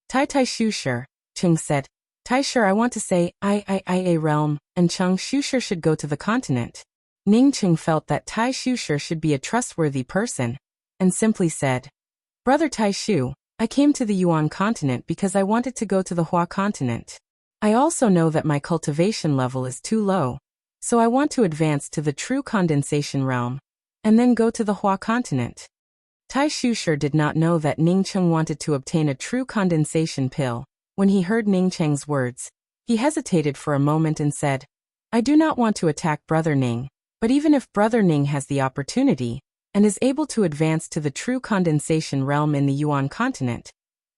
Taishu Shi, Cheng said, "Taishu, I want to say, a realm, and Cheng Shu should go to the continent." Ningqing felt that Taishu Shi should be a trustworthy person, and simply said, "Brother Taishu, I came to the Yuan continent because I wanted to go to the Hua continent. I also know that my cultivation level is too low, so I want to advance to the true condensation realm, and then go to the Hua continent." Taishu Shi did not know that Ningqing wanted to obtain a true condensation pill. When he heard Ningqing's words, he hesitated for a moment and said, "I do not want to attack Brother Ning, but even if Brother Ning has the opportunity, and is able to advance to the true condensation realm in the Yuan continent,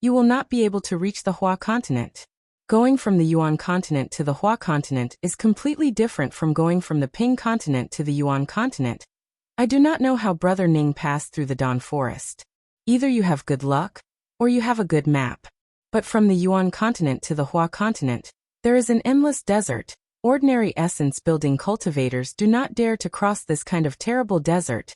you will not be able to reach the Hua continent. Going from the Yuan continent to the Hua continent is completely different from going from the Ping continent to the Yuan continent. I do not know how Brother Ning passed through the Dawn Forest. Either you have good luck, or you have a good map. But from the Yuan continent to the Hua continent, There is an endless desert. Ordinary essence-building cultivators do not dare to cross this kind of terrible desert,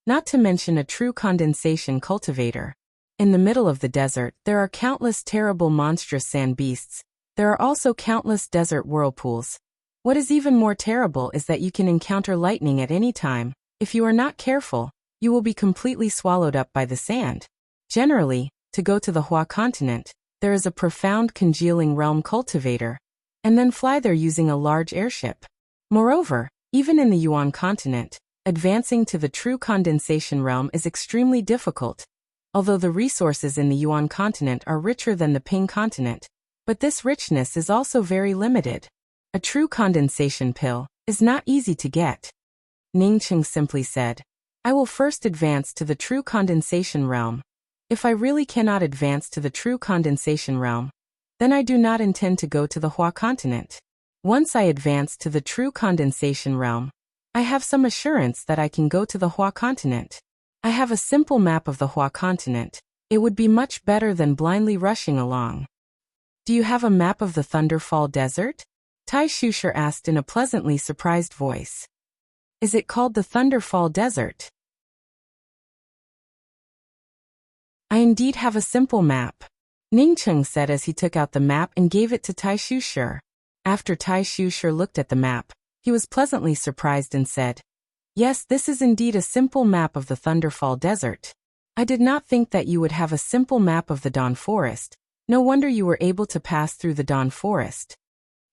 not to mention a true condensation cultivator. In the middle of the desert, there are countless terrible monstrous sand beasts. There are also countless desert whirlpools. What is even more terrible is that you can encounter lightning at any time. If you are not careful, you will be completely swallowed up by the sand. Generally, to go to the Hua continent, there is a profound congealing realm cultivator, and then fly there using a large airship. Moreover, even in the Yuan continent, advancing to the true condensation realm is extremely difficult, although the resources in the Yuan continent are richer than the Ping continent. But this richness is also very limited. A true condensation pill is not easy to get. Ningcheng simply said, I will first advance to the true condensation realm. If I really cannot advance to the true condensation realm, then I do not intend to go to the Hua continent. Once I advance to the true condensation realm, I have some assurance that I can go to the Hua continent. I have a simple map of the Hua continent. It would be much better than blindly rushing along. Do you have a map of the Thunderfall Desert? Tai Shusher asked in a pleasantly surprised voice. Is it called the Thunderfall Desert? I indeed have a simple map, Ningcheng said as he took out the map and gave it to Tai Shusher. After Tai Shusher looked at the map, he was pleasantly surprised and said, Yes, this is indeed a simple map of the Thunderfall Desert. I did not think that you would have a simple map of the Dawn Forest. No wonder you were able to pass through the Dawn Forest.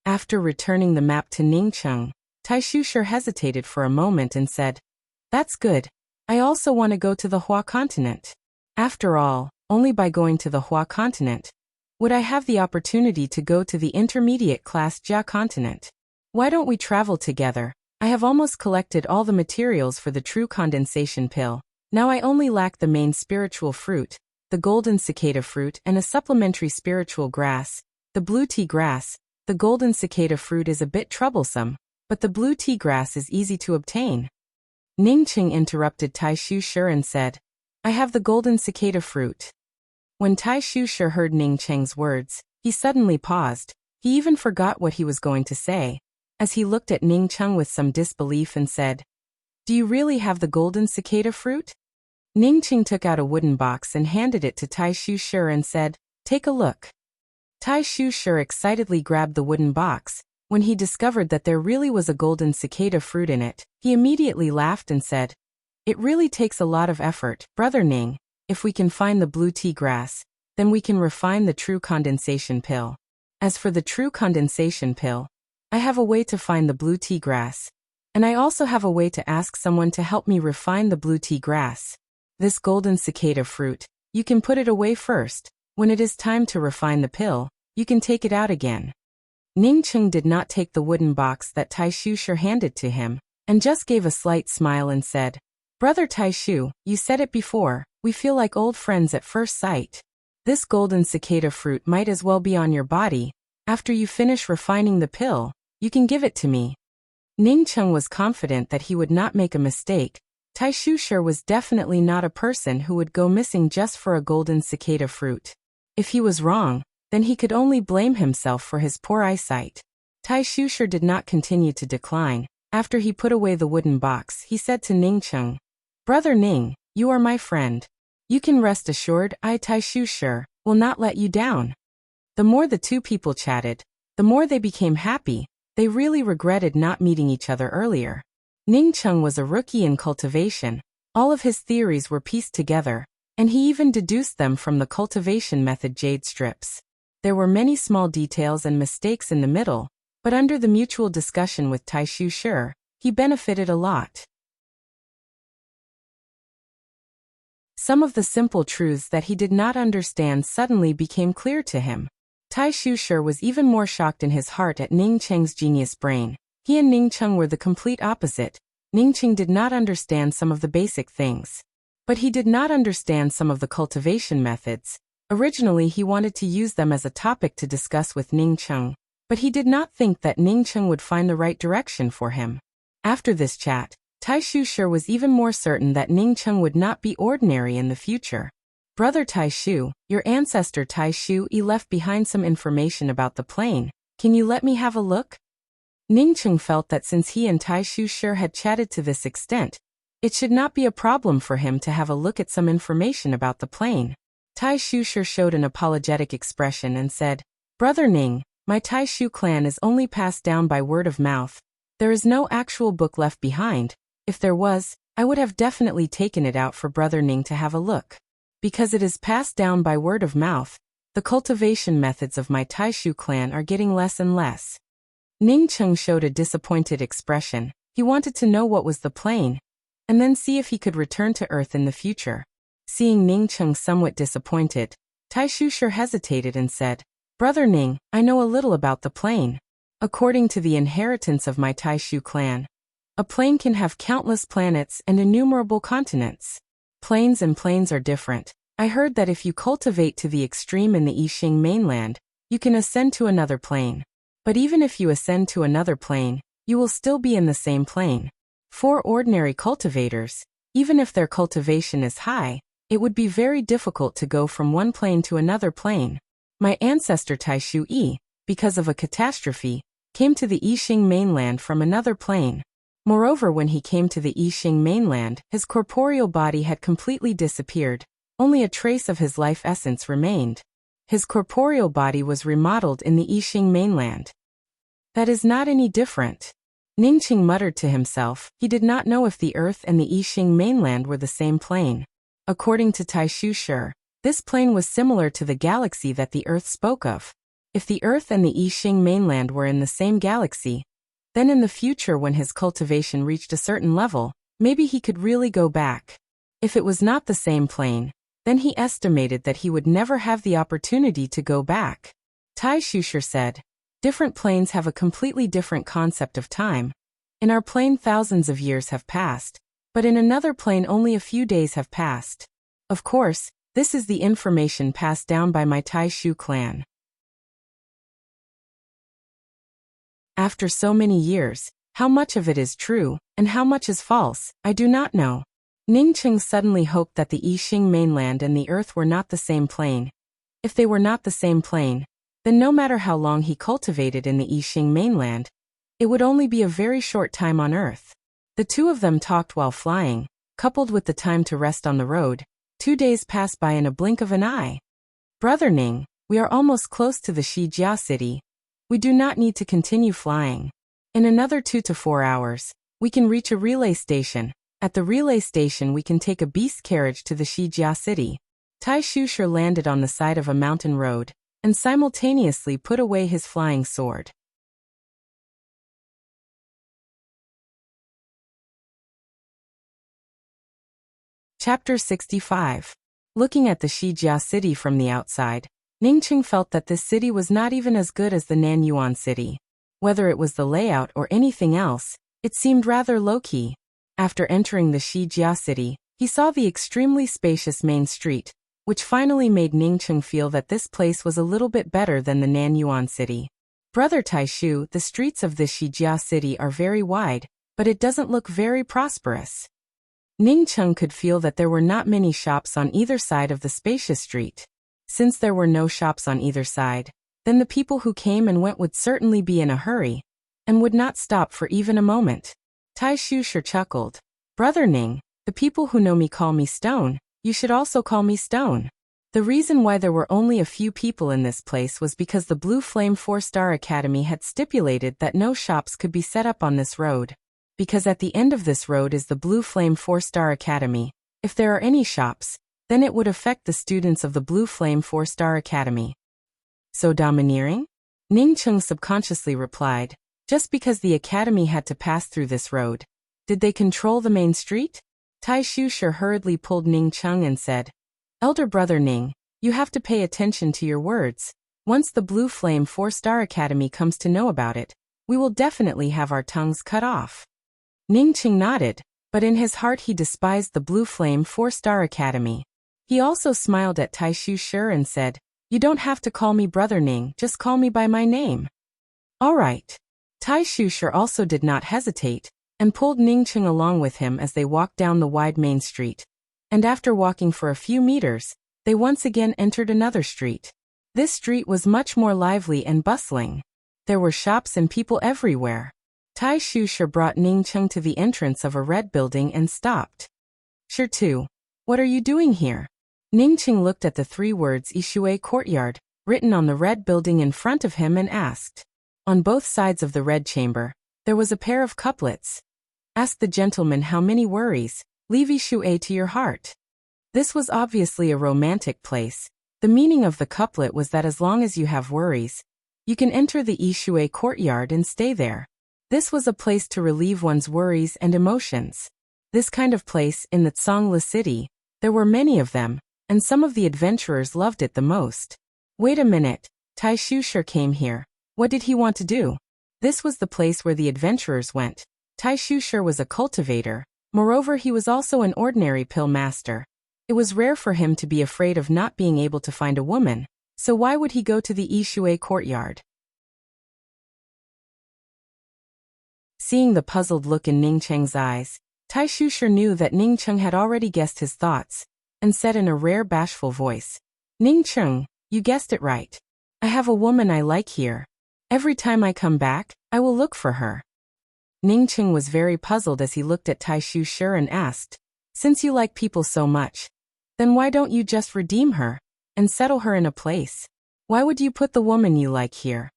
After returning the map to Ningcheng, Tai Shusher hesitated for a moment and said, That's good. I also want to go to the Hua continent. After all, only by going to the Hua continent would I have the opportunity to go to the intermediate class Jia continent. Why don't we travel together? I have almost collected all the materials for the true condensation pill. Now I only lack the main spiritual fruit, the golden cicada fruit, and a supplementary spiritual grass, the blue tea grass. The golden cicada fruit is a bit troublesome, but the blue tea grass is easy to obtain. Ningcheng interrupted Tai Shusher and said, I have the golden cicada fruit. When Tai Shusher heard Ningcheng's words, he suddenly paused. He even forgot what he was going to say, as he looked at Ningcheng with some disbelief and said, Do you really have the golden cicada fruit? Ningcheng took out a wooden box and handed it to Tai Shusher and said, Take a look. Tai Shusher excitedly grabbed the wooden box. When he discovered that there really was a golden cicada fruit in it, he immediately laughed and said, It really takes a lot of effort, Brother Ning. If we can find the blue tea grass, then we can refine the true condensation pill. As for the true condensation pill, I have a way to find the blue tea grass, and I also have a way to ask someone to help me refine the blue tea grass. This golden cicada fruit, you can put it away first. When it is time to refine the pill, you can take it out again. Ningcheng did not take the wooden box that Tai Shusher handed to him, and just gave a slight smile and said, Brother Tai Shu, you said it before, we feel like old friends at first sight. This golden cicada fruit might as well be on your body. After you finish refining the pill, you can give it to me. Ningcheng was confident that he would not make a mistake. Tai Shusher was definitely not a person who would go missing just for a golden cicada fruit. If he was wrong, then he could only blame himself for his poor eyesight. Tai Shusher did not continue to decline. After he put away the wooden box, he said to Ningcheng, Brother Ning, you are my friend. You can rest assured I, Tai Shusher, will not let you down. The more the two people chatted, the more they became happy. They really regretted not meeting each other earlier. Ningcheng was a rookie in cultivation. All of his theories were pieced together, and he even deduced them from the cultivation method jade strips. There were many small details and mistakes in the middle, but under the mutual discussion with Tai Shusher, he benefited a lot. Some of the simple truths that he did not understand suddenly became clear to him. Tai Shusher was even more shocked in his heart at Ningcheng's genius brain. He and Ningcheng were the complete opposite. Ningcheng did not understand some of the basic things, but he did not understand some of the cultivation methods. Originally he wanted to use them as a topic to discuss with Ningcheng, but he did not think that Ningcheng would find the right direction for him. After this chat, Tai Shusher was even more certain that Ningcheng would not be ordinary in the future. Brother Tai Shu, your ancestor Tai Shu left behind some information about the plane. Can you let me have a look? Ningcheng felt that since he and Tai Shu had chatted to this extent, it should not be a problem for him to have a look at some information about the plane. Tai Shu showed an apologetic expression and said, Brother Ning, my Tai Shu clan is only passed down by word of mouth. There is no actual book left behind. If there was, I would have definitely taken it out for Brother Ning to have a look. Because it is passed down by word of mouth, the cultivation methods of my Tai Shu clan are getting less and less. Ningcheng showed a disappointed expression. He wanted to know what was the plane, and then see if he could return to Earth in the future. Seeing Ningcheng somewhat disappointed, Tai Shu hesitated and said, Brother Ning, I know a little about the plane. According to the inheritance of my Tai Shu clan, a plane can have countless planets and innumerable continents. Planes and planes are different. I heard that if you cultivate to the extreme in the Yixing mainland, you can ascend to another plane. But even if you ascend to another plane, you will still be in the same plane. For ordinary cultivators, even if their cultivation is high, it would be very difficult to go from one plane to another plane. My ancestor Tai Shu, because of a catastrophe, came to the Yixing mainland from another plane. Moreover, when he came to the Yixing mainland, his corporeal body had completely disappeared. Only a trace of his life essence remained. His corporeal body was remodeled in the Yixing mainland. That is not any different. Ningcheng muttered to himself. He did not know if the Earth and the Yixing mainland were the same plane. According to Tai Shu, this plane was similar to the galaxy that the Earth spoke of. If the Earth and the Yixing mainland were in the same galaxy, then in the future when his cultivation reached a certain level, maybe he could really go back. If it was not the same plane, then he estimated that he would never have the opportunity to go back. Tai Shu said, different planes have a completely different concept of time. In our plane thousands of years have passed, but in another plane only a few days have passed. Of course, this is the information passed down by my Tai Shu clan. After so many years, how much of it is true, and how much is false, I do not know. Ningcheng suddenly hoped that the Yixing mainland and the Earth were not the same plane. If they were not the same plane, then no matter how long he cultivated in the Yixing mainland, it would only be a very short time on Earth. The two of them talked while flying, coupled with the time to rest on the road. 2 days passed by in a blink of an eye. Brother Ning, we are almost close to the Shijia city. We do not need to continue flying. In another 2 to 4 hours, we can reach a relay station. At the relay station we can take a beast carriage to the Shijia city. Tai Shu landed on the side of a mountain road, and simultaneously put away his flying sword. Chapter 65. Looking at the Shijia city from the outside, Ningcheng felt that this city was not even as good as the Nanyuan city. Whether it was the layout or anything else, it seemed rather low-key. After entering the Shijia city, he saw the extremely spacious main street, which finally made Ningcheng feel that this place was a little bit better than the Nanyuan city. Brother Tai Shu, the streets of this Shijia city are very wide, but it doesn't look very prosperous. Ningcheng could feel that there were not many shops on either side of the spacious street. Since there were no shops on either side, then the people who came and went would certainly be in a hurry, and would not stop for even a moment. Tai Shu chuckled. Brother Ning, the people who know me call me Stone, you should also call me Stone. The reason why there were only a few people in this place was because the Blue Flame 4-Star Academy had stipulated that no shops could be set up on this road. Because at the end of this road is the Blue Flame 4-Star Academy. If there are any shops, then it would affect the students of the Blue Flame 4-Star Academy. So domineering? Ningcheng subconsciously replied, just because the academy had to pass through this road. Did they control the main street? Tai Shu hurriedly pulled Ningcheng and said, Elder brother Ning, you have to pay attention to your words. Once the Blue Flame 4-Star Academy comes to know about it, we will definitely have our tongues cut off. Ningcheng nodded, but in his heart he despised the Blue Flame 4-Star Academy. He also smiled at Tai Shu and said, You don't have to call me Brother Ning, just call me by my name. All right. Tai Shu also did not hesitate, and pulled Ningcheng along with him as they walked down the wide main street. And after walking for a few meters, they once again entered another street. This street was much more lively and bustling. There were shops and people everywhere. Tai Shusher brought Ning Cheng to the entrance of a red building and stopped. Sure too. What are you doing here? Ning Cheng looked at the 3 words Yishui Courtyard, written on the red building in front of him and asked. On both sides of the red chamber, there was a pair of couplets. Ask the gentleman how many worries, leave Yishui to your heart. This was obviously a romantic place. The meaning of the couplet was that as long as you have worries, you can enter the Yishui Courtyard and stay there. This was a place to relieve one's worries and emotions. This kind of place in the Tsangla city, there were many of them, and some of the adventurers loved it the most. Wait a minute, Tai Shusher came here. What did he want to do? This was the place where the adventurers went. Tai Shusher was a cultivator. Moreover, he was also an ordinary pill master. It was rare for him to be afraid of not being able to find a woman, so why would he go to the Yishui Courtyard? Seeing the puzzled look in Ning Cheng's eyes, Tai Shusher knew that Ning Cheng had already guessed his thoughts, and said in a rare bashful voice, Ning Cheng, you guessed it right. I have a woman I like here. Every time I come back, I will look for her. Ning Cheng was very puzzled as he looked at Tai Shusher and asked, since you like people so much, then why don't you just redeem her, and settle her in a place? Why would you put the woman you like here?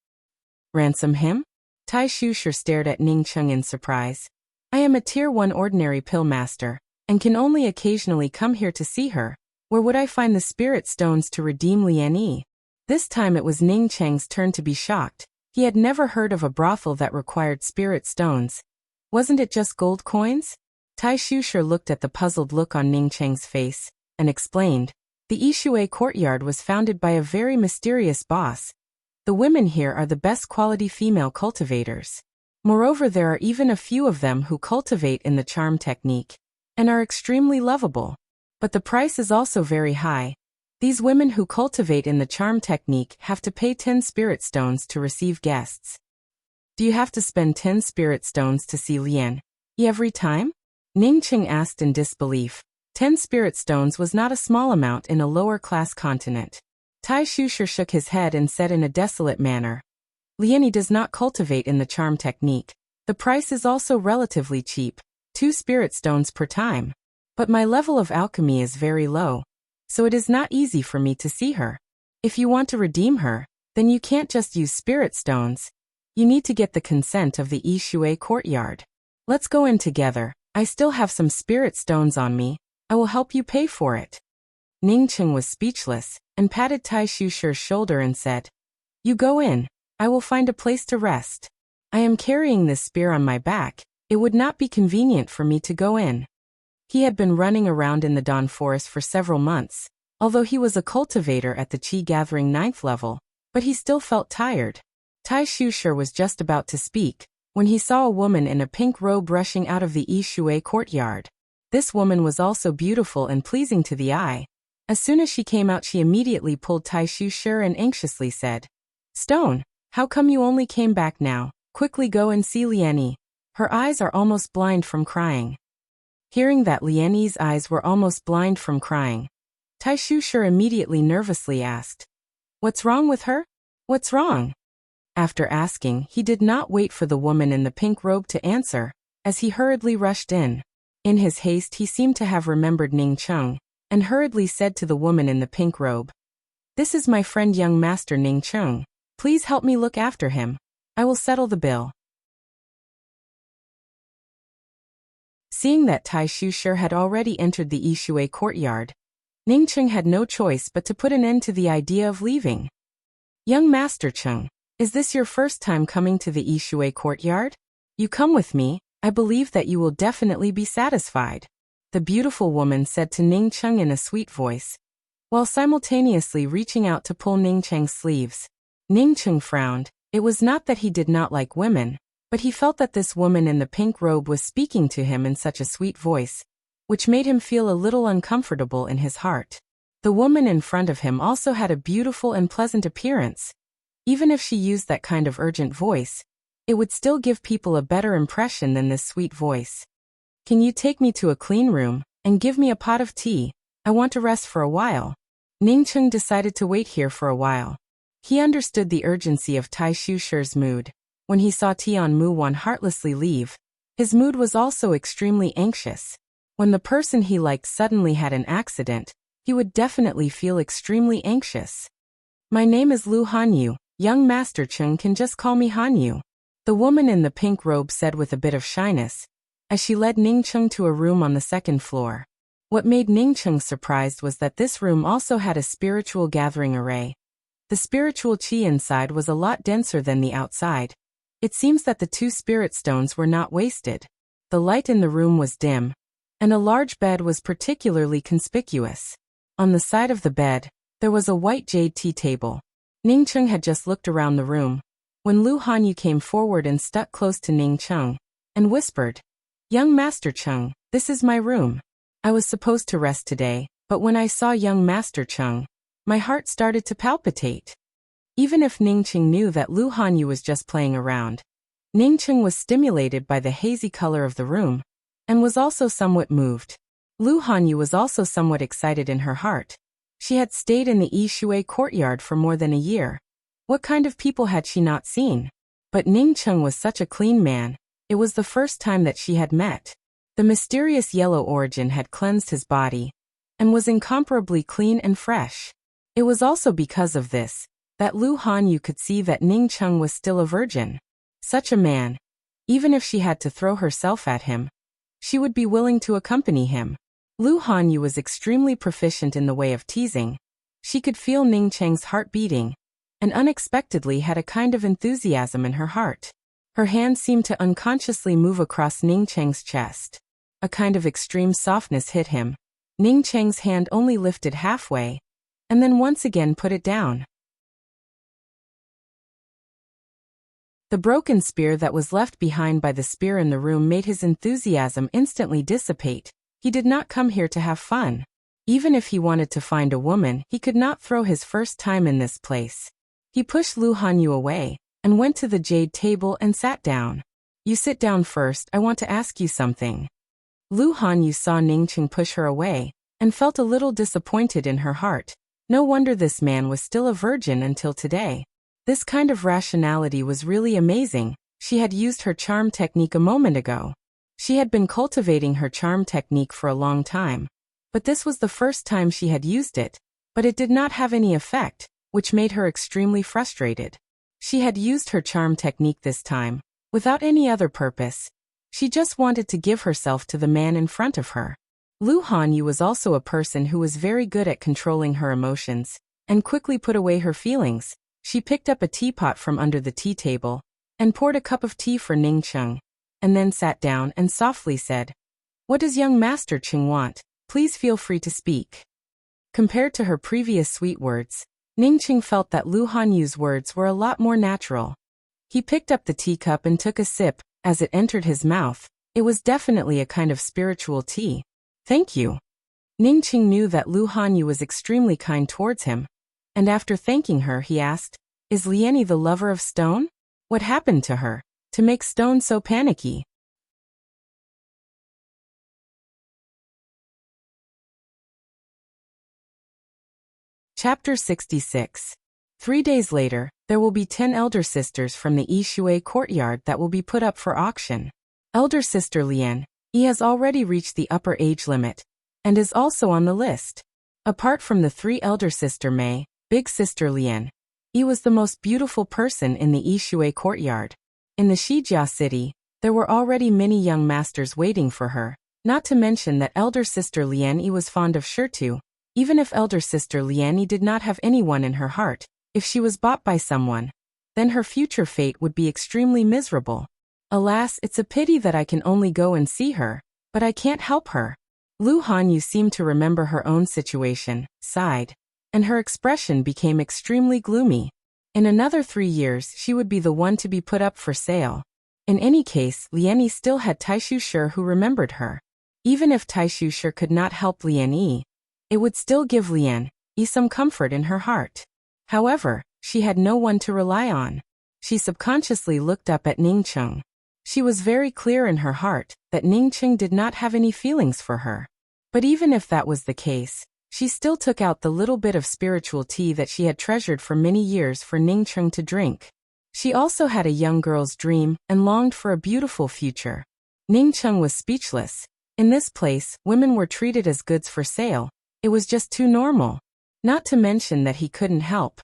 Ransom him? Tai Shusher stared at Ning Cheng in surprise. I am a Tier 1 ordinary pill master, and can only occasionally come here to see her. Where would I find the spirit stones to redeem Lian Yi? This time it was Ning Cheng's turn to be shocked. He had never heard of a brothel that required spirit stones. Wasn't it just gold coins? Tai Shusher looked at the puzzled look on Ning Cheng's face, and explained, the Yishui Courtyard was founded by a very mysterious boss. The women here are the best quality female cultivators. Moreover, there are even a few of them who cultivate in the charm technique, and are extremely lovable. But the price is also very high. These women who cultivate in the charm technique have to pay 10 spirit stones to receive guests. Do you have to spend 10 spirit stones to see Lian Yi every time? Ning Cheng asked in disbelief. 10 spirit stones was not a small amount in a lower-class continent. Tai Shusher shook his head and said in a desolate manner, Lian Yi does not cultivate in the charm technique. The price is also relatively cheap, 2 spirit stones per time. But my level of alchemy is very low, so it is not easy for me to see her. If you want to redeem her, then you can't just use spirit stones. You need to get the consent of the Yishui Courtyard. Let's go in together. I still have some spirit stones on me. I will help you pay for it. Ning Cheng was speechless, and patted Tai Shusher's shoulder and said, you go in. I will find a place to rest. I am carrying this spear on my back. It would not be convenient for me to go in. He had been running around in the Dawn Forest for several months, although he was a cultivator at the Qi Gathering 9th level, but he still felt tired. Tai Shusher was just about to speak, when he saw a woman in a pink robe rushing out of the Yishui Courtyard. This woman was also beautiful and pleasing to the eye. As soon as she came out, she immediately pulled Tai Shusher and anxiously said, Stone, how come you only came back now? Quickly go and see Lian Yi. Her eyes are almost blind from crying. Hearing that Lian Yi's eyes were almost blind from crying, Tai Shusher immediately nervously asked, What's wrong with her? What's wrong? After asking, he did not wait for the woman in the pink robe to answer, as he hurriedly rushed in. In his haste, he seemed to have remembered Ning Cheng, and hurriedly said to the woman in the pink robe, This is my friend young master Ning Cheng. Please help me look after him. I will settle the bill. Seeing that Tai Shusher had already entered the Yishui Courtyard, Ning Cheng had no choice but to put an end to the idea of leaving. Young Master Cheng, is this your first time coming to the Yishui Courtyard? You come with me, I believe that you will definitely be satisfied. The beautiful woman said to Ning Cheng in a sweet voice, while simultaneously reaching out to pull Ning Cheng's sleeves. Ning Cheng frowned. It was not that he did not like women, but he felt that this woman in the pink robe was speaking to him in such a sweet voice, which made him feel a little uncomfortable in his heart. The woman in front of him also had a beautiful and pleasant appearance. Even if she used that kind of urgent voice, it would still give people a better impression than this sweet voice. Can you take me to a clean room, and give me a pot of tea? I want to rest for a while. Ning Cheng decided to wait here for a while. He understood the urgency of Tai Shusher's mood. When he saw Tian Muwan heartlessly leave, his mood was also extremely anxious. When the person he liked suddenly had an accident, he would definitely feel extremely anxious. My name is Lu Hanyu. Young Master Chung can just call me Hanyu, the woman in the pink robe said with a bit of shyness, as she led Ningcheng to a room on the second floor. What made Ningcheng surprised was that this room also had a spiritual gathering array. The spiritual qi inside was a lot denser than the outside. It seems that the 2 spirit stones were not wasted. The light in the room was dim, and a large bed was particularly conspicuous. On the side of the bed, there was a white jade tea table. Ningcheng had just looked around the room, when Lu Hanyu came forward and stuck close to Ningcheng, and whispered, "Young Master Chung, this is my room. I was supposed to rest today, but when I saw young Master Chung, my heart started to palpitate." Even if Ningcheng knew that Lu Hanyu was just playing around, Ningcheng was stimulated by the hazy color of the room, and was also somewhat moved. Lu Hanyu was also somewhat excited in her heart. She had stayed in the Yishui courtyard for more than a year. What kind of people had she not seen? But Ningcheng was such a clean man. It was the first time that she had met. The mysterious yellow origin had cleansed his body, and was incomparably clean and fresh. It was also because of this that Lu Hanyu could see that Ningcheng was still a virgin. Such a man, even if she had to throw herself at him, she would be willing to accompany him. Lu Hanyu was extremely proficient in the way of teasing. She could feel Ningcheng's heart beating, and unexpectedly had a kind of enthusiasm in her heart. Her hand seemed to unconsciously move across Ningcheng's chest. A kind of extreme softness hit him. Ningcheng's hand only lifted halfway, and then once again put it down. The broken spear that was left behind by the spear in the room made his enthusiasm instantly dissipate. He did not come here to have fun. Even if he wanted to find a woman, he could not throw his first time in this place. He pushed Lu Hanyu away, and went to the jade table and sat down. "You sit down first, I want to ask you something." Lu Hanyu saw Ningcheng push her away, and felt a little disappointed in her heart. No wonder this man was still a virgin until today. This kind of rationality was really amazing. She had used her charm technique a moment ago. She had been cultivating her charm technique for a long time, but this was the first time she had used it, but it did not have any effect, which made her extremely frustrated. She had used her charm technique this time, without any other purpose. She just wanted to give herself to the man in front of her. Lu Hanyu was also a person who was very good at controlling her emotions, and quickly put away her feelings. She picked up a teapot from under the tea table, and poured a cup of tea for Ningcheng, and then sat down and softly said, "What does young Master Chung want? Please feel free to speak." Compared to her previous sweet words, Ningcheng felt that Lu Hanyu's words were a lot more natural. He picked up the teacup and took a sip. As it entered his mouth, it was definitely a kind of spiritual tea. "Thank you." Ningcheng knew that Lu Hanyu was extremely kind towards him, and after thanking her he asked, "Is Liani the lover of stone? What happened to her to make stone so panicky?" Chapter 66. 3 days later, there will be 10 elder sisters from the Yishui courtyard that will be put up for auction. Elder sister Lian, he has already reached the upper age limit, and is also on the list. Apart from the 3 elder sister Mei, big sister Lian, he was the most beautiful person in the Yishui courtyard. In the Shijia city, there were already many young masters waiting for her, not to mention that elder sister Lian Yi was fond of Shirtu. Even if elder sister Lian Yi did not have anyone in her heart, if she was bought by someone, then her future fate would be extremely miserable. Alas, it's a pity that I can only go and see her, but I can't help her. Lu Hanyu seemed to remember her own situation, sighed, and her expression became extremely gloomy. In another 3 years she would be the one to be put up for sale. In any case, Lian Yi still had Taishu Shi who remembered her. Even if Taishu Shi could not help Lian Yi, it would still give Lian Yi some comfort in her heart. However, she had no one to rely on. She subconsciously looked up at Ningcheng. She was very clear in her heart that Ningcheng did not have any feelings for her. But even if that was the case, She still took out the little bit of spiritual tea that she had treasured for many years for Ningcheng to drink. She also had a young girl's dream and longed for a beautiful future. Ningcheng was speechless. In this place, women were treated as goods for sale. It was just too normal. Not to mention that he couldn't help.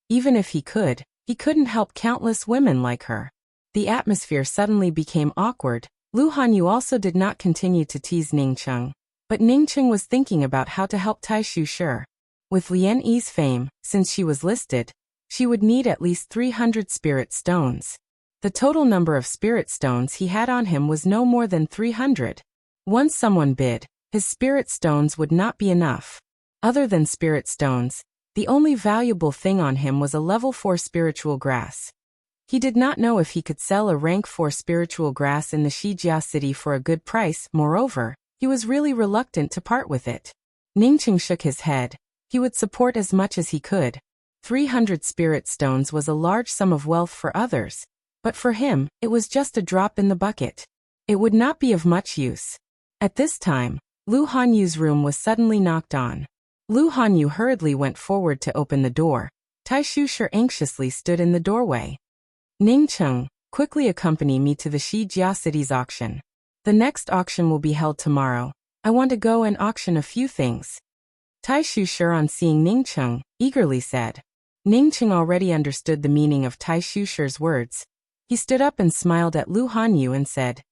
Even if he couldn't help countless women like her. The atmosphere suddenly became awkward. Lu Hanyu also did not continue to tease Ningcheng. But Ningcheng was thinking about how to help Taishu Shi. With Lian Yi's fame, since she was listed, she would need at least 300 spirit stones. The total number of spirit stones he had on him was no more than 300. Once someone bid, his spirit stones would not be enough. Other than spirit stones, the only valuable thing on him was a level 4 spiritual grass. He did not know if he could sell a rank 4 spiritual grass in the Shijia city for a good price. Moreover, he was really reluctant to part with it. Ningcheng shook his head. He would support as much as he could. 300 spirit stones was a large sum of wealth for others, but for him, it was just a drop in the bucket. It would not be of much use. At this time, Lu Hanyu's room was suddenly knocked on. Lu Hanyu hurriedly went forward to open the door. Taishu Shi anxiously stood in the doorway. Ningcheng, quickly accompany me to the Shijia city's auction. The next auction will be held tomorrow. I want to go and auction a few things. Taishu Shi, on seeing Ningcheng, eagerly said. Ningcheng already understood the meaning of Taishu Shi's words. He stood up and smiled at Lu Hanyu and said,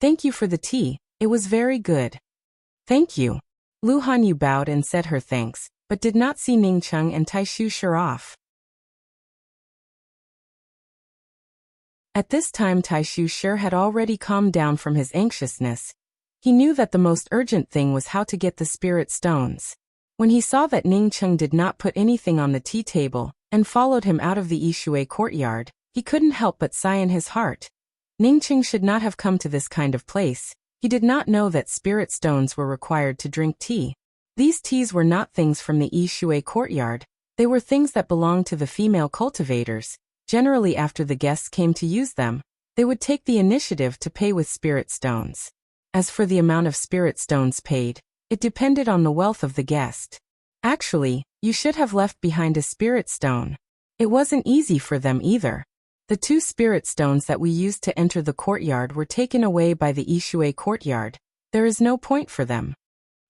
"Thank you for the tea, it was very good." "Thank you." Lu Hanyu bowed and said her thanks, but did not see Ningcheng and Taishu Shi off. At this time Taishu Shi had already calmed down from his anxiousness. He knew that the most urgent thing was how to get the spirit stones. When he saw that Ningcheng did not put anything on the tea table, and followed him out of the Yishui courtyard, he couldn't help but sigh in his heart. Ningcheng should not have come to this kind of place. He did not know that spirit stones were required to drink tea. These teas were not things from the Yishui courtyard. They were things that belonged to the female cultivators. Generally, after the guests came to use them, they would take the initiative to pay with spirit stones. As for the amount of spirit stones paid, it depended on the wealth of the guest. Actually, you should have left behind a spirit stone. It wasn't easy for them either. The 2 spirit stones that we used to enter the courtyard were taken away by the Yishui courtyard. There is no point for them.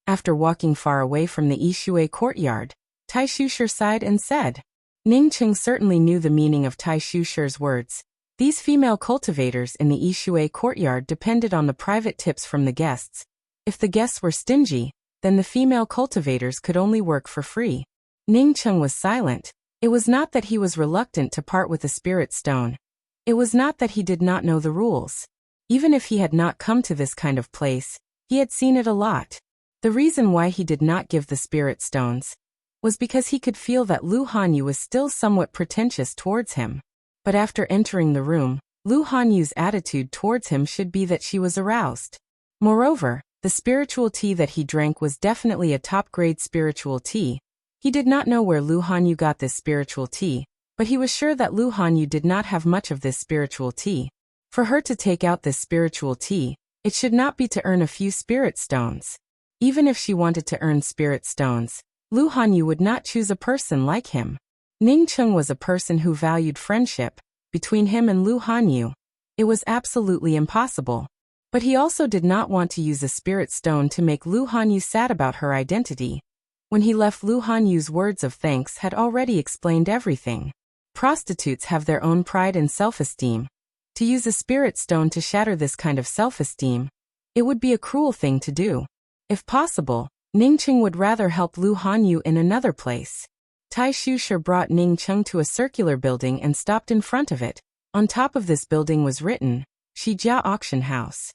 After walking far away from the Yishui courtyard, Taishu Shi sighed and said, Ningcheng certainly knew the meaning of Taishu Shi's words. These female cultivators in the Yishui courtyard depended on the private tips from the guests. If the guests were stingy, then the female cultivators could only work for free. Ningcheng was silent. It was not that he was reluctant to part with the spirit stone. It was not that he did not know the rules. Even if he had not come to this kind of place, he had seen it a lot. The reason why he did not give the spirit stones was because he could feel that Lu Hanyu was still somewhat pretentious towards him. But after entering the room, Lu Hanyu's attitude towards him should be that she was aroused. Moreover, the spiritual tea that he drank was definitely a top-grade spiritual tea. He did not know where Lu Hanyu got this spiritual tea, but he was sure that Lu Hanyu did not have much of this spiritual tea. For her to take out this spiritual tea, it should not be to earn a few spirit stones. Even if she wanted to earn spirit stones, Lu Hanyu would not choose a person like him. Ningcheng was a person who valued friendship. Between him and Lu Hanyu, it was absolutely impossible. But he also did not want to use a spirit stone to make Lu Hanyu sad about her identity. When he left, Lu Hanyu's words of thanks had already explained everything. Prostitutes have their own pride and self-esteem. To use a spirit stone to shatter this kind of self-esteem, it would be a cruel thing to do. If possible, Ningcheng would rather help Lu Hanyu in another place. Taishu Shi brought Ningcheng to a circular building and stopped in front of it. On top of this building was written, Shijia Auction House.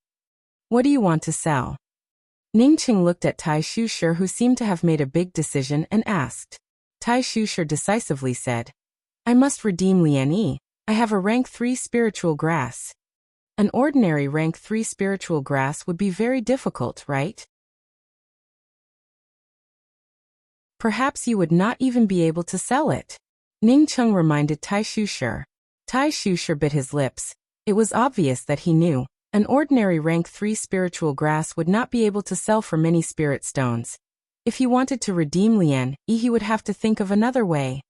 What do you want to sell? Ningcheng looked at Taishu Shi, who seemed to have made a big decision, and asked. Taishu Shi decisively said, I must redeem Lian Yi. I have a rank 3 spiritual grass. An ordinary rank 3 spiritual grass would be very difficult, right? Perhaps you would not even be able to sell it. Ningcheng reminded Taishu Shi. Taishu Shi bit his lips. It was obvious that he knew. An ordinary rank 3 spiritual grass would not be able to sell for many spirit stones. If he wanted to redeem Lian, he would have to think of another way.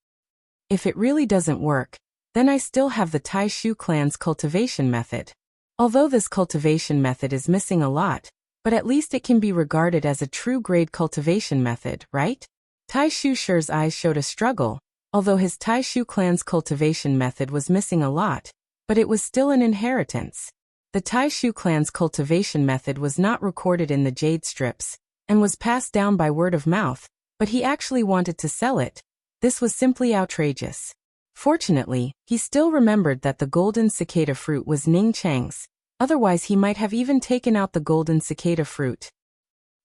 If it really doesn't work, then I still have the Tai Shu clan's cultivation method. Although this cultivation method is missing a lot, but at least it can be regarded as a true grade cultivation method, right? Tai Shu Shi's eyes showed a struggle, although his Tai Shu clan's cultivation method was missing a lot, but it was still an inheritance. The Tai Shu clan's cultivation method was not recorded in the jade strips, and was passed down by word of mouth, but he actually wanted to sell it. This was simply outrageous. Fortunately, he still remembered that the golden cicada fruit was Ning Cheng's, otherwise he might have even taken out the golden cicada fruit.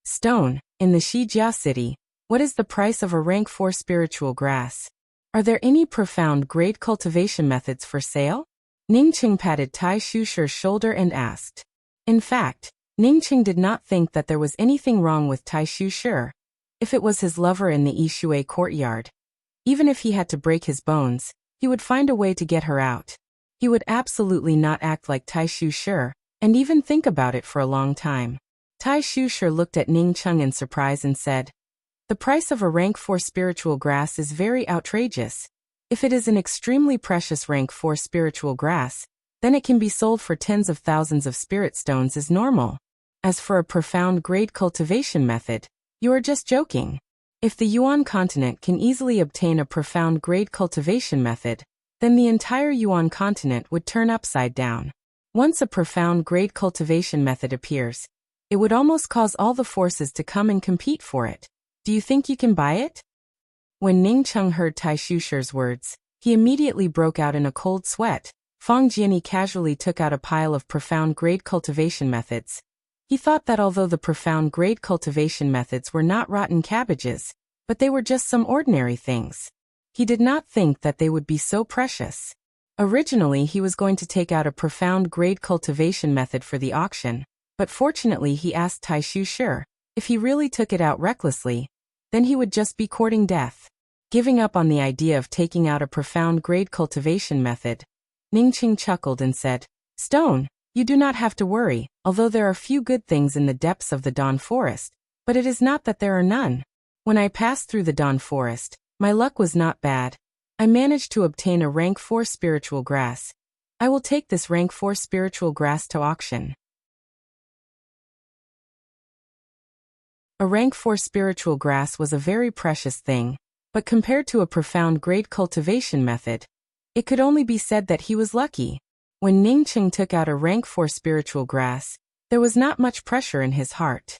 Stone, in the Shijia city, what is the price of a rank 4 spiritual grass? Are there any profound grade cultivation methods for sale? Ningqing patted Tai Shu's shoulder and asked. In fact, Ningqing did not think that there was anything wrong with Tai Shu. If it was his lover in the Yishui courtyard, even if he had to break his bones, he would find a way to get her out. He would absolutely not act like Tai Shu, and even think about it for a long time. Tai Shu looked at Ningqing in surprise and said, "The price of a rank 4 spiritual grass is very outrageous. If it is an extremely precious rank 4 spiritual grass, then it can be sold for tens of thousands of spirit stones as normal. As for a profound grade cultivation method, you are just joking. If the Yuan continent can easily obtain a profound grade cultivation method, then the entire Yuan continent would turn upside down. Once a profound grade cultivation method appears, it would almost cause all the forces to come and compete for it. Do you think you can buy it?" When Ningqing heard Tai Shu's words, he immediately broke out in a cold sweat. Fang Jiani casually took out a pile of profound grade cultivation methods. He thought that although the profound grade cultivation methods were not rotten cabbages, but they were just some ordinary things. He did not think that they would be so precious. Originally he was going to take out a profound grade cultivation method for the auction, but fortunately he asked Tai Shu if he really took it out recklessly, then he would just be courting death. Giving up on the idea of taking out a profound grade cultivation method, Ningqing chuckled and said, "Stone, you do not have to worry, although there are few good things in the depths of the Dawn Forest, but it is not that there are none. When I passed through the Dawn Forest, my luck was not bad. I managed to obtain a rank 4 spiritual grass. I will take this rank 4 spiritual grass to auction." A rank 4 spiritual grass was a very precious thing, but compared to a profound grade cultivation method, it could only be said that he was lucky. When Ningqing took out a rank 4 spiritual grass, there was not much pressure in his heart.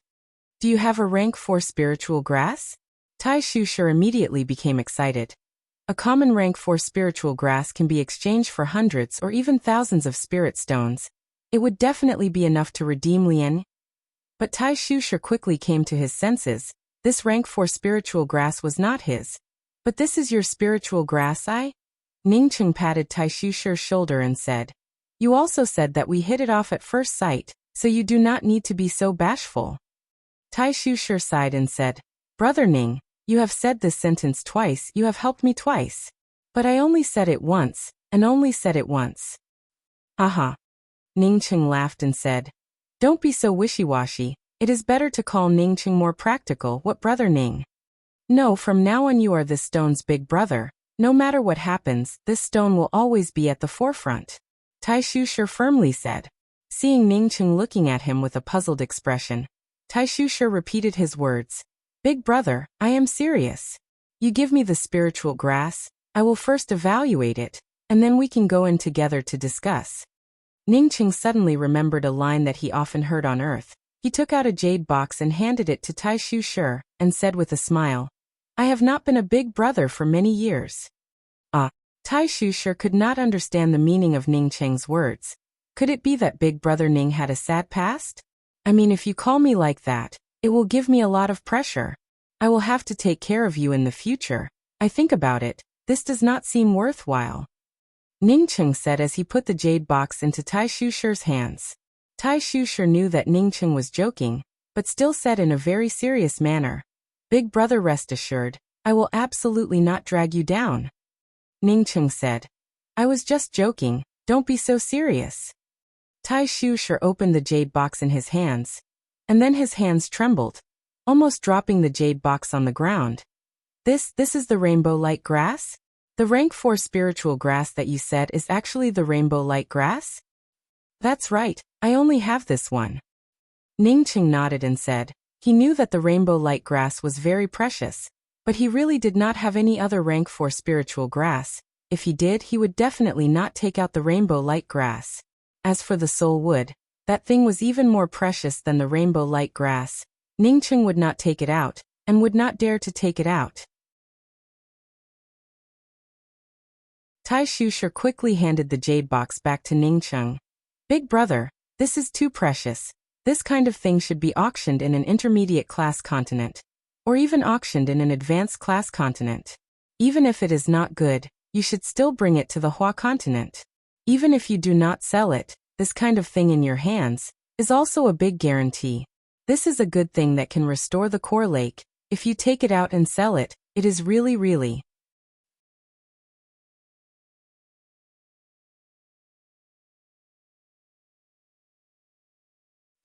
"Do you have a rank 4 spiritual grass?" Tai Shu immediately became excited. A common rank 4 spiritual grass can be exchanged for hundreds or even thousands of spirit stones. It would definitely be enough to redeem Lian. But Tai Shu quickly came to his senses. This rank 4 spiritual grass was not his. "But this is your spiritual grass, Ningqing patted Tai Shu's shoulder and said, "You also said that we hit it off at first sight, so you do not need to be so bashful." Tai Shu sighed and said, "Brother Ning, you have said this sentence twice, you have helped me twice. But I only said it once, and only said it once." "Haha." Ningqing laughed and said, "Don't be so wishy-washy, it is better to call Ningqing more practical. What, Brother Ning? No, from now on you are this stone's big brother. No matter what happens, this stone will always be at the forefront," Tai Shu firmly said. Seeing Ningqing looking at him with a puzzled expression, Tai Shu repeated his words. "Big brother, I am serious. You give me the spiritual grass, I will first evaluate it, and then we can go in together to discuss." Ningqing suddenly remembered a line that he often heard on Earth. He took out a jade box and handed it to Tai Shu and said with a smile, "I have not been a big brother for many years." Tai Shu could not understand the meaning of Ningqing's words. Could it be that Big Brother Ning had a sad past? "I mean, if you call me like that, it will give me a lot of pressure. I will have to take care of you in the future. I think about it, this does not seem worthwhile," Ningqing said as he put the jade box into Tai Shu's hands. Tai Shu knew that Ningqing was joking, but still said in a very serious manner, "Big brother, rest assured, I will absolutely not drag you down." Ningqing said, "I was just joking, don't be so serious." Tai Shu opened the jade box in his hands, and then his hands trembled. almost dropping the jade box on the ground. This is the rainbow light grass? The rank 4 spiritual grass that you said is actually the rainbow light grass? That's right, I only have this one. Ningqing nodded and said, he knew that the rainbow light grass was very precious, but he really did not have any other rank 4 spiritual grass. If he did, he would definitely not take out the rainbow light grass. As for the soul wood, that thing was even more precious than the rainbow light grass. Ningqing would not take it out, and would not dare to take it out. Tai Shusher quickly handed the jade box back to Ningqing. Big brother, this is too precious. This kind of thing should be auctioned in an intermediate class continent, or even auctioned in an advanced class continent. Even if it is not good, you should still bring it to the Hua continent. Even if you do not sell it, this kind of thing in your hands is also a big guarantee. This is a good thing that can restore the core lake. If you take it out and sell it, it is really.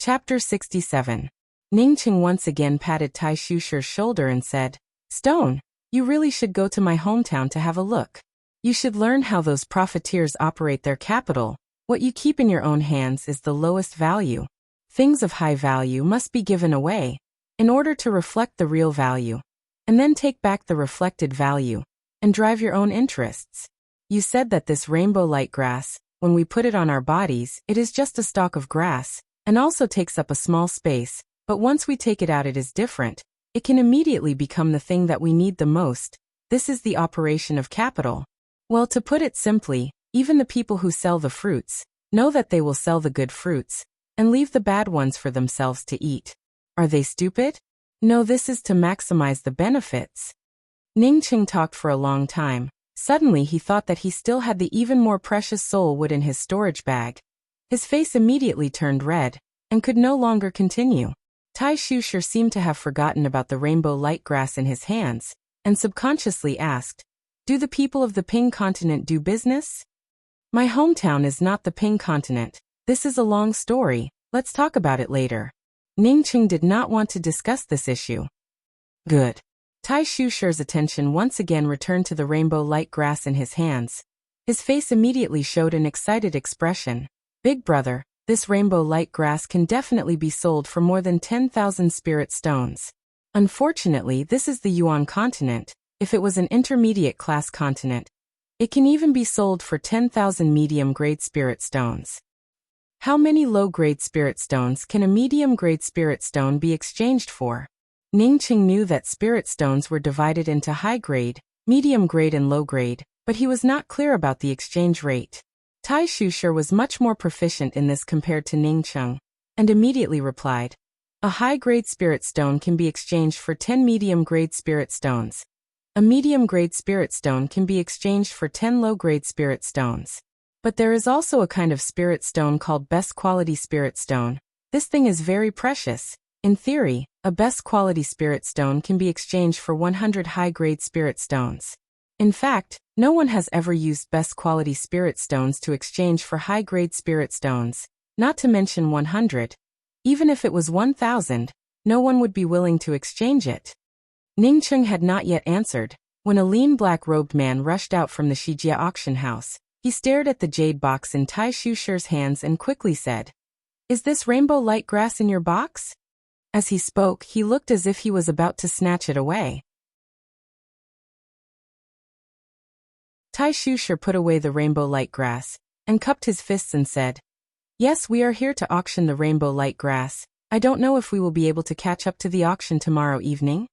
Chapter 67. Ningqing once again patted Tai Shusher's shoulder and said, Stone, you really should go to my hometown to have a look. You should learn how those profiteers operate their capital. What you keep in your own hands is the lowest value. Things of high value must be given away in order to reflect the real value, and then take back the reflected value and drive your own interests. You said that this rainbow light grass, when we put it on our bodies, it is just a stalk of grass, and also takes up a small space, but once we take it out it is different. It can immediately become the thing that we need the most. This is the operation of capital. Well, to put it simply, even the people who sell the fruits know that they will sell the good fruits and leave the bad ones for themselves to eat. Are they stupid? No, this is to maximize the benefits. Ningqing talked for a long time. Suddenly he thought that he still had the even more precious soul wood in his storage bag. His face immediately turned red, and could no longer continue. Tai Shusher seemed to have forgotten about the rainbow light grass in his hands, and subconsciously asked, Do the people of the Ping continent do business? My hometown is not the Ping continent. This is a long story, let's talk about it later. Ningqing did not want to discuss this issue. Good. Tai Shusher's attention once again returned to the rainbow light grass in his hands. His face immediately showed an excited expression. Big brother, this rainbow light grass can definitely be sold for more than 10,000 spirit stones. Unfortunately, this is the Yuan continent. If it was an intermediate class continent, it can even be sold for 10,000 medium-grade spirit stones. How many low-grade spirit stones can a medium-grade spirit stone be exchanged for? Ningqing knew that spirit stones were divided into high-grade, medium-grade and low-grade, but he was not clear about the exchange rate. Tai Shusher was much more proficient in this compared to Ningqing, and immediately replied, A high-grade spirit stone can be exchanged for 10 medium-grade spirit stones. A medium-grade spirit stone can be exchanged for 10 low-grade spirit stones. But there is also a kind of spirit stone called best quality spirit stone. This thing is very precious. In theory, a best quality spirit stone can be exchanged for 100 high-grade spirit stones. In fact, no one has ever used best quality spirit stones to exchange for high-grade spirit stones, not to mention 100. Even if it was 1,000, no one would be willing to exchange it. Ningqing had not yet answered, when a lean black-robed man rushed out from the Shijia auction house. He stared at the jade box in Tai Shusher's hands and quickly said, Is this rainbow light grass in your box? As he spoke, he looked as if he was about to snatch it away. Tai Shusher put away the rainbow light grass, and cupped his fists and said, Yes, we are here to auction the rainbow light grass. I don't know if we will be able to catch up to the auction tomorrow evening.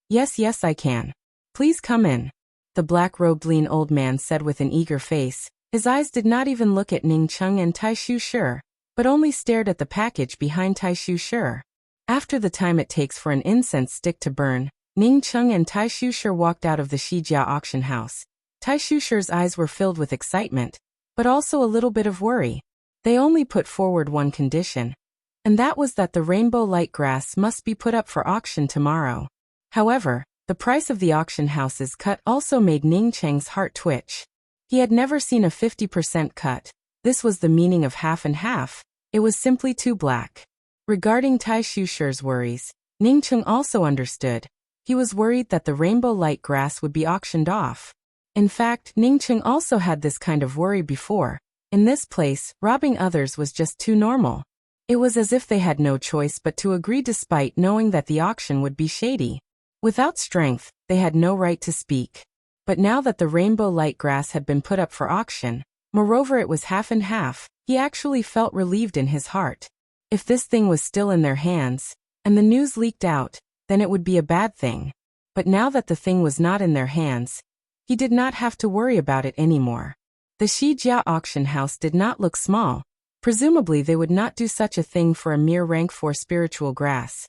Yes, I can. Please come in. The black-robed lean old man said with an eager face. His eyes did not even look at Ningqing and Tai Shusher, but only stared at the package behind Tai Shusher. After the time it takes for an incense stick to burn, Ningqing and Tai Shusher walked out of the Shijia auction house. Tai Shusher's eyes were filled with excitement, but also a little bit of worry. They only put forward one condition, and that was that the rainbow light grass must be put up for auction tomorrow. However, the price of the auction house's cut also made Ningqing's heart twitch. He had never seen a 50% cut. This was the meaning of half and half. It was simply too black. Regarding Tai Shusher's worries, Ningcheng also understood. He was worried that the rainbow light grass would be auctioned off. In fact, Ningcheng also had this kind of worry before. In this place, robbing others was just too normal. It was as if they had no choice but to agree despite knowing that the auction would be shady. Without strength, they had no right to speak. But now that the rainbow light grass had been put up for auction, moreover it was half and half, he actually felt relieved in his heart. If this thing was still in their hands, and the news leaked out, then it would be a bad thing. But now that the thing was not in their hands, he did not have to worry about it anymore. The Shijia auction house did not look small. Presumably they would not do such a thing for a mere rank 4 spiritual grass.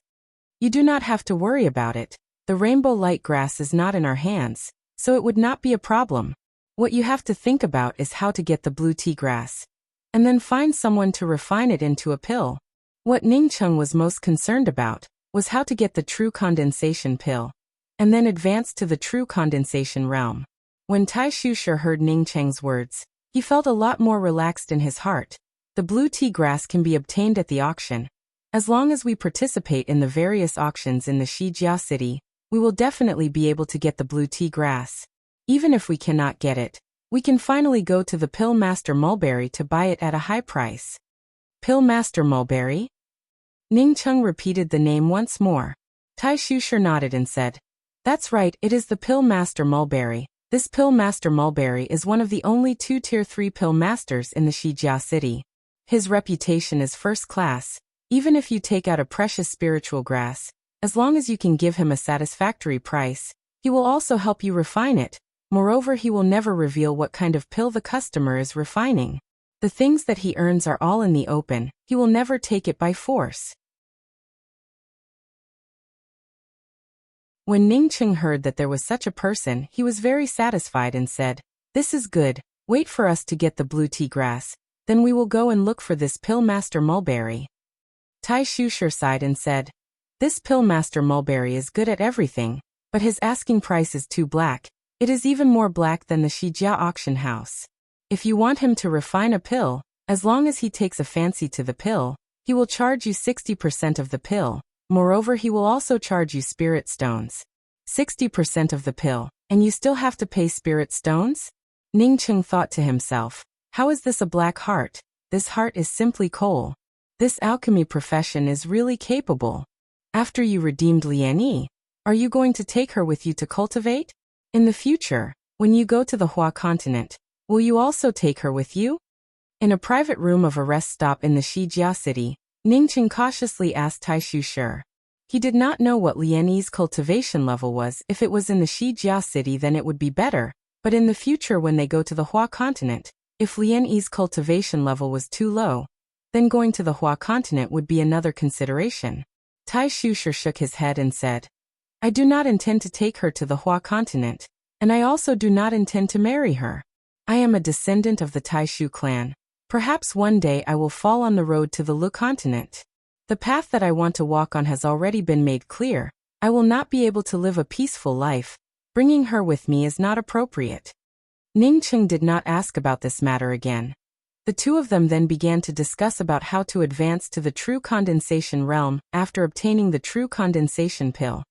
You do not have to worry about it. The rainbow light grass is not in our hands, so it would not be a problem. What you have to think about is how to get the blue tea grass. And then find someone to refine it into a pill. What Ningcheng was most concerned about was how to get the true condensation pill, and then advance to the true condensation realm. When Tai Shusher heard Ningcheng's words, he felt a lot more relaxed in his heart. The blue tea grass can be obtained at the auction. As long as we participate in the various auctions in the Shijia city, we will definitely be able to get the blue tea grass. Even if we cannot get it, we can finally go to the Pill Master Mulberry to buy it at a high price. Pill Master Mulberry? Ningcheng repeated the name once more. Tai Shusher nodded and said, "That's right, it is the Pill Master Mulberry. This Pill Master Mulberry is one of the only 2 Tier 3 Pill Masters in the Shijia city. His reputation is first class. Even if you take out a precious spiritual grass, as long as you can give him a satisfactory price, he will also help you refine it. Moreover, he will never reveal what kind of pill the customer is refining. The things that he earns are all in the open. He will never take it by force." When Ningcheng heard that there was such a person, he was very satisfied and said, "This is good. Wait for us to get the blue tea grass. Then we will go and look for this Pill Master Mulberry." Tai Shusher sighed and said, "This Pill Master Mulberry is good at everything, but his asking price is too black. It is even more black than the Shijia auction house. If you want him to refine a pill, as long as he takes a fancy to the pill, he will charge you 60% of the pill. Moreover, he will also charge you spirit stones. 60% of the pill, and you still have to pay spirit stones?" Ningcheng thought to himself, "How is this a black heart? This heart is simply coal. This alchemy profession is really capable. After you redeemed Lian Yi, are you going to take her with you to cultivate? In the future, when you go to the Hua continent, will you also take her with you?" In a private room of a rest stop in the Shijia city, Ningcheng cautiously asked Tai Shusher. He did not know what Lian Yi's cultivation level was. If it was in the Shijia city, then it would be better, but in the future when they go to the Hua continent, if Lian Yi's cultivation level was too low, then going to the Hua continent would be another consideration. Tai Shusher shook his head and said, "I do not intend to take her to the Hua continent, and I also do not intend to marry her. I am a descendant of the Taishu clan. Perhaps one day I will fall on the road to the Lu continent. The path that I want to walk on has already been made clear. I will not be able to live a peaceful life. Bringing her with me is not appropriate." Ningcheng did not ask about this matter again. The two of them then began to discuss about how to advance to the true condensation realm after obtaining the true condensation pill,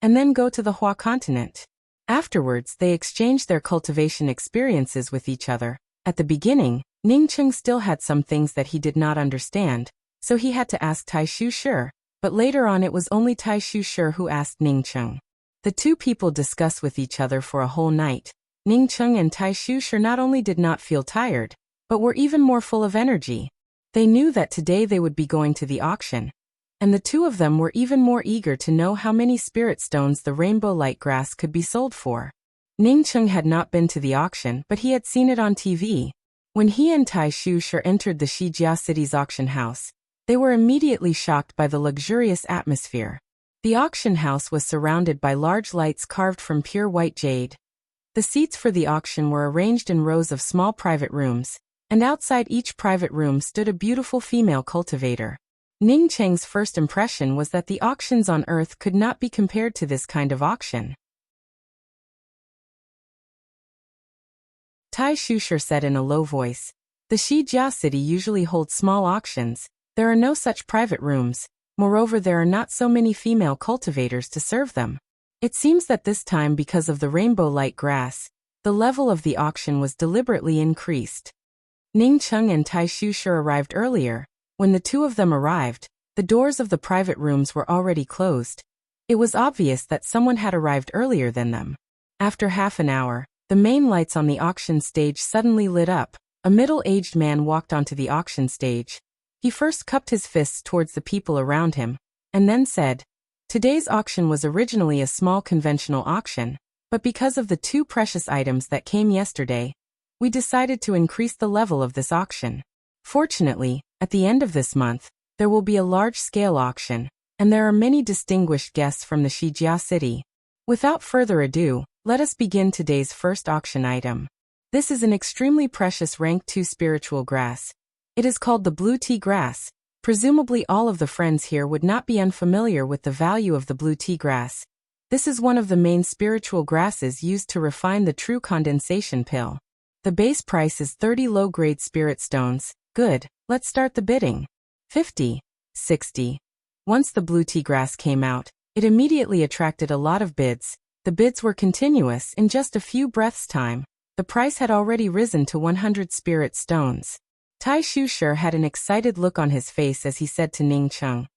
and then go to the Hua continent. Afterwards, they exchanged their cultivation experiences with each other. At the beginning, Ningcheng still had some things that he did not understand, so he had to ask Tai Shusher, but later on it was only Tai Shusher who asked Ningcheng. The two people discussed with each other for a whole night. Ningcheng and Tai Shusher not only did not feel tired, but were even more full of energy. They knew that today they would be going to the auction, and the two of them were even more eager to know how many spirit stones the rainbow light grass could be sold for. Ningcheng had not been to the auction, but he had seen it on TV. When he and Tai Shusher entered the Shijia city's auction house, they were immediately shocked by the luxurious atmosphere. The auction house was surrounded by large lights carved from pure white jade. The seats for the auction were arranged in rows of small private rooms, and outside each private room stood a beautiful female cultivator. Ningcheng's first impression was that the auctions on Earth could not be compared to this kind of auction. Tai Shusher said in a low voice, "The Shijia city usually holds small auctions. There are no such private rooms. Moreover, there are not so many female cultivators to serve them. It seems that this time, because of the rainbow light grass, the level of the auction was deliberately increased. Ning Cheng and Tai Shusher arrived earlier. When the two of them arrived, the doors of the private rooms were already closed. It was obvious that someone had arrived earlier than them. After half an hour, the main lights on the auction stage suddenly lit up. A middle-aged man walked onto the auction stage. He first cupped his fists towards the people around him, and then said, "Today's auction was originally a small conventional auction, but because of the two precious items that came yesterday, we decided to increase the level of this auction. Fortunately, at the end of this month, there will be a large-scale auction, and there are many distinguished guests from the Shijia city. Without further ado, let us begin today's first auction item. This is an extremely precious rank 2 spiritual grass. It is called the blue tea grass. Presumably all of the friends here would not be unfamiliar with the value of the blue tea grass. This is one of the main spiritual grasses used to refine the true condensation pill. The base price is 30 low-grade spirit stones. Good, let's start the bidding. 50, 60. Once the blue tea grass came out, it immediately attracted a lot of bids. The bids were continuous. In just a few breaths' time, the price had already risen to 100 spirit stones. Tai Shusher had an excited look on his face as he said to Ning Cheng,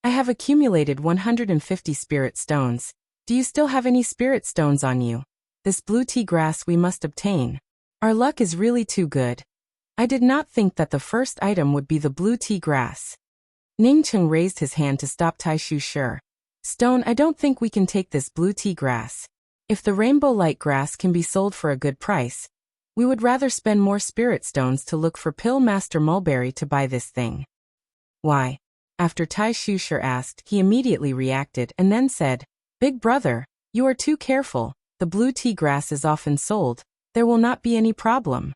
"I have accumulated 150 spirit stones. Do you still have any spirit stones on you? This blue tea grass we must obtain. Our luck is really too good." I did not think that the first item would be the blue tea grass. Ning Cheng raised his hand to stop Tai Shusher. "Stone, I don't think we can take this blue tea grass. If the rainbow light grass can be sold for a good price, we would rather spend more spirit stones to look for Pill Master Mulberry to buy this thing." "Why?" After Tai Shusher asked, he immediately reacted and then said, "Big brother, you are too careful. The blue tea grass is often sold. There will not be any problem."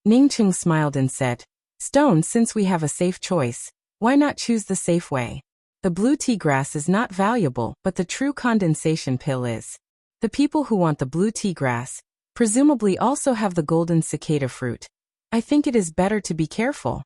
Ning Cheng smiled and said, "Stone, since we have a safe choice, why not choose the safe way? The blue tea grass is not valuable, but the true condensation pill is. The people who want the blue tea grass presumably also have the golden cicada fruit. I think it is better to be careful."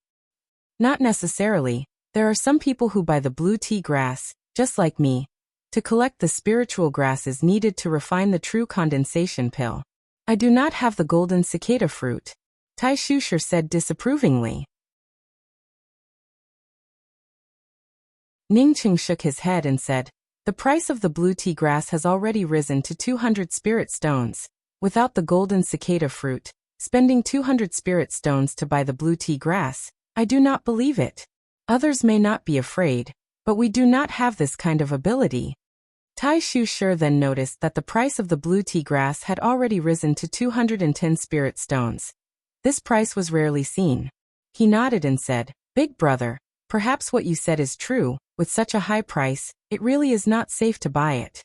"Not necessarily. There are some people who buy the blue tea grass, just like me, to collect the spiritual grasses needed to refine the true condensation pill. I do not have the golden cicada fruit," Tai Shusher said disapprovingly. Ning Cheng shook his head and said, "The price of the blue tea grass has already risen to 200 spirit stones. Without the golden cicada fruit, spending 200 spirit stones to buy the blue tea grass, I do not believe it. Others may not be afraid, but we do not have this kind of ability." Tai Shusher then noticed that the price of the blue tea grass had already risen to 210 spirit stones. This price was rarely seen. He nodded and said, "Big brother, perhaps what you said is true. With such a high price, it really is not safe to buy it."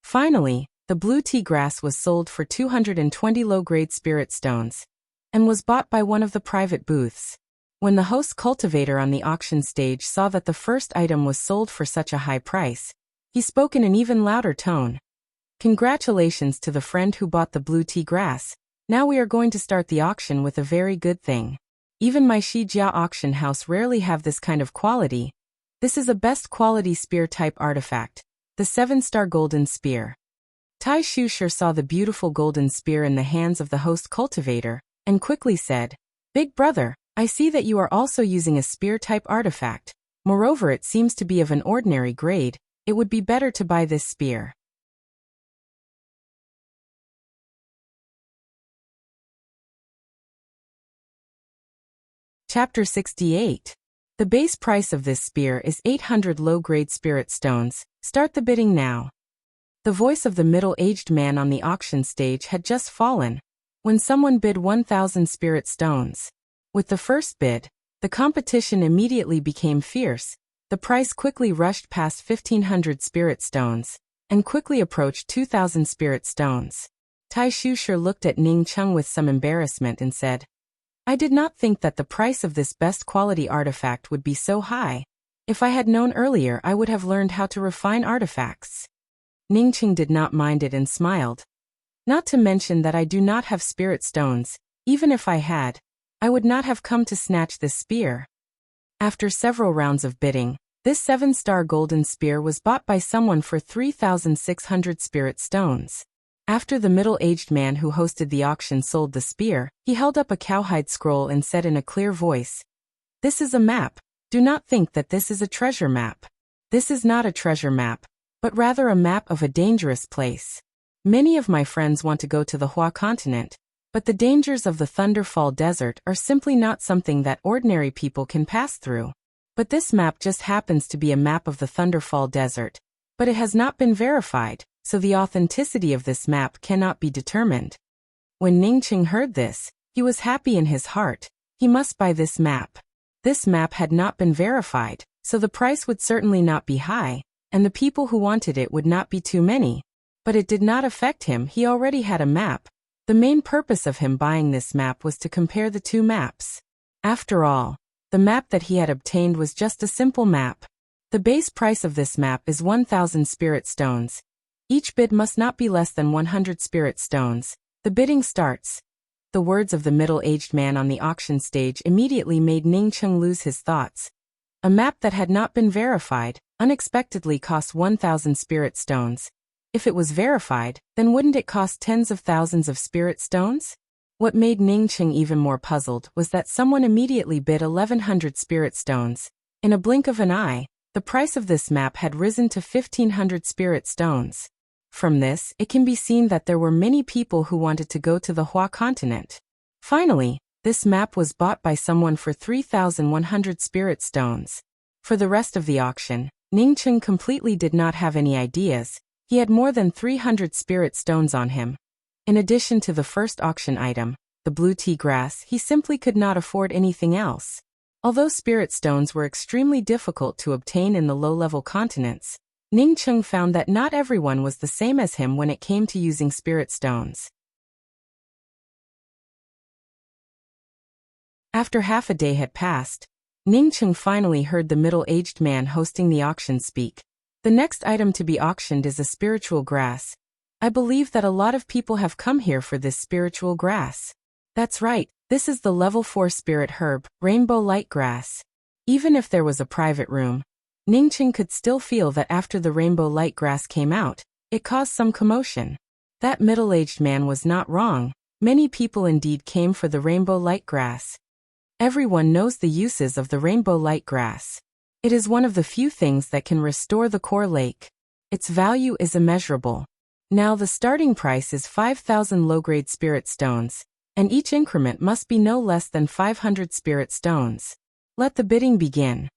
Finally, the blue tea grass was sold for 220 low-grade spirit stones, and was bought by one of the private booths. When the host cultivator on the auction stage saw that the first item was sold for such a high price, he spoke in an even louder tone. "Congratulations to the friend who bought the blue tea grass. Now we are going to start the auction with a very good thing. Even my Shijia auction house rarely have this kind of quality. This is a best quality spear type artifact, the 7-star golden spear." Tai Shusher saw the beautiful golden spear in the hands of the host cultivator, and quickly said, "Big brother, I see that you are also using a spear type artifact. Moreover, it seems to be of an ordinary grade. It would be better to buy this spear." Chapter 68. The base price of this spear is 800 low-grade spirit stones. Start the bidding now. The voice of the middle-aged man on the auction stage had just fallen when someone bid 1,000 spirit stones. With the first bid, the competition immediately became fierce. The price quickly rushed past 1,500 spirit stones and quickly approached 2,000 spirit stones. Tai Shusher looked at Ning Cheng with some embarrassment and said, "I did not think that the price of this best quality artifact would be so high. If I had known earlier, I would have learned how to refine artifacts." Ning Cheng did not mind it and smiled. "Not to mention that I do not have spirit stones. Even if I had, I would not have come to snatch this spear." After several rounds of bidding, This 7-star golden spear was bought by someone for 3,600 spirit stones. After the middle-aged man who hosted the auction sold the spear, he held up a cowhide scroll and said in a clear voice, "This is a map. Do not think that this is a treasure map. This is not a treasure map, but rather a map of a dangerous place. Many of my friends want to go to the Hua continent, but the dangers of the Thunderfall Desert are simply not something that ordinary people can pass through. But this map just happens to be a map of the Thunderfall Desert, but it has not been verified, so the authenticity of this map cannot be determined." When Ningqing heard this, he was happy in his heart. He must buy this map. This map had not been verified, so the price would certainly not be high, and the people who wanted it would not be too many. But it did not affect him. He already had a map. The main purpose of him buying this map was to compare the two maps. After all, the map that he had obtained was just a simple map. The base price of this map is 1,000 spirit stones. Each bid must not be less than 100 spirit stones. The bidding starts. The words of the middle-aged man on the auction stage immediately made Ningqing lose his thoughts. A map that had not been verified unexpectedly cost 1,000 spirit stones. If it was verified, then wouldn't it cost tens of thousands of spirit stones? What made Ningqing even more puzzled was that someone immediately bid 1,100 spirit stones. In a blink of an eye, the price of this map had risen to 1,500 spirit stones. From this, it can be seen that there were many people who wanted to go to the Hua continent. Finally, this map was bought by someone for 3,100 spirit stones. For the rest of the auction, Ningqing completely did not have any ideas. He had more than 300 spirit stones on him. In addition to the first auction item, the blue tea grass, he simply could not afford anything else. Although spirit stones were extremely difficult to obtain in the low-level continents, Ningqing found that not everyone was the same as him when it came to using spirit stones. After half a day had passed, Ningqing finally heard the middle-aged man hosting the auction speak. "The next item to be auctioned is a spiritual grass. I believe that a lot of people have come here for this spiritual grass." "That's right, this is the level 4 spirit herb, rainbow light grass." Even if there was a private room, Ningqing could still feel that after the rainbow light grass came out, it caused some commotion. That middle-aged man was not wrong. Many people indeed came for the rainbow light grass. Everyone knows the uses of the rainbow light grass. It is one of the few things that can restore the core lake. Its value is immeasurable. Now the starting price is 5,000 low-grade spirit stones, and each increment must be no less than 500 spirit stones. Let the bidding begin.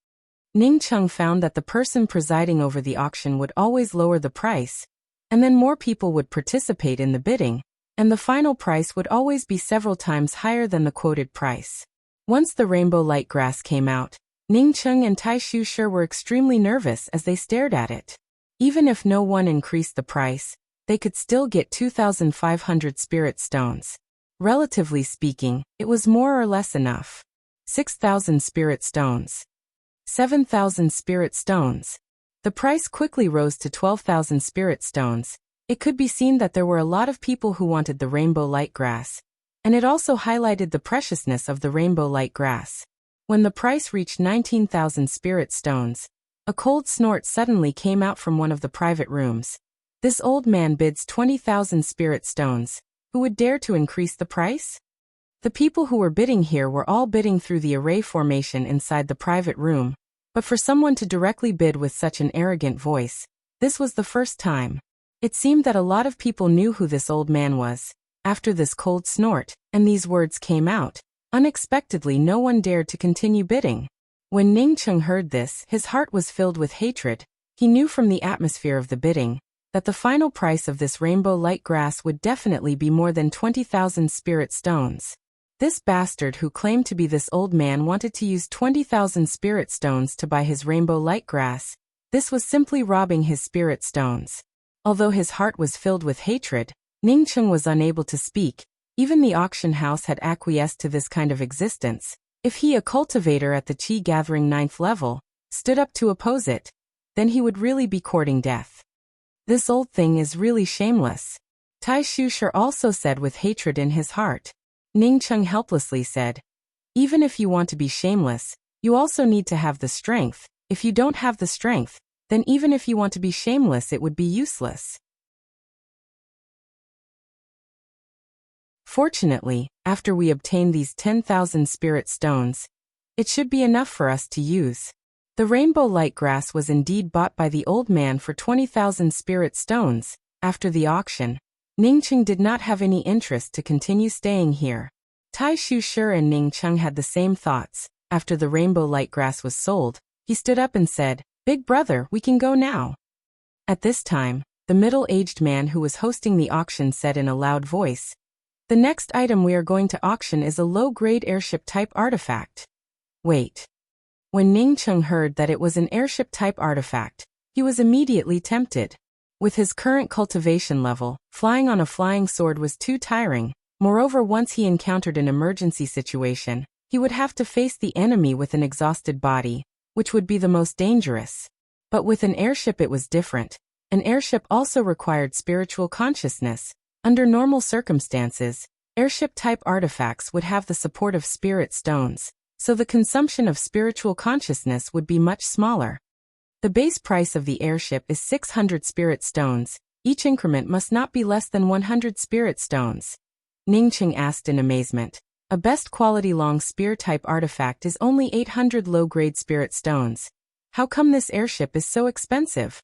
Ningqing found that the person presiding over the auction would always lower the price, and then more people would participate in the bidding, and the final price would always be several times higher than the quoted price. Once the rainbow light grass came out, Ningqing and Tai Shu were extremely nervous as they stared at it. Even if no one increased the price, they could still get 2,500 spirit stones. Relatively speaking, it was more or less enough. 6,000 spirit stones. 7,000 spirit stones. The price quickly rose to 12,000 spirit stones. It could be seen that there were a lot of people who wanted the rainbow light grass, and it also highlighted the preciousness of the rainbow light grass. When the price reached 19,000 spirit stones, a cold snort suddenly came out from one of the private rooms. This old man bids 20,000 spirit stones. Who would dare to increase the price? The people who were bidding here were all bidding through the array formation inside the private room, but for someone to directly bid with such an arrogant voice, this was the first time. It seemed that a lot of people knew who this old man was. After this cold snort, and these words came out, unexpectedly no one dared to continue bidding. When Ningqing heard this, his heart was filled with hatred. He knew from the atmosphere of the bidding that the final price of this rainbow light grass would definitely be more than 20,000 spirit stones. This bastard who claimed to be this old man wanted to use 20,000 spirit stones to buy his rainbow light grass. This was simply robbing his spirit stones. Although his heart was filled with hatred, Ningqing was unable to speak. Even the auction house had acquiesced to this kind of existence. If he, a cultivator at the Qi Gathering 9th level, stood up to oppose it, then he would really be courting death. This old thing is really shameless. Tai Shu also said with hatred in his heart. Ningqing helplessly said, "Even if you want to be shameless, you also need to have the strength. If you don't have the strength, then even if you want to be shameless, it would be useless. Fortunately, after we obtain these 10,000 spirit stones, it should be enough for us to use. The rainbow light grass was indeed bought by the old man for 20,000 spirit stones. After the auction, Ningcheng did not have any interest to continue staying here. Tai Shu Shi and Ningcheng had the same thoughts. After the rainbow light grass was sold, he stood up and said, "Big brother, we can go now." At this time, the middle-aged man who was hosting the auction said in a loud voice, "The next item we are going to auction is a low-grade airship-type artifact." Wait. When Ningcheng heard that it was an airship-type artifact, he was immediately tempted. With his current cultivation level, flying on a flying sword was too tiring. Moreover, once he encountered an emergency situation, he would have to face the enemy with an exhausted body, which would be the most dangerous. But with an airship it was different. An airship also required spiritual consciousness. Under normal circumstances, airship-type artifacts would have the support of spirit stones, so the consumption of spiritual consciousness would be much smaller. The base price of the airship is 600 spirit stones. Each increment must not be less than 100 spirit stones. Ningcheng asked in amazement. A best quality long spear-type artifact is only 800 low-grade spirit stones. How come this airship is so expensive?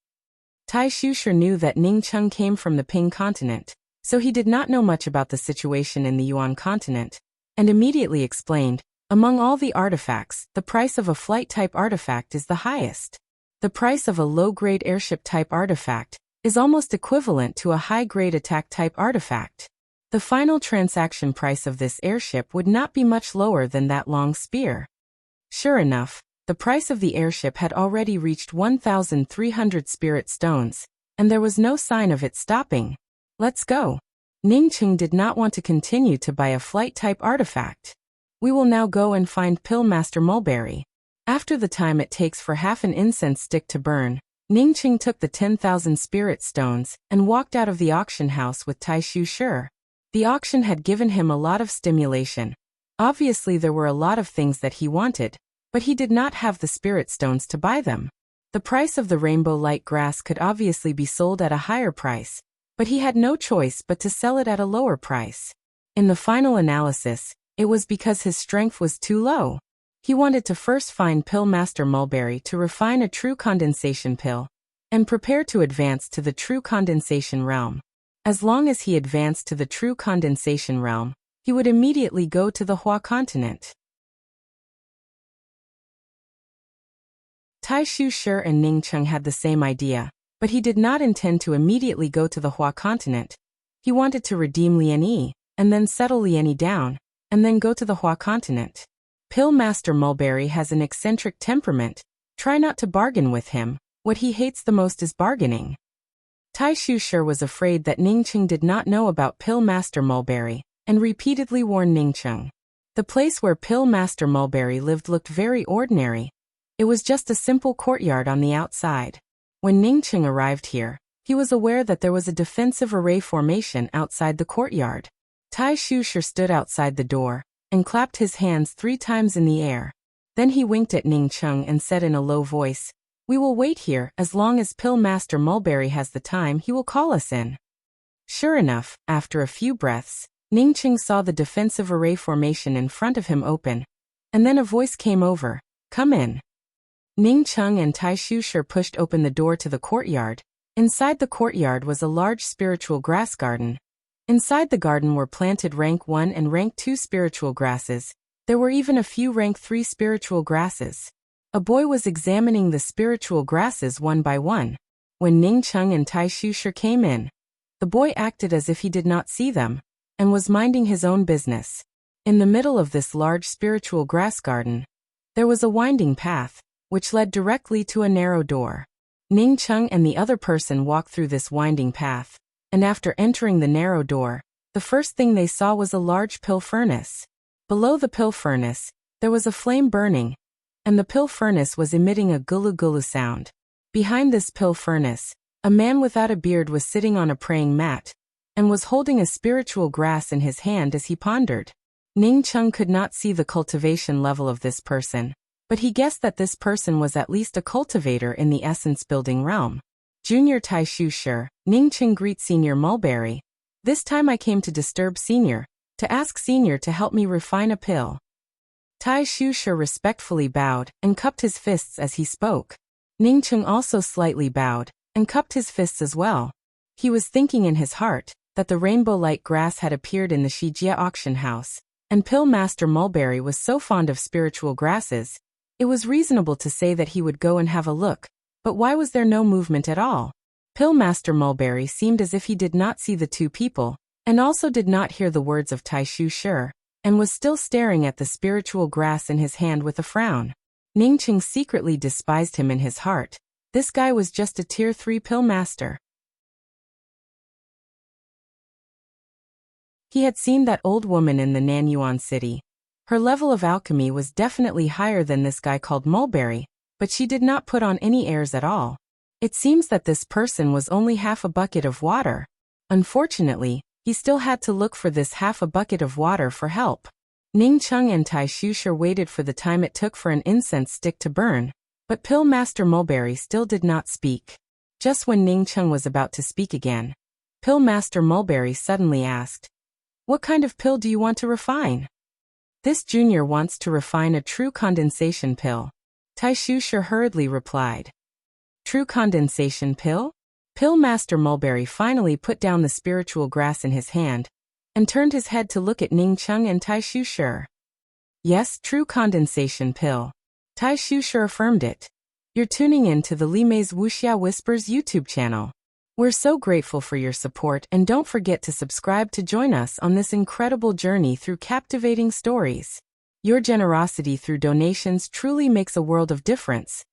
Tai Shu Shi knew that Ningcheng came from the Ping continent, so he did not know much about the situation in the Yuan continent, and immediately explained, among all the artifacts, the price of a flight-type artifact is the highest. The price of a low-grade airship-type artifact is almost equivalent to a high-grade attack-type artifact. The final transaction price of this airship would not be much lower than that long spear. Sure enough, the price of the airship had already reached 1,300 spirit stones, and there was no sign of it stopping. Let's go. Ningcheng did not want to continue to buy a flight-type artifact. We will now go and find Pill Master Mulberry. After the time it takes for half an incense stick to burn, Ningcheng took the 10,000 spirit stones and walked out of the auction house with Tai Shu Shi. The auction had given him a lot of stimulation. Obviously there were a lot of things that he wanted, but he did not have the spirit stones to buy them. The price of the rainbow light grass could obviously be sold at a higher price, but he had no choice but to sell it at a lower price. In the final analysis, it was because his strength was too low. He wanted to first find Pill Master Mulberry to refine a true condensation pill, and prepare to advance to the true condensation realm. As long as he advanced to the true condensation realm, he would immediately go to the Hua continent. Tai Shu Shi and Ningcheng had the same idea, but he did not intend to immediately go to the Hua continent. He wanted to redeem Lian Yi, and then settle Lian Yi down, and then go to the Hua continent. Pill Master Mulberry has an eccentric temperament. Try not to bargain with him. What he hates the most is bargaining. Tai Shu Shi was afraid that Ningcheng did not know about Pill Master Mulberry, and repeatedly warned Ningcheng. The place where Pill Master Mulberry lived looked very ordinary. It was just a simple courtyard on the outside. When Ningcheng arrived here, he was aware that there was a defensive array formation outside the courtyard. Tai Shu Shi stood outside the door, and clapped his hands 3 times in the air. Then he winked at Ningcheng and said in a low voice, "We will wait here. As long as Pill Master Mulberry has the time, he will call us in." Sure enough, after a few breaths, Ningcheng saw the defensive array formation in front of him open, and then a voice came over, "Come in." Ningcheng and Tai Shu Shi pushed open the door to the courtyard. Inside the courtyard was a large spiritual grass garden. Inside the garden were planted rank 1 and rank 2 spiritual grasses. There were even a few rank 3 spiritual grasses. A boy was examining the spiritual grasses one by one. When Ningcheng and Tai Shu Shi came in, the boy acted as if he did not see them, and was minding his own business. In the middle of this large spiritual grass garden, there was a winding path, which led directly to a narrow door. Ningcheng and the other person walked through this winding path, and after entering the narrow door, the first thing they saw was a large pill furnace. Below the pill furnace, there was a flame burning, and the pill furnace was emitting a gulu-gulu sound. Behind this pill furnace, a man without a beard was sitting on a praying mat, and was holding a spiritual grass in his hand as he pondered. Ningcheng could not see the cultivation level of this person, but he guessed that this person was at least a cultivator in the essence-building realm. Junior Tai Shu Shi, Ningqing greet Senior Mulberry. This time I came to disturb Senior, to ask Senior to help me refine a pill. Tai Shu Shi respectfully bowed and cupped his fists as he spoke. Ningqing also slightly bowed and cupped his fists as well. He was thinking in his heart that the rainbow-like grass had appeared in the Shijia auction house, and Pill Master Mulberry was so fond of spiritual grasses, it was reasonable to say that he would go and have a look, but why was there no movement at all? Pill Master Mulberry seemed as if he did not see the two people, and also did not hear the words of Tai Shu Shi, and was still staring at the spiritual grass in his hand with a frown. Ningqing secretly despised him in his heart. This guy was just a Tier 3 pill master. He had seen that old woman in the Nanyuan city. Her level of alchemy was definitely higher than this guy called Mulberry, but she did not put on any airs at all. It seems that this person was only half a bucket of water. Unfortunately, he still had to look for this half a bucket of water for help. Ningqing and Tai Shu Shi waited for the time it took for an incense stick to burn, but Pill Master Mulberry still did not speak. Just when Ningqing was about to speak again, Pill Master Mulberry suddenly asked, "What kind of pill do you want to refine?" "This junior wants to refine a true condensation pill," Tai Shu Shi hurriedly replied. "True condensation pill?" Pill Master Mulberry finally put down the spiritual grass in his hand and turned his head to look at Ningqing and Tai Shu Shi. "Yes, true condensation pill." Tai Shu Shi affirmed it. "You're tuning in to the Li Mei's Wuxia Whispers YouTube channel. We're so grateful for your support, and don't forget to subscribe to join us on this incredible journey through captivating stories. Your generosity through donations truly makes a world of difference,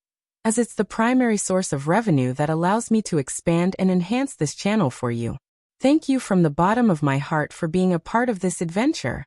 as it's the primary source of revenue that allows me to expand and enhance this channel for you. Thank you from the bottom of my heart for being a part of this adventure.